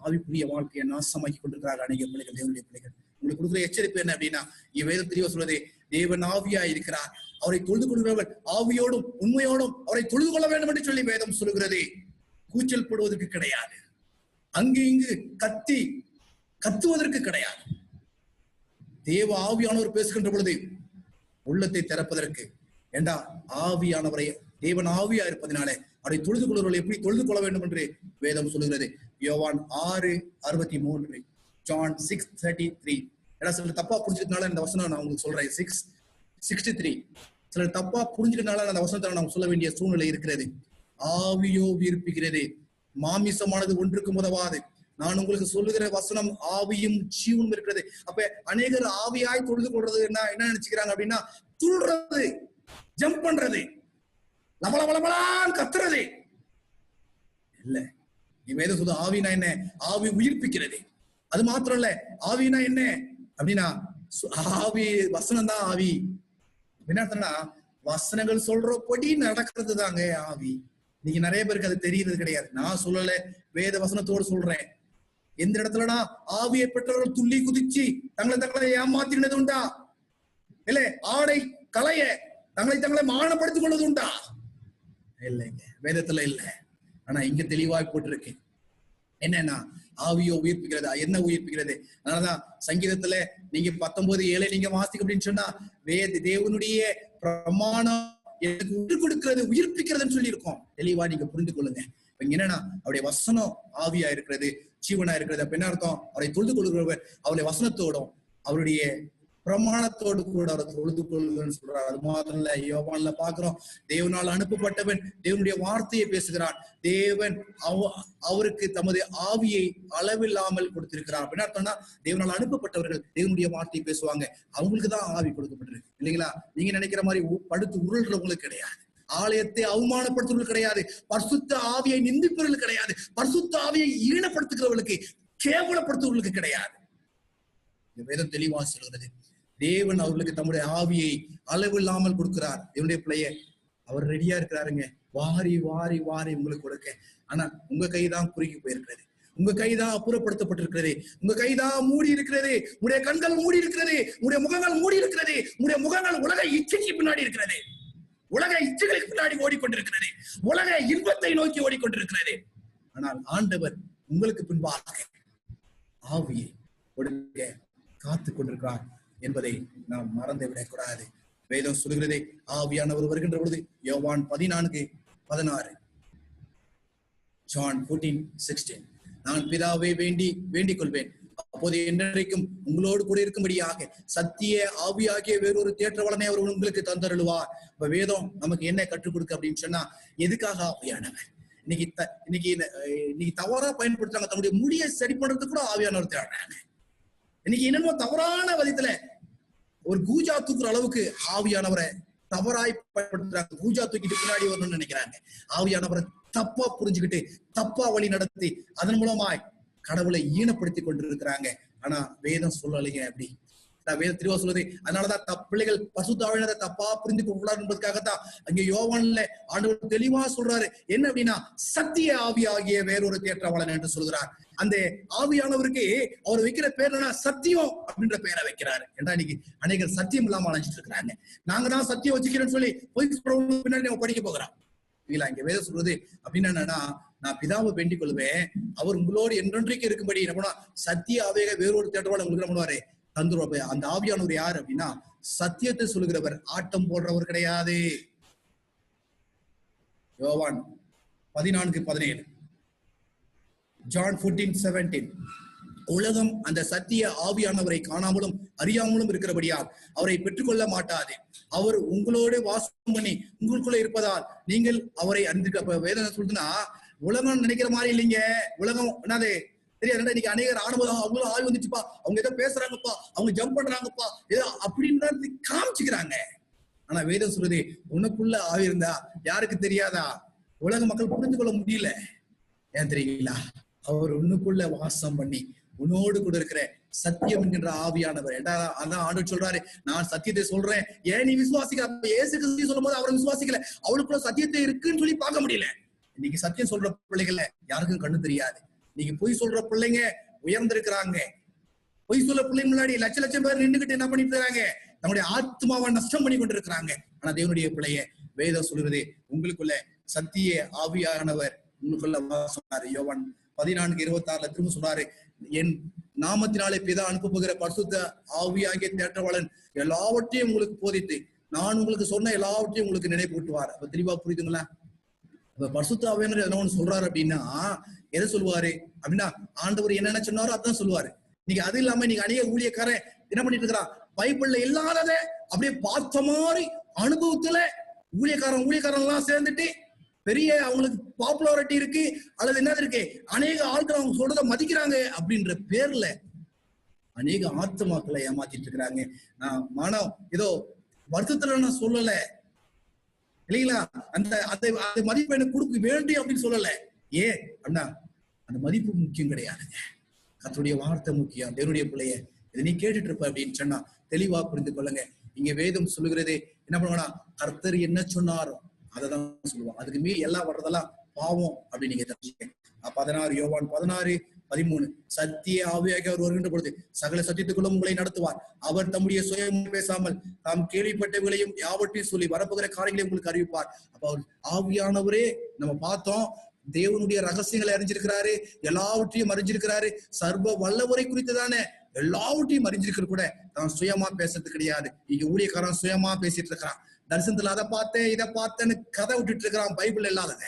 ஆவிக்குரிய வாழ்க்கையை நாசமாக்கி கொண்டிருக்கிறார்கள் அநேக பிள்ளைகள், தேவனுடைய பிள்ளைகள். உங்களுக்கு கொடுக்குற எச்சரிப்பு என்ன அப்படின்னா, வேதம் தெளிவா சொல்றது, தேவன் ஆவியா இருக்கிறார், அவரை தொழுது கொள்கிறவர் ஆவியோடும் உண்மையோடும் அவரை தொழுது கொள்ள வேண்டும் என்று சொல்லி வேதம் சொல்லுகிறது. கூச்சல் போடுவதற்கு கிடையாது, அங்கு இங்கு கத்துவதற்கு கிடையாது. தேவ ஆவியானவர் பேசுகின்ற பொழுது உள்ளத்தை திறப்பதற்கு, ஏண்டா ஆவியானவரை தேவன் ஆவியா இருப்பதனாலே அவரை தொழுது கொள்வர்கள் எப்படி தொழுது கொள்ள வேண்டும் என்று வேதம் சொல்லுகிறது. யோவான் 6:63, ஜான் 6:33. ஏன்னா சிலர் தப்பா புரிஞ்சுக்கிறதுனால இந்த வசனம் நான் உங்களுக்கு சொல்றேன். 6:63. சிலர் தப்பா புரிஞ்சுக்கிறதுனால அந்த வசனத்தை நான் சொல்ல வேண்டிய சூழ்நிலை இருக்கிறது. ஆவியோ உயிர்ப்பிக்கிறது, மாமிசமானது ஒன்றுக்கும் உதவாது. நான் உங்களுக்கு சொல்லுகிற வசனம் ஆவியும் ஜீவனும் இருக்கிறது. அப்ப அநேகர் ஆவியாய் தொழுது கொள்றது என்ன நினைச்சுக்கிறாங்க அப்படின்னா, துள்றது, ஜம்ப் பண்றது, லபலபலபலான்னு கத்துறது இல்ல. வேதம் சொல்லுது ஆவினா என்ன? ஆவி உயிர்ப்பிக்கிறது. அது மாத்திரம் இல்ல, ஆவினா என்ன அப்படின்னா ஆவி வசனம் தான் ஆவி. என்ன வசனங்கள் சொல்றபடி நடக்கிறது தாங்க ஆவி. நீங்க நிறைய பேருக்கு அது தெரியறது கிடையாது. நான் சொல்லல, வேத வசனத்தோடு சொல்றேன். எந்த இடத்துலனா ஆவியை பெற்றவர்கள் துள்ளி குதிச்சு தங்களை ஏமாத்தினது உண்டா? இல்ல ஆடை கலைய தங்களை மானப்படுத்திக் கொள்வது உண்டா? இல்லைங்க, வேதத்துல இல்ல. ஆனா இங்க தெளிவாய் போட்டிருக்கு. என்னன்னா ஆவியோ உயிர்ப்பிக்கிறதா? என்ன உயிர்ப்பிக்கிறது? அதனாலதான் சங்கீதத்துல நீங்க 19:7 நீங்க வாசிக்க அப்படின்னு சொன்னா, தேவனுடைய பிரமாணம் எனக்கு உயிர் கொடுக்கிறது, உயிர்ப்பிக்கிறதுன்னு சொல்லி இருக்கோம். தெளிவா நீங்க புரிந்து கொள்ளுங்க. என்னன்னா அவருடைய வசனம் ஆவியா இருக்கிறது, ஜீவனா இருக்கிறது. அப்ப என்ன அர்த்தம்? அவரை தொழுது கொள்கிறவர் அவருடைய வசனத்தோடும் அவருடைய பிரமாணத்தோடு கூட அவரை தொழுது கொள்ளுன்னு சொல்றாரு. அது மாதிரி இல்ல, யோவான்ல பாக்குறோம், தேவனால் அனுப்பப்பட்டவன் தேவனுடைய வார்த்தையை பேசுகிறான். தேவன் அவருக்கு தமது ஆவியை அளவில்லாமல் கொடுத்திருக்கிறார். அப்படின்னு அர்த்தம்னா தேவனால் அனுப்பப்பட்டவர்கள் தேவனுடைய வார்த்தையை பேசுவாங்க. அவங்களுக்கு தான் ஆவி கொடுக்கப்பட்டிருக்கு, இல்லைங்களா? நீங்க நினைக்கிற மாதிரி படுத்து உருள்றவங்களுக்கு கிடையாது. ஆலயத்தை அவமானப்படுத்துறவர்கள் கிடையாது. பரிசுத்த ஆவியை நிந்திப்பவர்கள் கிடையாது. பரிசுத்த ஆவியை ஈனப்படுத்துகிறவர்களுக்கு, கேவலப்படுத்துவர்களுக்கு கிடையாது. வேதம் தெளிவாக சொல்கிறது. தேவன் அவர்களுக்கு தம்முடைய ஆவியை அளவில்லாமல் கொடுக்கிறார். தேவனுடைய பிள்ளைய அவர் ரெடியா இருக்கிறாருங்க, வாரி வாரி வாரி உங்களுக்கு கொடுக்க. ஆனா உங்க கைதான் குறுகி போயிருக்கிறது, உங்க கைதான் அப்புறப்படுத்தப்பட்டிருக்கிறது, உங்க கைதான் மூடி இருக்கிறது, உங்களுடைய கண்கள் மூடி இருக்கிறது, உங்களுடைய முகங்கள் மூடி இருக்கிறது, உங்களுடைய முகங்கள் உலக இச்சைக்கு பின்னாடி இருக்கிறது, உலக இச்சைகளுக்கு பின்னாடி ஓடிக்கொண்டிருக்கிறது, உலக இன்பத்தை நோக்கி ஓடிக்கொண்டிருக்கிறது. ஆனால் ஆண்டவர் உங்களுக்கு பின்பாக ஆவியை கொடுக்க காத்து கொண்டிருக்கிறார் என்பதை நாம் மறந்து விடக்கூடாது. வேதம் சொல்லுகிறதே, ஆவியானவர் வருகின்ற பொழுது யோவான் 14:16, ஜான் 14:16, நான் பிதாவை வேண்டிக் கொள்வேன், அப்போது என்றைக்கும் உங்களோடு கூட இருக்கும்படியாக சத்திய ஆவியாகிய வேறொரு தேற்றவளனை அவர் உங்களுக்கு தந்தருளுவார். இப்ப வேதம் நமக்கு என்ன கற்றுக் கொடுக்க அப்படின்னு சொன்னா, எதுக்காக ஆவியானவர்? இன்னைக்கு தவறா பயன்படுத்துறாங்க. தன்னுடைய முடியை சரி பண்றதுக்கு கூட ஆவியானவர் தேடுறாங்க. இன்னைக்கு என்னமோ தவறான விதத்துல ஒரு கூஜா தூக்குற அளவுக்கு ஆவியானவரை தவறாய் பயன்படுத்துறாங்க. கூஜா தூக்கிட்டு பின்னாடி வரணும்னு நினைக்கிறாங்க. ஆவியானவரை தப்பா புரிஞ்சுக்கிட்டு தப்பா வழி நடத்தி அதன் மூலமாய் கடவுளை ஈனப்படுத்தி கொண்டிருக்கிறாங்க. ஆனா வேதம் சொல்லலைங்க அப்படி. வேதம் தெளிவா சொல்லுது. அதனாலதான் பிள்ளைகள் பரிசுத்த ஆவியானவரை தப்பா புரிந்து கொள்ளக்கூடாது என்பதற்காகத்தான் அங்கே யோவான்ல ஆண்டவர் தெளிவா சொல்றாரு. என்ன அப்படின்னா, சத்திய ஆவியாகிய வேறொரு தேற்றவாளன் என்று சொல்கிறார். அந்த ஆவியானவருக்கு அவர் வைக்கிற பேர் என்ன? சத்தியம் அப்படின்ற பெயரை வைக்கிறாரு. ஏன்னா இன்னைக்கு அநேகர் சத்தியம் இல்லாம அழைச்சிட்டு இருக்கிறாங்க. நாங்க தான் சத்தியம் வச்சுக்கிறேன்னு சொல்லி போய் பின்னாடி நம்ம படிக்க போகிறோம். இல்ல, இங்க வேதம் சொல்றது அப்படின்னு என்னன்னா, நான் பிதாவை வேண்டிக் கொள்வேன், அவர் உங்களோடு என்றென்றைக்கு இருக்கும்படி என்ன பண்ணா சத்திய ஆவியாக வேறொரு தேற்றவாளன் உங்களுக்கு என்ன பண்ணுவாரு? தந்துருவா. அந்த ஆவியானவர் யாரு அப்படின்னா, சத்தியத்தை சொல்லுகிறவர், ஆட்டம் போடுறவர் கிடையாது. யோவான் 14:17, ஜான் 14:17, உலகம் அந்த சத்திய ஆவியானவரை காணாமலும் அறியாமலும் இருக்கிறபடியால் அவரை பெற்றுக்கொள்ள மாட்டாது. அவர் உங்களோடு வாசம் பண்ணி உங்களுக்குள்ள இருப்பதால் நீங்கள் அவரை அறிந்திருக்க. வேதனை சொல்றதுன்னா, உலகம் நினைக்கிற மாதிரி இல்லைங்க. உலகம் என்னது தெரியாது. இன்னைக்கு அநேகர் ஆனவங்க அவங்களும் ஆள் வந்துச்சுப்பா, அவங்க ஏதோ பேசுறாங்கப்பா, அவங்க ஜம்ப் பண்றாங்கப்பா, ஏதோ அப்படின்னு காமிச்சுக்கிறாங்க. ஆனா வேதம் சொல்றது, உனக்குள்ள ஆவி இருந்தா யாருக்கு தெரியாதா? உலக மக்கள் புரிந்து கொள்ள முடியல. ஏன் தெரியுங்களா? அவர் உன்னுக்குள்ள வாசம் பண்ணி உன்னோடு கூட இருக்கிற சத்தியம் என்கின்ற ஆவியானவர். அதான் ஆண்டவர் சொல்றாரு, நான் சத்தியத்தை சொல்றேன், ஏன் நீ விசுவாசிக்க? இயேசு கிறிஸ்து சொல்லும் போது அவரை விசுவாசிக்கல, அவளுக்குள்ள சத்தியத்தை இருக்குன்னு சொல்லி பார்க்க முடியல. இன்னைக்கு சத்தியம் சொல்ற பிள்ளைகளை யாருக்கும் கண்ணு தெரியாது. இன்னைக்கு பொய் சொல்ற பிள்ளைங்க உயர்ந்திருக்கிறாங்க. பொய் சொல்ற பிள்ளைங்க முன்னாடி லட்சம் பேர் நின்றுகிட்டு என்ன பண்ணிட்டு இருக்காங்க? நம்முடைய ஆத்மாவை நஷ்டம் பண்ணி கொண்டிருக்கிறாங்க. ஆனா தேவனுடைய பிள்ளைய வேதம் சொல்லுவது, உங்களுக்குள்ள சத்திய ஆவியானவர் உங்களுக்குள்ள சொன்னாரு. யோவான் 14:26 திரும்ப சொன்னாரு, என் நாமத்தினாலே பிதா அனுப்பப்போகிற பரிசுத்த ஆவியாகிய தேற்றவாளன் எல்லாவற்றையும் உங்களுக்கு போதித்து நான் உங்களுக்கு சொன்ன எல்லாவற்றையும் உங்களுக்கு நினைப்பூட்டுவார். அப்ப தெளிவா புரியுதுங்களா? பரிசுத்த ஆவியானவர் என்ன ஒண்ணு சொல்றாரு அப்படின்னா, எதை சொல்லுவாரு அப்படின்னா, ஆண்டவர் என்னென்ன சொன்னாரோ அதான் சொல்லுவாரு. நீங்க அது இல்லாம நீங்க அநேக ஊழியக்காரன் என்ன பண்ணிட்டு இருக்கிறான்? பைபிள்ல இல்லாதத அப்படியே பார்த்த மாதிரி அனுபவத்துல ஊழியக்காரன் எல்லாம் சேர்ந்துட்டு பெரிய அவங்களுக்கு பாப்புலாரிட்டி இருக்கு, அல்லது என்னது இருக்கு, அநேக ஆட்கள் அவங்க சொல்றதை மதிக்கிறாங்க அப்படின்ற பேர்ல அநேக ஆத்மாக்களை ஏமாத்திட்டு இருக்கிறாங்க. நான் மனம் ஏதோ வருத்தத்துல நான் சொல்லல இல்லைங்களா, அந்த அந்த மதிப்பு எனக்கு கொடுக்க வேண்டிய அப்படின்னு சொல்லல. ஏன் அப்படின்னா அந்த மதிப்பு முக்கியம் கிடையாதுங்க, கர்த்தருடைய வார்த்தை முக்கியம். தேவனுடைய பிள்ளைய இதை நீ கேட்டுட்டு இருப்ப அப்படின்னு சொன்னா தெளிவா புரிந்து கொள்ளுங்க. இங்க வேதம் சொல்லுகிறது என்ன பண்ணுவானா, கர்த்தர் என்ன சொன்னாரோ அதை தான் சொல்லுவான். அதுக்கு மீறி எல்லாம் வர்றதெல்லாம் பாவம் அப்படின்னு நீங்க தெரிஞ்சுக்க. 16 யோவான் 16:13 சத்திய ஆவியாக அவர் வருகின்ற பொழுது சகல சத்தியத்துக்குள்ளும் உங்களை நடத்துவார். அவர் தம்முடைய சுயம் பேசாமல் தாம் கேள்விப்பட்டவர்களையும் யாவற்றையும் சொல்லி வரப்போகிற காரியங்களையும் உங்களுக்கு அறிவிப்பார். அப்ப அவர் ஆவியானவரே நம்ம பார்த்தோம், தேவனுடைய ரகசியங்களை அறிஞ்சிருக்கிறாரு, எல்லாவற்றையும் அறிஞ்சிருக்கிறாரு. சர்வ வல்லவரை குறித்து தானே எல்லாவற்றையும் அறிஞ்சிருக்கிற கூட தான் சுயமா பேசுறது கிடையாது. இங்க ஊழியக்காரன் சுயமா பேசிட்டு இருக்கிறான். தரிசனத்துல அதை பார்த்தேன் இதை பார்த்தேன்னு கதை விட்டுட்டு இருக்கிறான், பைபிள் இல்லாதத.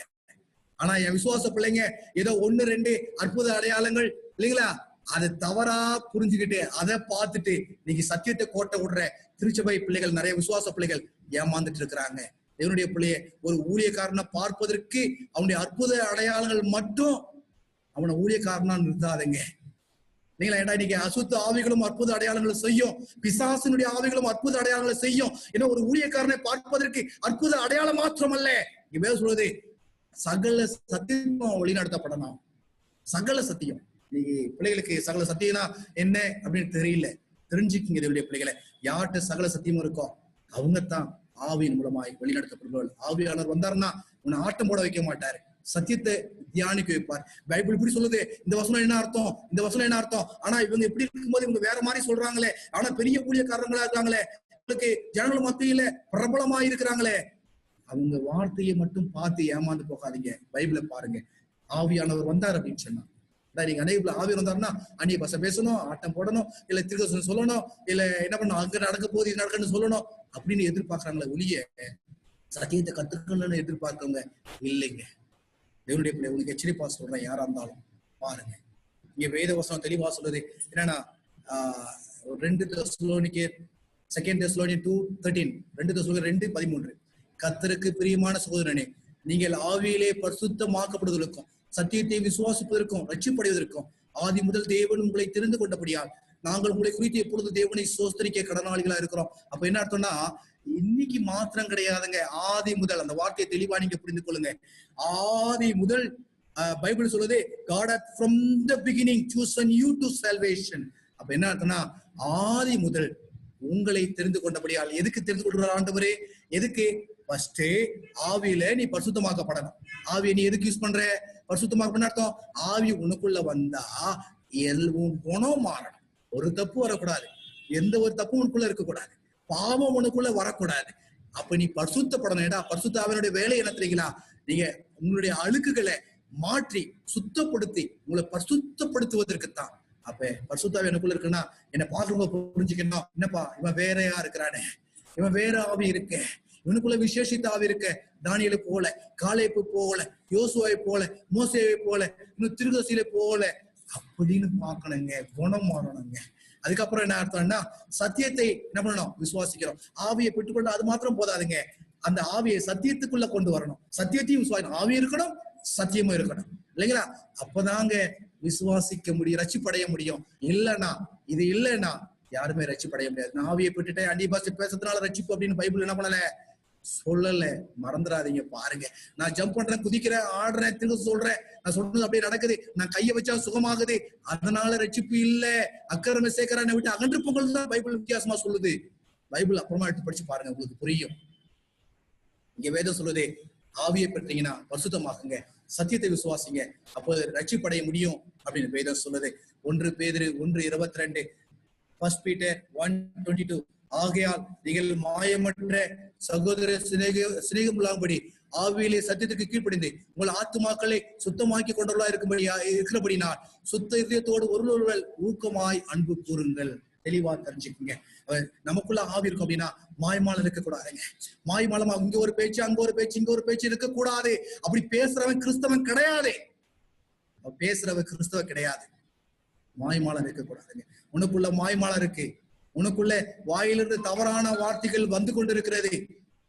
ஆனா என் விசுவாச பிள்ளைங்க ஏதோ 1 2 அற்புத அடையாளங்கள் இல்லைங்களா, அதை தவறா புரிஞ்சுக்கிட்டு அதை பார்த்துட்டு இன்னைக்கு சத்தியத்தை கோட்டை விடுற திருச்சபை பிள்ளைகள், நிறைய விசுவாச பிள்ளைகள் ஏமாந்துட்டு இருக்கிறாங்க. தேவனுடைய பிள்ளைய ஒரு ஊழியக்காரனை பார்ப்பதற்கு அவனுடைய அற்புத அடையாளங்கள் மட்டும் அவனை ஊழியக்காரனா நிறுத்தாதீங்க. நீங்களா ஏன்னா இன்னைக்கு அசுத்த ஆவிகளும் அற்புத அடையாளங்களை செய்யும், பிசாசினுடைய ஆவிகளும் அற்புத அடையாளங்களை செய்யும். ஏன்னா ஒரு ஊழியக்காரனை பார்ப்பதற்கு அற்புத அடையாளம் மாத்திரம் அல்ல, இங்க வேற சொல்றது சகல சத்தியம் வழிநடத்தப்படணும். சகல சத்தியம். இன்னைக்கு பிள்ளைகளுக்கு சகல சத்தியம்னா என்ன அப்படின்னு தெரியல, தெரிஞ்சுக்கிங்க இதனுடைய பிள்ளைகளை. யார்கிட்ட சகல சத்தியமும் இருக்கோ அவங்கத்தான் ஆவியின் மூலமாய் வழிநடத்தப்படுவார்கள். ஆவியானவர் வந்தாருன்னா உன்னை ஆட்டம் போட வைக்க மாட்டாரு, சத்தியத்தை தியானிக்க வைப்பார். பைபிள் இப்படி சொல்லுது, இந்த வசனம் என்ன அர்த்தம், இந்த வசனம் என்ன அர்த்தம், ஆனா இவங்க இப்படி இருக்கும்போது இவங்க வேற மாதிரி சொல்றாங்களே, ஆனா பெரிய ஊழியக்காரங்களா இருக்காங்களே, உங்களுக்கு ஜனங்கள் மத்தியில பிரபலமா இருக்கிறாங்களே, அவங்க வார்த்தையை மட்டும் பார்த்து ஏமாந்து போகாதீங்க. பைபிளை பாருங்க. ஆவியானவர் வந்தார் அப்படின்னு சொன்னா நீங்க அநேக ஆவியர் வந்தாருன்னா அந்நிய பாஷை பேசணும், ஆட்டம் போடணும், இல்ல திருக்கசனம் சொல்லணும், இல்ல என்ன பண்ணணும், அங்க நடக்க போகுது இது நடக்கணும்னு சொல்லணும் அப்படின்னு எதிர்பார்க்கறாங்களே ஒழிய சத்தியத்தை கத்துக்கணும்னு எதிர்பார்க்கவங்க இல்லைங்க. தேவனுடைய பிள்ளை உங்களுக்கு எச்சரிப்பா சொல்றேன், யாரா இருந்தாலும் பாருங்க. இங்க வேத வசனம் தெளிவா சொல்லுது என்னன்னா 2 தெசலோனிக்கேயர் 2 தெசலோனியர் 2:13 2 தெசலோனிக்கேயர் 2:13 கர்த்தருக்கு பிரியமான சகோதரனே, நீங்கள் ஆவியிலே பரிசுத்தமாக்கப்படுவதற்கும் சத்தியத்தை விசுவாசிப்பதற்கும் ரட்சிப்படைவதற்கும் ஆதி முதல் தேவன் உங்களை தெரிந்து கொண்டபடியால் நாங்கள் உங்களை குறித்து எப்பொழுது தேவனை சோஸ்தரிக்க கடனாளிகளா இருக்கிறோம். அப்ப என்ன அர்த்தம்னா இன்னைக்கு மாத்திரம் கிடையாதுங்க, ஆதி முதல். அந்த வார்த்தையை தெளிவா நீங்க புரிந்து கொள்ளுங்க. ஆதி முதல் பைபிள் சொல்லுது God hath from the beginning chosen you to salvation. அப்ப என்ன அர்த்தம்னா ஆதி முதல் உங்களை தெரிந்து கொண்டபடியால். எதுக்கு தெரிந்து கொள்கிறார் ஆண்டவரே, எதுக்கு? ஃபர்ஸ்ட் ஆவியில நீ பரிசுத்தமாக்கப்படணும். ஆவியை நீ எதுக்கு யூஸ் பண்ற? பரிசுத்தமாக்கப்பட அர்த்தம் ஆவி உனக்குள்ள வந்தா உன் குணம் மாறணும். ஒரு தப்பு வரக்கூடாது, எந்த ஒரு தப்பும் உனக்குள்ள இருக்கக்கூடாது, பாவம் உனக்குள்ள வரக்கூடாது. அப்ப நீ பரிசுத்தப்படணும். ஏடா பரிசுத்த ஆவியினுடைய வேலை என்ன தெரியுங்களா? நீங்க உங்களுடைய அழுக்குகளை மாற்றி சுத்தப்படுத்தி உங்களை பரிசுத்தப்படுத்துவதற்குத்தான். அப்ப பரிசுத்தாவி எனக்குள்ள இருக்குன்னா என்ன பார்க்கறவங்க புரிஞ்சுக்கணும், என்னப்பா இவன் வேறையா இருக்கிறானே, இவன் வேற ஆவி இருக்க, இவனுக்குள்ள விசேஷித்த ஆவி இருக்க, தானியேலை போல, காலேபு போல, யோசுவாவை போல, மோசேவை போல, இன்னும் திருகசிலை போல அப்படின்னு பார்க்கணுங்க, குணம் மாறணுங்க. அதுக்கப்புறம் என்ன அர்த்தம்னா சத்தியத்தை என்ன பண்ணணும், விசுவாசிக்கிறோம். ஆவியை பெற்றுக்கொண்டு அது மாத்திரம் போதாதுங்க, அந்த ஆவியை சத்தியத்துக்குள்ள கொண்டு வரணும். சத்தியத்தையும் விசுவாசிக்கணும், ஆவி இருக்கணும், சத்தியமும் இருக்கணும் இல்லைங்களா? அப்பதாங்க விசுவாசிக்க முடியும், ரட்சிப்படைய முடியும். இல்லைன்னா இது இல்லைன்னா யாருமே ரட்சிப்படைய முடியாது. நான் ஆவியை பெற்றுட்டேன், அந்நிய பாஷை பேசுறதுனால ரட்சிப்பு அப்படின்னு பைபிள் என்ன பண்ணல, சொல்லல. மறந்துடாதீங்க. பாருங்க, நான் ஜம்ப் பண்றேன், குதிக்கிறேன், ஆடுறேன், திரும்ப சொல்றேன், நான் சொல்றது அப்படியே நடக்குது, நான் கையை வச்சா சுகமாகுது, அதனால ரட்சிப்பு இல்ல. அக்கறை சேர்க்கிறான்னு விட்டு அகன்று பொங்கல் தான் பைபிள் வித்தியாசமா சொல்லுது. பைபிள் அப்புறமா எடுத்து படிச்சு பாருங்க, உங்களுக்கு புரியும். இங்க வேதம் சொல்லுது ஆவியை பெற்றீங்கன்னா பரிசுத்தமாகுங்க, சத்தியத்தை விசுவாசிங்க, அப்போ ரட்சிப்படைய முடியும் அப்படின்னு வேதம் சொல்லுது. 1 பேதுரு 1:22 1 Peter 1:22 ஆகையால் நீங்கள் மாயமற்ற சகோதர சிநேகம் உள்ளபடி ஆவியிலே சத்தியத்துக்கு கீழ்ப்படிந்து உங்கள் ஆத்துமாக்களை சுத்தமாக்கி கொண்டவர்களா இருக்கிறபடினால் சுத்த இதயத்தோடு ஒருவர் ஊக்கமாய் அன்பு கூறுங்கள். தெளிவா தெரிஞ்சுக்குங்க. நமக்குள்ள ஆவி இருக்கும் அப்படின்னா மாய்மாலம் இருக்கக்கூடாதுங்க. மாய்மாலமா இங்க ஒரு பேச்சு, அங்க ஒரு பேச்சு, இங்க ஒரு பேச்சு இருக்கக்கூடாது. அப்படி பேசுறவன் கிறிஸ்தவன் கிடையாது, பேசுறவன் கிறிஸ்தவ கிடையாது. மாய்மாலம் இருக்கக்கூடாதுங்க. உனக்குள்ள மாய்மாலம் இருக்கு, உனக்குள்ள வாயிலிருந்து தவறான வார்த்தைகள் வந்து கொண்டிருக்கிறது.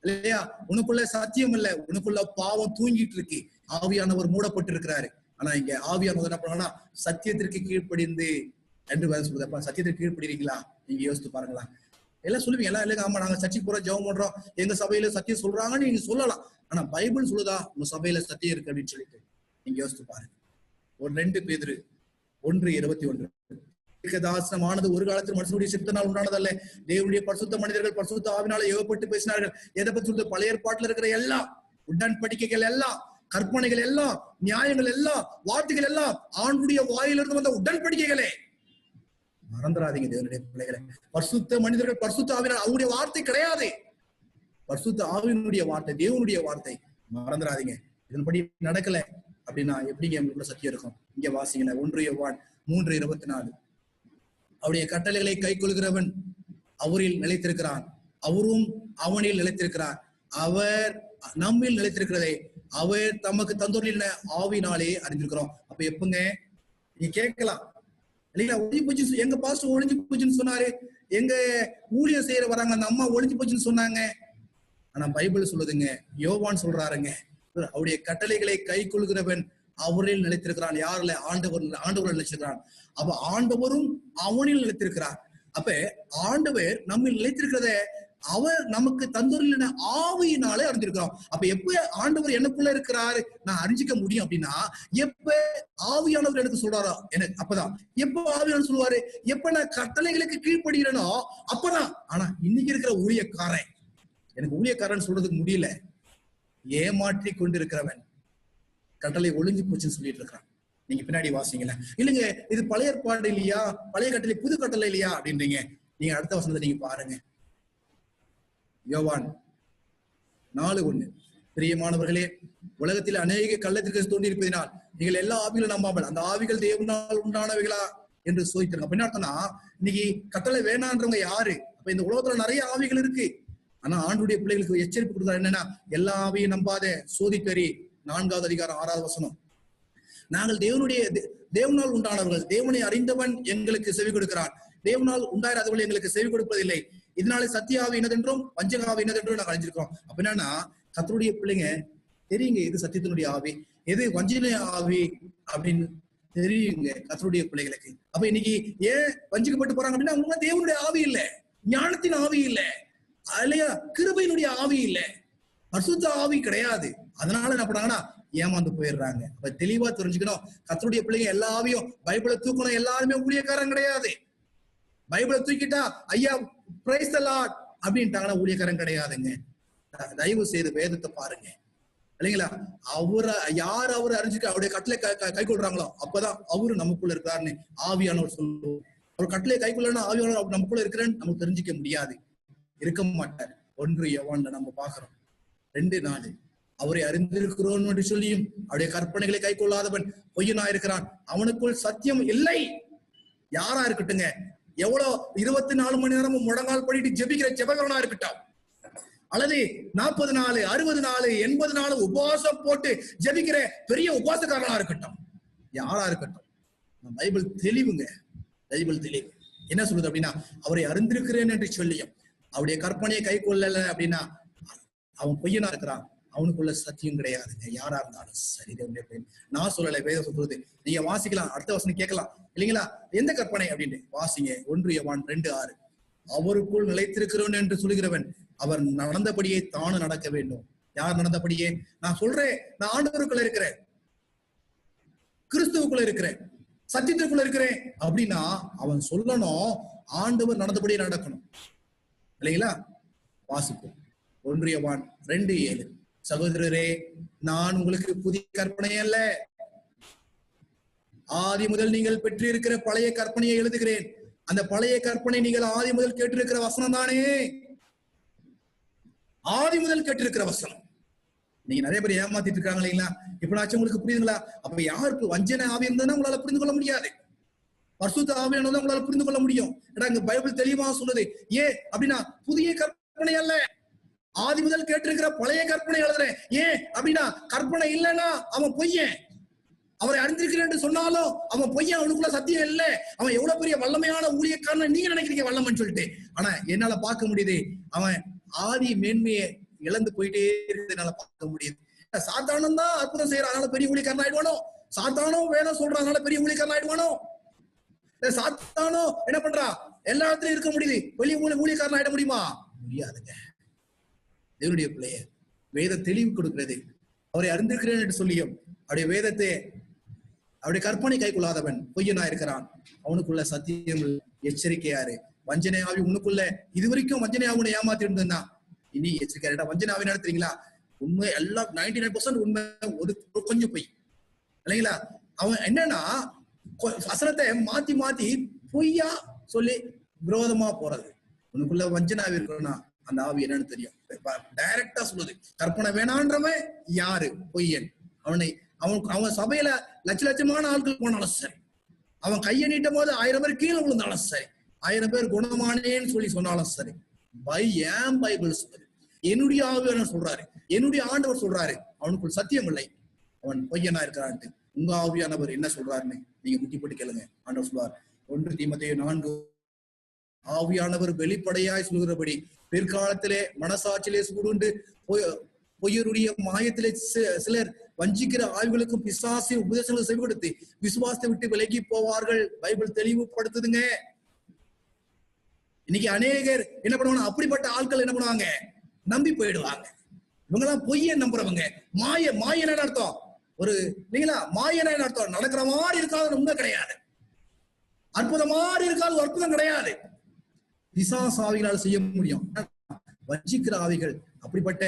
இல்லையா? உனக்குள்ள சத்தியம் இல்ல, உனக்குள்ள பாவம் தூங்கிட்டு இருக்கு, ஆவியானவர் மூடப்பட்டு இருக்கிறாரு. ஆனா இங்க ஆவியானவர் என்ன பண்ணா, சத்தியத்திற்கு கீழ்ப்படிந்து என்று வேலை சொல்லுதப்பா. சத்தியத்திற்கு கீழ்ப்படுறீங்களா? நீங்க யோசித்து பாருங்களா. எல்லாம் சொல்லுவீங்க, எல்லாம் இல்லைங்க, ஆமா நாங்க சர்ச்சைக்கு போறோம், ஜெபம் பண்றோம், எங்க சபையில சத்தியம் சொல்றாங்கன்னு நீங்க சொல்லலாம். ஆனா பைபிள் சொல்லுதா உங்க சபையில சத்தியம் இருக்கு அப்படின்னு சொல்லிட்டு நீங்க யோசித்து பாருங்க. 2 பேதுரு 1:21. தாசனமானது ஒரு காலத்தில் மனுஷனுடைய சித்தனால் உண்டானதல்ல, தேவனுடைய பரிசுத்த மனிதர்கள் பரிசுத்த ஆவினால ஏவப்பட்டு பேசினார்கள். எதை பற்றி சொல்றது? பழைய ஏற்பாட்டில் இருக்கிற எல்லாம் உடன்படிக்கைகள் எல்லாம், கற்பனைகள் எல்லாம், நியாயங்கள் எல்லாம், வார்த்தைகள் எல்லாம் ஆண்டுடைய வாயிலிருந்து வந்த உடன்படிக்கைகளே. மறந்துடாதீங்க தேவனுடைய பிள்ளைகளை. பரிசுத்த மனிதர்கள் பரிசுத்த ஆவினால், அவருடைய வார்த்தை கிடையாது, பரிசுத்த ஆவியினுடைய வார்த்தை, தேவனுடைய வார்த்தை. மறந்துடாதீங்க. இதன்படி நடக்கல அப்படின்னா எப்படிங்க உங்களுக்கு சத்தியம் இருக்கும்? இங்க வாசிங்களேன், 1 யோவான் 3:24. அவருடைய கட்டளைகளை கை கொள்கிறவன் அவரில் நிலைத்திருக்கிறான், அவரும் அவனில் நிலைத்திருக்கிறார். அவர் நம்மில் நிலைத்திருக்கிறதை அவர் தமக்கு தந்தோரில் ஆவினாலே அறிந்திருக்கிறோம். அப்ப எப்பங்க நீங்க கேட்கலாம் இல்லைங்களா, ஒளிஞ்சு போச்சு, எங்க பாஸ்டர் ஒளிஞ்சு போச்சுன்னு சொன்னாரு, எங்க ஊழியம் செய்யற வராங்க அந்த அம்மா ஒளிஞ்சு போச்சுன்னு சொன்னாங்க. ஆனா பைபிள் சொல்லுதுங்க, யோவான் சொல்றாருங்க, அவருடைய கட்டளைகளை கை கொள்கிறவன் அவரில் நிலைத்திருக்கிறான். யாருல? ஆண்டவர் நிலைச்சிருக்கிறான். அப்ப ஆண்டவரும் அவனில் நிலைத்திருக்கிறார். அப்ப ஆண்டவர் நம்மில் நிலைத்திருக்கிறத அவர் நமக்கு தந்தோரில் ஆவியினாலே அறிஞ்சிருக்கிறோம். அப்ப எப்ப ஆண்டவர் எனக்குள்ள இருக்கிறாரு நான் அறிஞ்சிக்க முடியும் அப்படின்னா, எப்ப ஆவியானவர் எனக்கு சொல்றாரோ எனக்கு அப்பதான். எப்ப ஆவியானவர் சொல்லுவாரு? எப்ப நான் கட்டளைகளுக்கு கீழ்ப்படுகிறேனோ அப்பதான். ஆனா இன்னைக்கு இருக்கிற ஊழியக்காரன், எனக்கு ஊழியக்காரன் சொல்றதுக்கு முடியல, ஏமாற்றி கொண்டிருக்கிறவன் கட்டளை ஒளிஞ்சு போச்சுன்னு சொல்லிட்டு இருக்கிறான். நீங்க பின்னாடி வாசிங்களேன், இல்லைங்க இது பழைய ஏற்பாடு இல்லையா, பழைய கட்டளை புது கட்டளை இல்லையா அப்படின்றீங்க. நீங்க அடுத்த வசனத்தை நீங்க பாருங்க, யோவான் 4:1. பிரியமானவர்களே, உலகத்தில் அநேக கள்ளத்திற்கு தோன்றி இருப்பதினால் நீங்கள் எல்லா ஆவிகளும் நம்பாமல் அந்த ஆவிகள் தேவனால் உண்டானவைகளா என்று சோதித்திருங்க. அப்ப என்ன அர்த்தம்னா, இன்னைக்கு கட்டளை வேணான்றவங்க யாரு? அப்ப இந்த உலகத்துல நிறைய ஆவிகள் இருக்கு. ஆனா ஆண்டுடைய பிள்ளைகளுக்கு எச்சரிப்பு கொடுத்தாரு, என்னன்னா எல்லா ஆவியும் நம்பாத, சோதித்தறி. 4வது அதிகாரம் 6வது வசனம். நாங்கள் தேவனால் உண்டானவர்கள், தேவனை அறிந்தவன் எங்களுக்கு செவி கொடுக்கிறான், தேவனால் உண்டாயிராதவர்கள் எங்களுக்கு செவி கொடுப்பதில்லை. இதனால சத்திய ஆவி என்னதென்றும் வஞ்சக ஆவி என்னதென்றும் நாங்கள் அறிஞ்சிருக்கோம். அப்ப என்னன்னா கர்த்தருடைய பிள்ளைங்க தெரியுங்க, எது சத்தியத்தினுடைய ஆவி எது வஞ்சனை ஆவி அப்படின்னு தெரியுங்க கர்த்தருடைய பிள்ளைகளுக்கு. அப்ப இன்னைக்கு ஏன் வஞ்சிக்கப்பட்டு போறாங்க அப்படின்னா, அவங்க தேவனுடைய ஆவி இல்ல, ஞானத்தின் ஆவி இல்ல, இல்லையா, கிருபையினுடைய ஆவி இல்ல, பரிசுத்த ஆவி கிடையாது. அதனால என்ன பண்ணாங்கன்னா ஏமாந்து போயிடுறாங்க. அப்ப தெளிவா தெரிஞ்சுக்கணும், கர்த்தருடைய பிள்ளைங்க எல்லா ஆவியும் பைபிளை தூக்கணும். எல்லாருமே ஊழியக்காரன் கிடையாது. பைபிளை தூக்கிட்டா ஐயா பிரைஸ் தி லார்ட் அப்படின்ட்டாங்கன்னா ஊழியக்காரன் கிடையாதுங்க. தயவு செய்து வேதத்தை பாருங்க, இல்லைங்களா? யார் அவரை அறிஞ்சுக்க அவருடைய கட்டளை கை கொள்றாங்களோ அப்பதான் அவரு நமக்குள்ள இருக்கிறாருன்னு ஆவியானவர் சொல்லுவோம். அவர் கட்டளை கை கொள்ளனா ஆவியானவர் அவர் நமக்குள்ள இருக்கிறேன்னு நமக்கு தெரிஞ்சுக்க முடியாது, இருக்க மாட்டார். 1 யோவான்ல நம்ம பாக்குறோம் 2:4. அவரை அறிந்திருக்கிறோம் என்று சொல்லியும் அவருடைய கற்பனைகளை கை கொள்ளாதவன் பொய்யனா இருக்கிறான், அவனுக்குள் சத்தியம் இல்லை. யாரா இருக்கட்டுங்க, எவ்வளவு 24 மணி நேரமும் முழங்கால் படிட்டு ஜெபிக்கிற ஜெபகரனா இருக்கட்டும், அல்லது 40 நாள் 60 நாள் 80 நாள் உபவாசம் போட்டு ஜெபிக்கிற பெரிய உபவாசக்காரனா இருக்கட்டும், யாரா இருக்கட்டும், பைபிள் தெளிவுங்க. பைபிள் தெளிவு என்ன சொல்லுது அப்படின்னா, அவரை அறிந்திருக்கிறேன் என்று சொல்லியும் அவருடைய கற்பனையை கை கொள்ளல அப்படின்னா அவன் பொய்யனா இருக்கிறான், அவனுக்குள்ள சத்தியம் கிடையாதுங்க. யாரா இருந்தாலும் சரி, நான் சொல்லலை, வேதம் சொல்றது. நீங்க வாசிக்கலாம், அடுத்த வசனம் கேட்கலாம் இல்லைங்களா, எந்த கற்பனை அப்படின்னு வாசிங்க. 1 யோவான் 2:6. அவருக்குள் நிலைத்திருக்கிறவன் என்று சொல்லுகிறவன் அவர் நடந்தபடியே தானும் நடக்க வேண்டும். யார் நடந்தபடியே? நான் சொல்றேன், நான் ஆண்டவருக்குள்ள இருக்கிறேன், கிறிஸ்துவுக்குள்ள இருக்கிறேன், சத்தியத்திற்குள்ள இருக்கிறேன் அப்படின்னா அவன் சொல்லணும், ஆண்டவர் நடந்தபடியே நடக்கணும், இல்லைங்களா? வாசிப்போம் 1 யோவான் 2:7. சகோதரரே, நான் உங்களுக்கு புதிய கற்பனை அல்ல, ஆதி முதல் நீங்கள் பெற்றிருக்கிற பழைய கற்பனையை எழுதுகிறேன். அந்த பழைய கற்பனை நீங்கள் ஆதி முதல் கேட்டிருக்கிற வசனம் தானே, ஆதி முதல் கேட்டிருக்கிற வசனம். நீங்க நிறைய பேர் ஏமாத்திட்டு இருக்காங்க இல்லைங்களா? இப்ப உங்களுக்கு புரியுதுங்களா? அப்ப யாருக்கு வஞ்சனை ஆவி இருந்ததுன்னா உங்களால புரிந்து கொள்ள முடியாது, பரிசுத்த ஆவியானதை உங்களால புரிந்து கொள்ள முடியும். இங்க பைபிள் தெளிவா சொல்லுது. ஏன் அப்படின்னா புதிய கற்பனை அல்ல, ஆதி முதல் கேட்டிருக்கிற பழைய கற்பனை எழுதுறேன். ஏன் அப்படின்னா கற்பனை இல்லைன்னா அவன் பொய்யன், அவரை அறிந்திருக்கிறேன் என்று சொன்னாலும் அவன் பொய்யன், அவனுக்குள்ள சத்தியம் இல்லை. அவன் எவ்வளவு பெரிய வல்லமையான ஊழியக்காரன் நீங்க நினைக்கிறீங்க வல்லமன்னு சொல்லிட்டு, ஆனா என்னால பார்க்க முடியுது அவன் ஆதி மேன்மையை இழந்து போயிட்டே இருக்கிறதுனால பார்க்க முடியுது. சாத்தானும் தான் அற்புதம் செய்யறான், அதனால பெரிய ஊழியக்காரன் ஆயிடுவானோ? சாத்தானும் வேதம் சொல்றாங்க பெரிய ஊழியக்காரன் ஆயிடுவானோ? சாத்தானும் என்ன பண்றா? எல்லா இடத்துலயும் இருக்க முடியுது, வெளிய ஊழியக்காரன் ஆயிட முடியுமா? முடியாதுங்க. தேவனுடைய பிள்ளைய வேத தெளிவு கொடுக்கிறது. அவரை அறிந்திருக்கிறேன் என்று சொல்லியும் அவருடைய வேதத்தை அவருடைய கற்பனை கை கொள்ளாதவன் பொய்யனா இருக்கிறான். அவனுக்குள்ள சத்தியம் எச்சரிக்கையாரு. வஞ்சனை ஆவி உனக்குள்ள இதுவரைக்கும் வஞ்சனை ஆவி ஏமாத்தி இருந்தா இனி எச்சரிக்கையா. வஞ்சனை ஆவி நடத்துறீங்களா? உண்மை எல்லாம் 99% உண்மை, ஒரு கொஞ்சம் பொய் இல்லைங்களா? அவன் என்னன்னா வசனத்தை மாத்தி மாத்தி பொய்யா சொல்லி விரோதமா போறது. உனக்குள்ள வஞ்சனை ஆவி இருக்கணும்னா அந்த ஆவி என்னன்னு தெரியும். டைரக்டா சொல்லுது. கற்பனை வேணான்றவன் யாரு? பொய்யன். அவன் சபையில லட்சமான ஆட்கள் போனாலும் சரி, அவன் கையை நீட்டும் போது 1000 பேர் கீழே விழுந்தாலும் சரி, 1000 பேர் குணமானேன்னு சொல்லி சொன்னாலும் சரி, ஏன் பைபிள் சொல்றது? என்னுடைய ஆவியானவர் சொல்றாரு, என்னுடைய ஆண்டவர் சொல்றாரு, அவனுக்குள் சத்தியம் இல்லை, அவன் பொய்யனா இருக்கிறான்ட்டு. உங்க ஆவியானவர் என்ன சொல்றாருன்னு நீங்க முட்டி போட்டு கேளுங்க. ஆண்டவர் சொல்றார் 1 தீமோத்தேயு 4, ஆவியானவர் வெளிப்படையாய் சொல்கிறபடி பிற்காலத்திலே மனசாட்சியிலே சூடுண்டு பொய்யருடைய மாயத்திலே சிலர் வஞ்சிக்கிற ஆய்வுகளுக்கும் பிசாசின் உபதேசங்களை செவிகொடுத்து விசுவாசத்தை விட்டு விலகி போவார்கள். பைபிள் தெளிவுபடுத்துதுங்க. இன்னைக்கு அநேகர் என்ன பண்ணுவாங்க? அப்படிப்பட்ட ஆட்கள் என்ன பண்ணுவாங்க? நம்பி போயிடுவாங்க. இவங்க எல்லாம் பொய்யை நம்புறவங்க. மாய என்ன அர்த்தம்? ஒரு இல்லைங்களா? மாய என்ன அர்த்தம்? நடக்கிற மாதிரி இருக்காது உண்மை கிடையாது, அற்புதம் மாதிரி இருக்காது அற்புதம் கிடையாது. பிசாசு ஆவிகளால் செய்ய முடியும். வஞ்சிக்கிற ஆவிகள் அப்படிப்பட்ட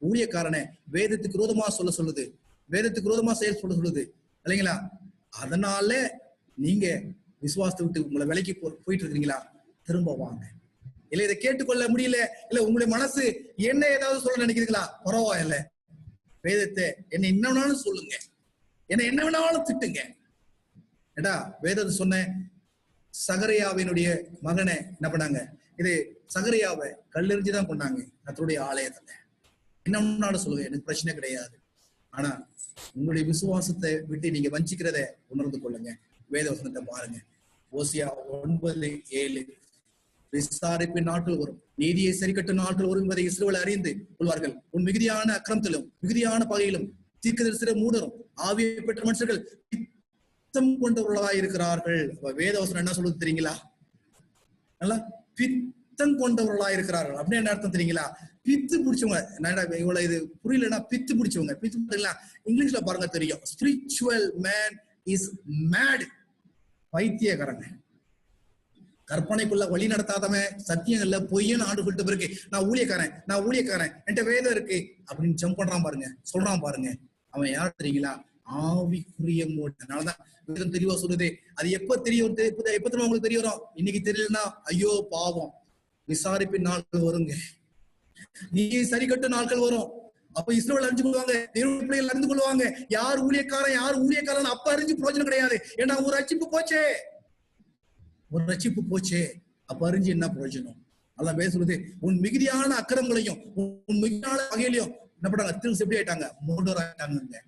ஊழியக்காரனை வேதத்துக்கு விரோதமா சொல்லுது, வேதத்துக்கு விரோதமா செயல் சொல்லுது இல்லைங்களா? அதனால நீங்க விசுவாசத்தை விட்டு உங்களை விலைக்கு போயிட்டு இருக்கீங்களா? திரும்ப வாங்க. இல்ல இதை கேட்டுக்கொள்ள முடியல, இல்ல உங்களுடைய மனசு என்ன ஏதாவது சொல்ல நினைக்கிறீங்களா? பரவாயில்ல, வேதத்தை என்ன வேணாலும் சொல்லுங்க, என்ன வேணாலும் திட்டுங்க. ஏடா வேதத்தை சொன்ன சகரியாவினுடைய மகனை என்ன பண்ணாங்க? இது சகரியாவை கல்லெறிஞ்சுதான் கொண்டாங்க கர்த்தருடைய ஆலயத்துல. என்ன வேணாலும் சொல்லுங்க, எனக்கு பிரச்சனை கிடையாது. ஆனா உங்களுடைய விசுவாசத்தை விட்டு நீங்க வஞ்சிக்கிறத உணர்ந்து கொள்ளுங்க. வேத வசனத்தை பாருங்க. ஓசியா 9:7, விசாரிப்பின் நாட்கள் வரும், நீதியை சரி கட்டும் நாட்கள் வரும் என்பதை இஸ்ரவேல் அறிந்து கொள்வார்கள். உன் மிகுதியான அக்கிரமத்திலும் மிகுதியான பகையிலும் தீர்க்கதரிசிர மூடரும் ஆவியை பெற்ற மனுஷர்கள் பித்தம் கொண்டவர்களாய் இருக்கிறார்கள். வேத வசனம் என்ன சொல்லுது தெரியுங்களா? நல்லா பித்தம் கொண்டவர்களா இருக்கிறார்கள் அப்படின்னு என்ன அர்த்தம் தெரியுங்களா? பித்து பிடிச்சவங்க. இவ்வளவு இது புரியலன்னா பித்து பிடிச்சவங்க. பித்து பிடிச்சா இங்கிலீஷ்ல பாருங்க தெரியும். Spiritual man is mad. பைத்தியக்காரங்க, கற்பனைக்குள்ள வழி நடத்தாதவன், சத்தியங்கள்ல பொய்யன்னு ஆண்டு சொல்லிட்ட பிறகு நான் ஊழியக்காரன் என்கிட்ட வேதம் இருக்கு அப்படின்னு ஜம்ப் பண்றான் பாருங்க, சொல்றான் பாருங்க. அவன் யார் தெரியுங்களா? ஆவிக்குரிய மூட. அதனாலதான் வேதம் தெளிவா சொல்லுது. அது எப்ப தெரியும்? எப்ப உங்களுக்கு தெரிய வரும்? இன்னைக்கு தெரியலன்னா ஐயோ பாவம், விசாரிப்பின் நாட்கள் வருங்க, நீ சரி கட்டு நாட்கள் வரும். அப்ப இஸ்ரவேல் அறிஞ்சு கொள்வாங்க, தேவனுடைய பிள்ளைகள் அறிந்து கொள்வாங்க யார் ஊழியக்காரன். அப்ப அறிஞ்சு பிரயோஜனம் கிடையாது. ஏன்னா ஒரு ரட்சிப்பு போச்சே, அப்ப அறிஞ்சு என்ன பிரயோஜனம்? அதான் வேத சொல்லுது, உன் மிகுதியான அக்கிரமங்களையும் உன் மிகுதியான வகையிலையும் என்ன பண்றாங்க? திரும்ப எப்படி ஆயிட்டாங்க? மூடர் ஆயிட்டாங்க.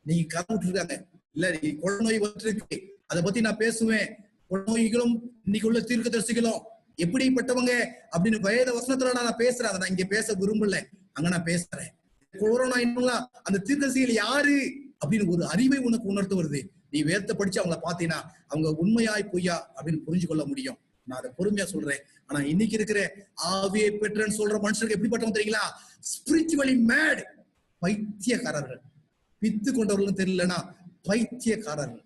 நீங்க கதை விட்டுருக்காங்க. இல்ல கொள்ள நோய் வந்துருக்கு, அதை பத்தி நான் பேசுவேன். கொள்ள நோய்களும் இன்னைக்கு உள்ள தீர்க்கதரிசிகளும் எப்படிப்பட்டவங்க அப்படின்னு வேத வசனத்துல நான் பேசுறேன். அதை நான் இங்க பேச விரும்பல, அங்க நான் பேசுறேன். கொரோனா அந்த தீர்க்கதரிசிகள் யாரு அப்படின்னு ஒரு அறிவை உனக்கு உணர்த்து வருது. நீ வேதத்தை படிச்சு அவங்கள பாத்தீங்கன்னா அவங்க உண்மையாய் பொய்யா அப்படின்னு புரிஞ்சு கொள்ள முடியும். நான் அதை பொறுமையா சொல்றேன். ஆனா இன்னைக்கு இருக்கிற ஆவியை பெற்றன்னு சொல்ற மனுஷருக்கு எப்படிப்பட்டவங்க தெரியுங்களா? ஸ்பிரிச்சுவலி மேட், பைத்தியக்காரர்கள். பித்து கொண்டவர்களும் தெரியலன்னா பைத்தியக்காரர்கள்.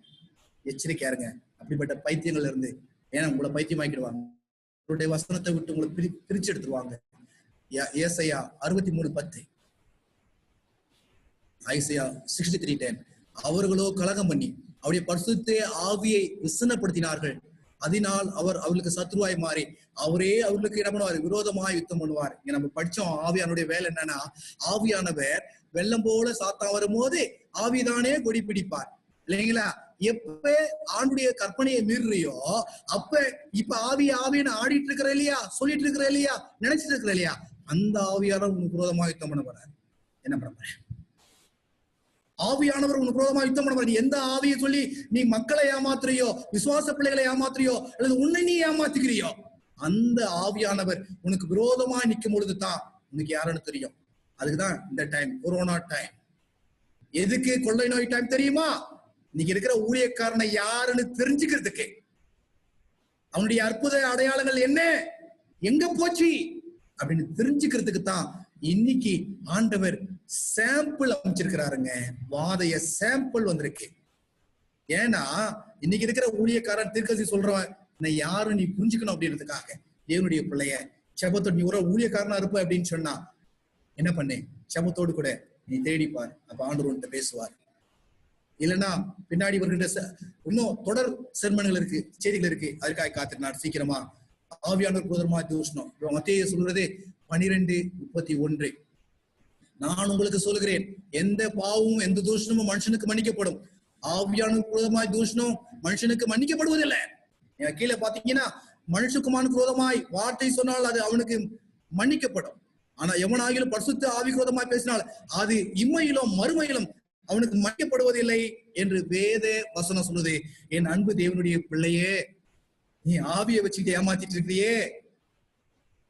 எச்சரிக்கையா இருங்க அப்படிப்பட்ட பைத்தியங்கள்ல இருந்து. ஏன்னா உங்களை பைத்தியமாக்கிடுவாங்க. உங்களுடைய வசனத்தை விட்டு உங்களை பிரிச்சு எடுத்துருவாங்க. ஏசாயா 63:10, ஐசாயா 63:10. அவர்களோ கலகம் பண்ணி அவருடைய பரிசுத்த ஆவியை விசனப்படுத்தினார்கள், அதனால் அவர் அவர்களுக்கு சத்ருவாய் மாறி அவரே அவர்களுக்கு என்ன பண்ணுவார்? விரோதமாய் யுத்தம் பண்ணுவார். இங்க நம்ம படிச்சோம். ஆவியானுடைய வேலை என்னன்னா, ஆவியானவர் வெள்ளம் போல சாத்தா வரும்போது ஆவிதானே கொடி பிடிப்பார் இல்லைங்களா? எப்ப ஆண்டுடைய கற்பனையை மீறியோ அப்ப இப்ப ஆவின்னு ஆடிட்டு இருக்கிற இல்லையா, சொல்லிட்டு இருக்கிற இல்லையா, நினைச்சிட்டு இருக்கிற இல்லையா, அந்த ஆவியானவர் உனக்கு விரோதமா யுத்தம் பண்ண போறாரு. என்ன பண்ண போற? ஆவியானவர் உனக்கு விரோதமா யுத்தம் பண்ண போற. நீ எந்த ஆவியை சொல்லி நீ மக்களை ஏமாத்துறியோ, விசுவாச பிள்ளைகளை ஏமாத்துறியோ, அல்லது உன்னை நீ ஏமாத்துக்கிறியோ, அந்த ஆவியானவர் உனக்கு விரோதமா நிற்கும் பொழுதுதான் உனக்கு யாருன்னு தெரியும். அதுக்குதான் இந்த டைம், கொரோனா டைம். எதுக்கு கொள்ளை நோய் டைம் தெரியுமா? இன்னைக்கு இருக்கிற ஊழியக்காரனை யாருன்னு தெரிஞ்சுக்கிறதுக்கு, அவனுடைய அற்புத அடையாளங்கள் என்ன, எங்க போச்சு அப்படின்னு தெரிஞ்சுக்கிறதுக்கு தான் இன்னைக்கு ஆண்டவர் சாம்பிள் அமைச்சிருக்கிறாருங்க. வாதைய சாம்பிள் வந்திருக்கு. ஏன்னா இன்னைக்கு இருக்கிற ஊழியக்காரன் தீர்க்கதரிசி சொல்றவன் நான் யாரு நீ புரிஞ்சுக்கணும் அப்படின்றதுக்காக தேவனுடைய பிள்ளைய செபத்தோடு, நீ ஒரு ஊழியக்காரனா இருப்ப அப்படின்னு சொன்னா என்ன பண்ணு, செபத்தோடு கூட நீ தேடிப்பார். அப்ப ஆண்டவர் பேசுவார். இல்லைன்னா பின்னாடி இவர்கிட்ட இன்னும் தொடர் செர்மன்கள் இருக்கு, செய்திகள் இருக்கு, அதுக்காக காத்திருந்தார். சீக்கிரமா ஆவியானவர் குதிரமா தூஷணம். மத்தேயு சொல்றது 12:31, நான் உங்களுக்கு சொல்லுகிறேன், எந்த பாவமும் எந்த தூஷணமும் மனுஷனுக்கு மன்னிக்கப்படும், ஆவியானவர் குரோதமாய் தூஷணம் மனுஷனுக்கு மன்னிக்கப்படுவதில்லை. கீழே பாத்தீங்கன்னா மனுஷகுமாரன் குரோதமாய் வார்த்தை சொன்னால் அது அவனுக்கு மன்னிக்கப்படும், ஆனா எவனாகிலும் பரிசுத்த ஆவி குரோதமாய் பேசினால் அது இம்மையிலும் மறுமையிலும் அவனுக்கு மன்னிக்கப்படுவதில்லை என்று வேத வசனம் சொல்லுது. என் அன்பு தேவனுடைய பிள்ளையே, நீ ஆவியை வச்சுக்கிட்டு ஏமாத்திட்டு இருக்கிறியே,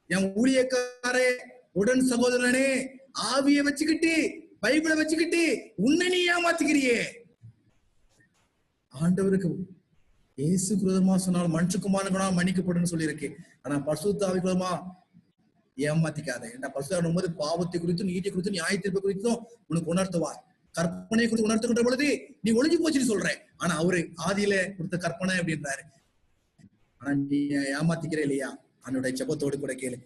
என் ஊழியக்காரே, உடன் சகோதரனே, ஆவியை வச்சுக்கிட்டு பைபிளை வச்சுக்கிட்டு உன்னை நீ ஏமாத்துக்கிறியே. ஆண்டவருக்கு இயேசு குரோதமா சொன்னால் மனுஷகுமாரன் மன்னிக்கப்படும் சொல்லி இருக்கு. ஆனா பரிசுத்த ஆவி குரோதமா ஏமாத்திக்காத. ஏன்னா பரிசுத்தம் போது பாவத்தை குறித்தும் நீதியை குறித்தும் நியாயத்தீர்ப்பை குறித்தும் உனக்கு உணர்த்துவார். கற்பனை குறித்து உணர்த்துக்கின்ற பொழுது நீ ஒளிஞ்சு போச்சுன்னு சொல்றேன். ஆனா அவரு ஆதியில கொடுத்த கற்பனை அப்படின்றாரு. ஆனா நீ ஏமாத்திக்கிற இல்லையா? அவனுடைய செபத்தோடு கூட கேளு.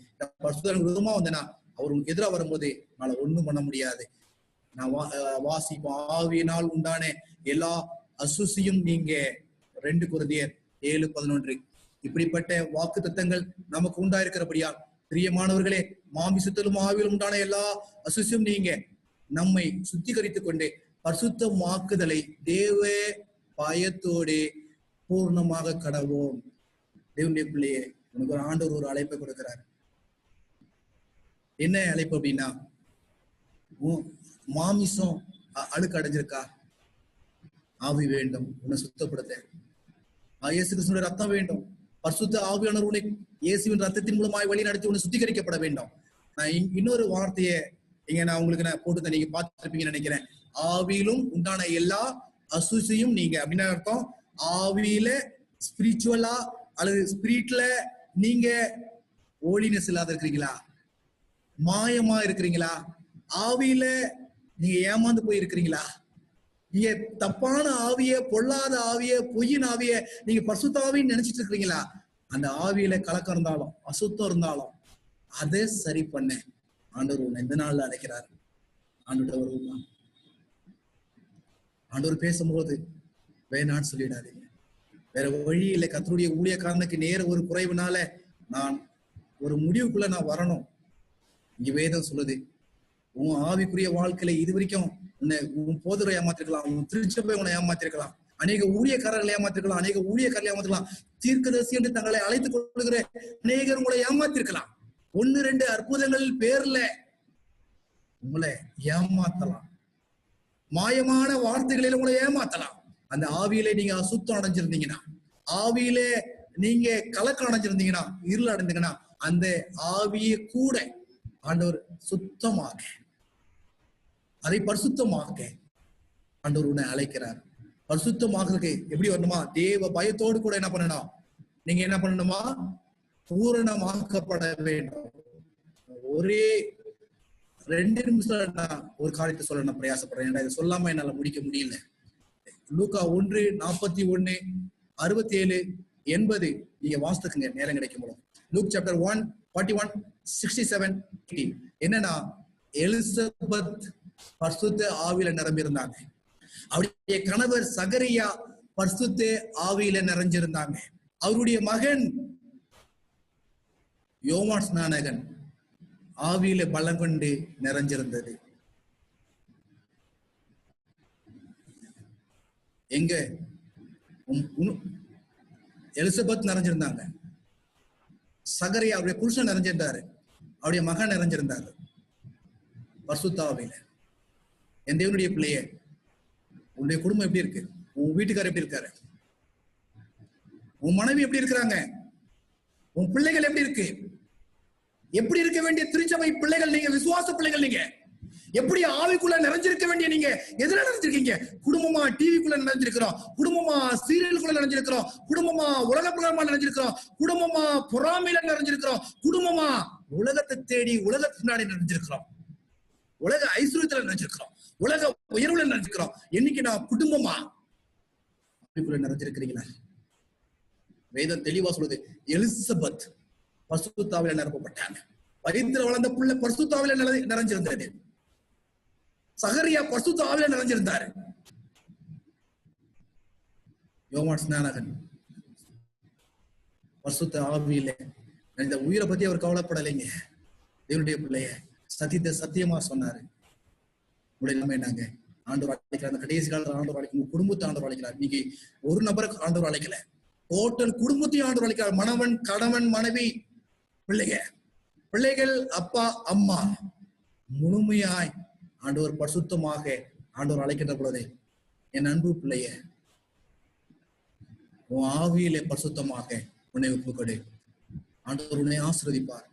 பரிசுத்தம் விரோதமா வந்தேன்னா அவர் உனக்கு எதிராக வரும்போது என்னால ஒண்ணும் பண்ண முடியாது. நான் வாசிப்போம், ஆவியினால் உண்டான எல்லா அசுசியும் நீங்க. 2 கொரிந்தியர் 7:11. இப்படிப்பட்ட வாக்கு தத்தங்கள் நமக்கு உண்டாயிருக்கிறபடியால் பிரியமானவர்களே, மாமிசத்திலும் ஆவியிலும் உண்டான எல்லா அசுசியும் நீங்க நம்மை சுத்திகரித்துக் கொண்டு பரிசுத்தமாக்குதலை தேவ பயத்தோடு பூர்ணமாக கடவோம். தேவனுடைய பிள்ளையே, உனக்கு ஒரு ஆண்டவர் ஒரு அழைப்பை கொடுக்கிறார். என்ன அழைப்பு அப்படின்னா, மாமிசம் அழுக்கு அடைஞ்சிருக்கா, ஆவி வேண்டும் உன்னை சுத்தப்படுத்த. இயேசு கிறிஸ்துவின் ரத்தம் வேண்டும். பரிசுத்த ஆவியானவர் உன்னை இயேசுவின் ரத்தத்தின் மூலமாய் வழி நடத்தி உன்னை சுத்திகரிக்கப்பட வேண்டும். நான் இன்னொரு வார்த்தையை இங்க நான் உங்களுக்கு போட்டு நீங்க பார்த்துருப்பீங்கன்னு நினைக்கிறேன். ஆவியிலும் உண்டான எல்லா அசுசியும் நீங்க அப்படின்னா அர்த்தம், ஆவியில ஸ்பிரிச்சுவலா அல்லது ஸ்பிரிட்ல நீங்க ஹோலினஸ் இல்லாத இருக்கிறீங்களா, மாயமா இருக்கிறீங்களா, ஆவியில நீங்க ஏமாந்து போய் இருக்கிறீங்களா, நீங்க தப்பான ஆவிய, பொல்லாத ஆவிய, பொய்யின் ஆவிய நீங்க பரிசுத்த ஆவின்னு நினைச்சிட்டு இருக்கிறீங்களா? அந்த ஆவியில கலக்கம் இருந்தாலும் அசுத்தம் இருந்தாலும் அதை சரி பண்ண ஆண்டவர் உன்னை எந்த நாள்ல அழைக்கிறார். ஆண்டவர் பேசும்போது வேணான்னு சொல்லிடாதீங்க. வேற வழி இல்லை. கர்த்தருடைய ஊழியக்காரனுக்கு நேர ஒரு குறைவுனால நான் ஒரு முடிவுக்குள்ள நான் வரணும். இங்க வேதம் சொல்லுது, உன் ஆவிக்குரிய வாழ்க்கையில இது வரைக்கும் உன்னை உன் போதரை ஏமாத்திருக்கலாம், உன் திருச்சபை உன்னை ஏமாத்திருக்கலாம், அநேக ஊழியக்காரர்களை ஏமாத்திருக்கலாம், அநேக ஊழியக்காரர்களை ஏமாத்திருக்கலாம், தீர்க்கதரிசி என்று தங்களை அழைத்துக் கொள்கிற அநேகர் உங்களை ஏமாத்திருக்கலாம். 1-2 அற்புதங்கள் பேர்ல உங்களை ஏமாத்தலாம், மாயமான வார்த்தைகளில் உங்களை ஏமாத்தலாம். அந்த ஆவியிலே நீங்க அசுத்தம் அடைஞ்சிருந்தீங்கன்னா, ஆவியிலே நீங்க கலக்கம் அடைஞ்சிருந்தீங்கன்னா, இருள் அடைந்தீங்கன்னா, அந்த ஆவியை கூட ஆண்டவர் சுத்தமாக, அதை பரிசுத்தமாக ஆண்டவர் உன்னை அழைக்கிறார். பரிசுத்தமாகிறதுக்கு எப்படி வரணுமா? தேவ பயத்தோடு கூட என்ன பண்ணணும்? நீங்க என்ன பண்ணணுமா? பூரணமாக்கப்பட வேண்டும். ஒரே 2 நிமிஷம் நான் ஒரு காரியத்தை சொல்ல நான் பிரயாசப்படுறேன். இதை சொல்லாம என்னால முடிக்க முடியல. லூக்கா 1:41, 67, 80 நீங்க வாசித்துக்குங்க நேரம் கிடைக்கும் போது. Look chapter 1:41, 67, 80. என்னன்னா, எலிசபெத் பரிசுத்த ஆவியில நிரம்பியிருந்தாங்க. அவருடைய கணவர் சகரியா பரிசுத்த ஆவியில நிறைஞ்சிருந்தாங்க. அவருடைய மகன் யோவான் ஸ்நானகன் ஆவியில பலம் கொண்டு நிறைஞ்சிருந்தது. எங்க எலிசபெத் நிறைஞ்சிருந்தாங்க, சகரியா அவருடைய புருஷன் நிறைஞ்சிருந்தாரு, அவருடைய மகன் நிறைஞ்சிருந்தாரு பரிசுத்த ஆவியில. என் தேவனுடைய பிள்ளையே, உன்னுடைய குடும்பம் எப்படி இருக்கு? உன் வீட்டுக்காரர் எப்படி இருக்காரு? உன் மனைவி எப்படி இருக்கிறாங்க? உன் பிள்ளைகள் எப்படி இருக்கு? எப்படி இருக்க வேண்டிய திருச்சபை பிள்ளைகள் நீங்க, விசுவாச பிள்ளைகள் நீங்க. எப்படி ஆவிக்குள்ள நிறைஞ்சிருக்க வேண்டிய நீங்க எதுல நிறைஞ்சிருக்கீங்க? குடும்பமா டிவிக்குள்ள நிறைஞ்சிருக்கிறோம், குடும்பமா சீரியலுக்குள்ள நிறைஞ்சிருக்கிறோம், குடும்பமா உலக பிரகாரமா நிறைஞ்சிருக்கிறோம், குடும்பமா பொறாமையில நிறைஞ்சிருக்கிறோம், குடும்பமா உலகத்தை தேடி உலகத்து பின்னாடி நிறைஞ்சிருக்கிறோம், உலக ஐஸ்வர்யத்துல நிறைஞ்சிருக்கிறோம், உலக உயர்வுல நிறைஞ்சிருக்கிறோம். என்னைக்கு நான் குடும்பமா ஆவிக்குள்ள நிறைஞ்சிருக்கிறீங்களா? வேதம் தெளிவா சொல்லுது, எலிசபெத் பரிசுத்தாவில நிரப்பப்பட்டாங்க. வயித்துல வளர்ந்த புள்ள பரிசுத்தாவில நிறைஞ்சிருந்தது. சகரியா பரிசுத்தாவில நிறைஞ்சிருந்தாரு. யோவான் ஸ்நானகன் பரிசுத்த ஆவியில இந்த உயிரை பத்தி அவர் கவலைப்படலைங்க. தேவனுடைய பிள்ளைய சத்தியத்தை சத்தியமா சொன்னாரு. உடைய என்னங்க ஆண்டவர் அழைக்கிறார். அந்த கடைசி காலத்துல ஆண்டவர் அழைக்க, உங்க குடும்பத்தை ஆண்டவர் அழைக்கிறார். இன்னைக்கு ஒரு நபருக்கு ஆண்டவர் அழைக்கல, டோட்டல் குடும்பத்தையும் ஆண்டவர் அழைக்கிறார். மணவன், கணவன், மனைவி, பிள்ளைகள், அப்பா, அம்மா, முழுமையாய் ஆண்டவர் பரிசுத்தமாக ஆண்டவர் அழைக்கின்ற பொழுது, என் அன்பு பிள்ளைய உன் ஆவியிலே பரிசுத்தமாக உன்னை ஒப்புக்கொடு, ஆண்டவர் உன்னை ஆசீர்வதிப்பார்.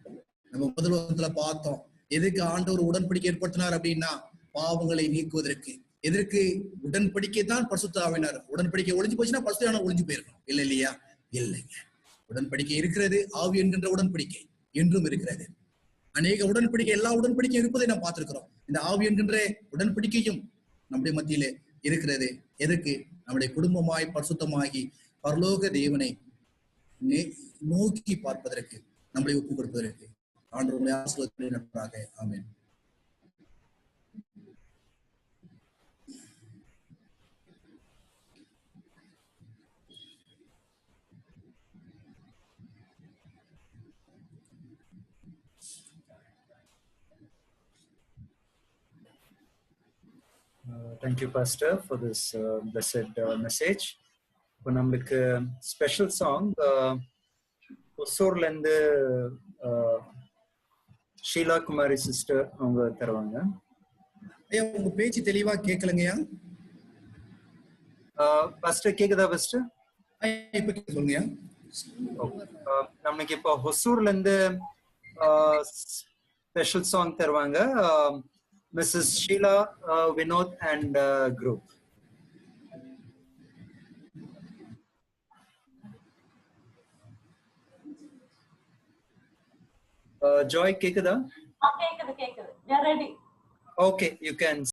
நம்ம முதல் வசனத்துல பார்த்தோம், எதுக்கு ஆண்டவர் உடன்படிக்கை ஏற்படுத்தினார் அப்படின்னா பாவங்களை நீக்குவதற்கு. எதற்கு? உடன்படிக்கை தான் பரிசுத்த ஆவினார். உடன்படிக்கை ஒளிஞ்சு போச்சுன்னா பரிசுத்த ஒளிஞ்சு போயிருக்கணும், இல்ல இல்லையா? இல்லைங்க, உடன்படிக்கை இருக்கிறது. ஆவி என்கின்ற உடன்படிக்கை என்றும் இருக்கிறது. அநேக உடன்படிக்கை, எல்லா உடன்படிக்கையும் இருப்பதை நாம் பார்த்திருக்கிறோம். இந்த ஆவி என்கின்ற உடன்படிக்கையும் நம்முடைய மத்தியிலே இருக்கிறது. எதற்கு? நம்முடைய குடும்பமாய் பரிசுத்தமாகி பரலோக தேவனை நோக்கி பார்ப்பதற்கு, நம்மளை ஒப்புக் கொடுப்பதற்கு. ஆண்டவருடைய ஆசீர்வாதத்தை நன்றாக. ஆமென். Thank you, Pastor, for this blessed message. இப்போ நம்மளுக்கு ஸ்பெஷல் சாங் ஒசூர்ல இருந்து ஷீலா குமாரி சிஸ்டர் அவங்க தருவாங்க. ஐயா, உங்க பேச்சு தெளிவா கேட்கலங்கய்யா. பாஸ்டர் கேக்குதா? பாஸ்டர் இப்ப சொல்லுங்கய்யா. நம்மளுக்கு இப்போ ஒசூர்ல இருந்து ஸ்பெஷல் சாங் தருவாங்க. Mrs. Sheila Vinod and group. Joy, kekada? Kekada. We are ready. Okay, you can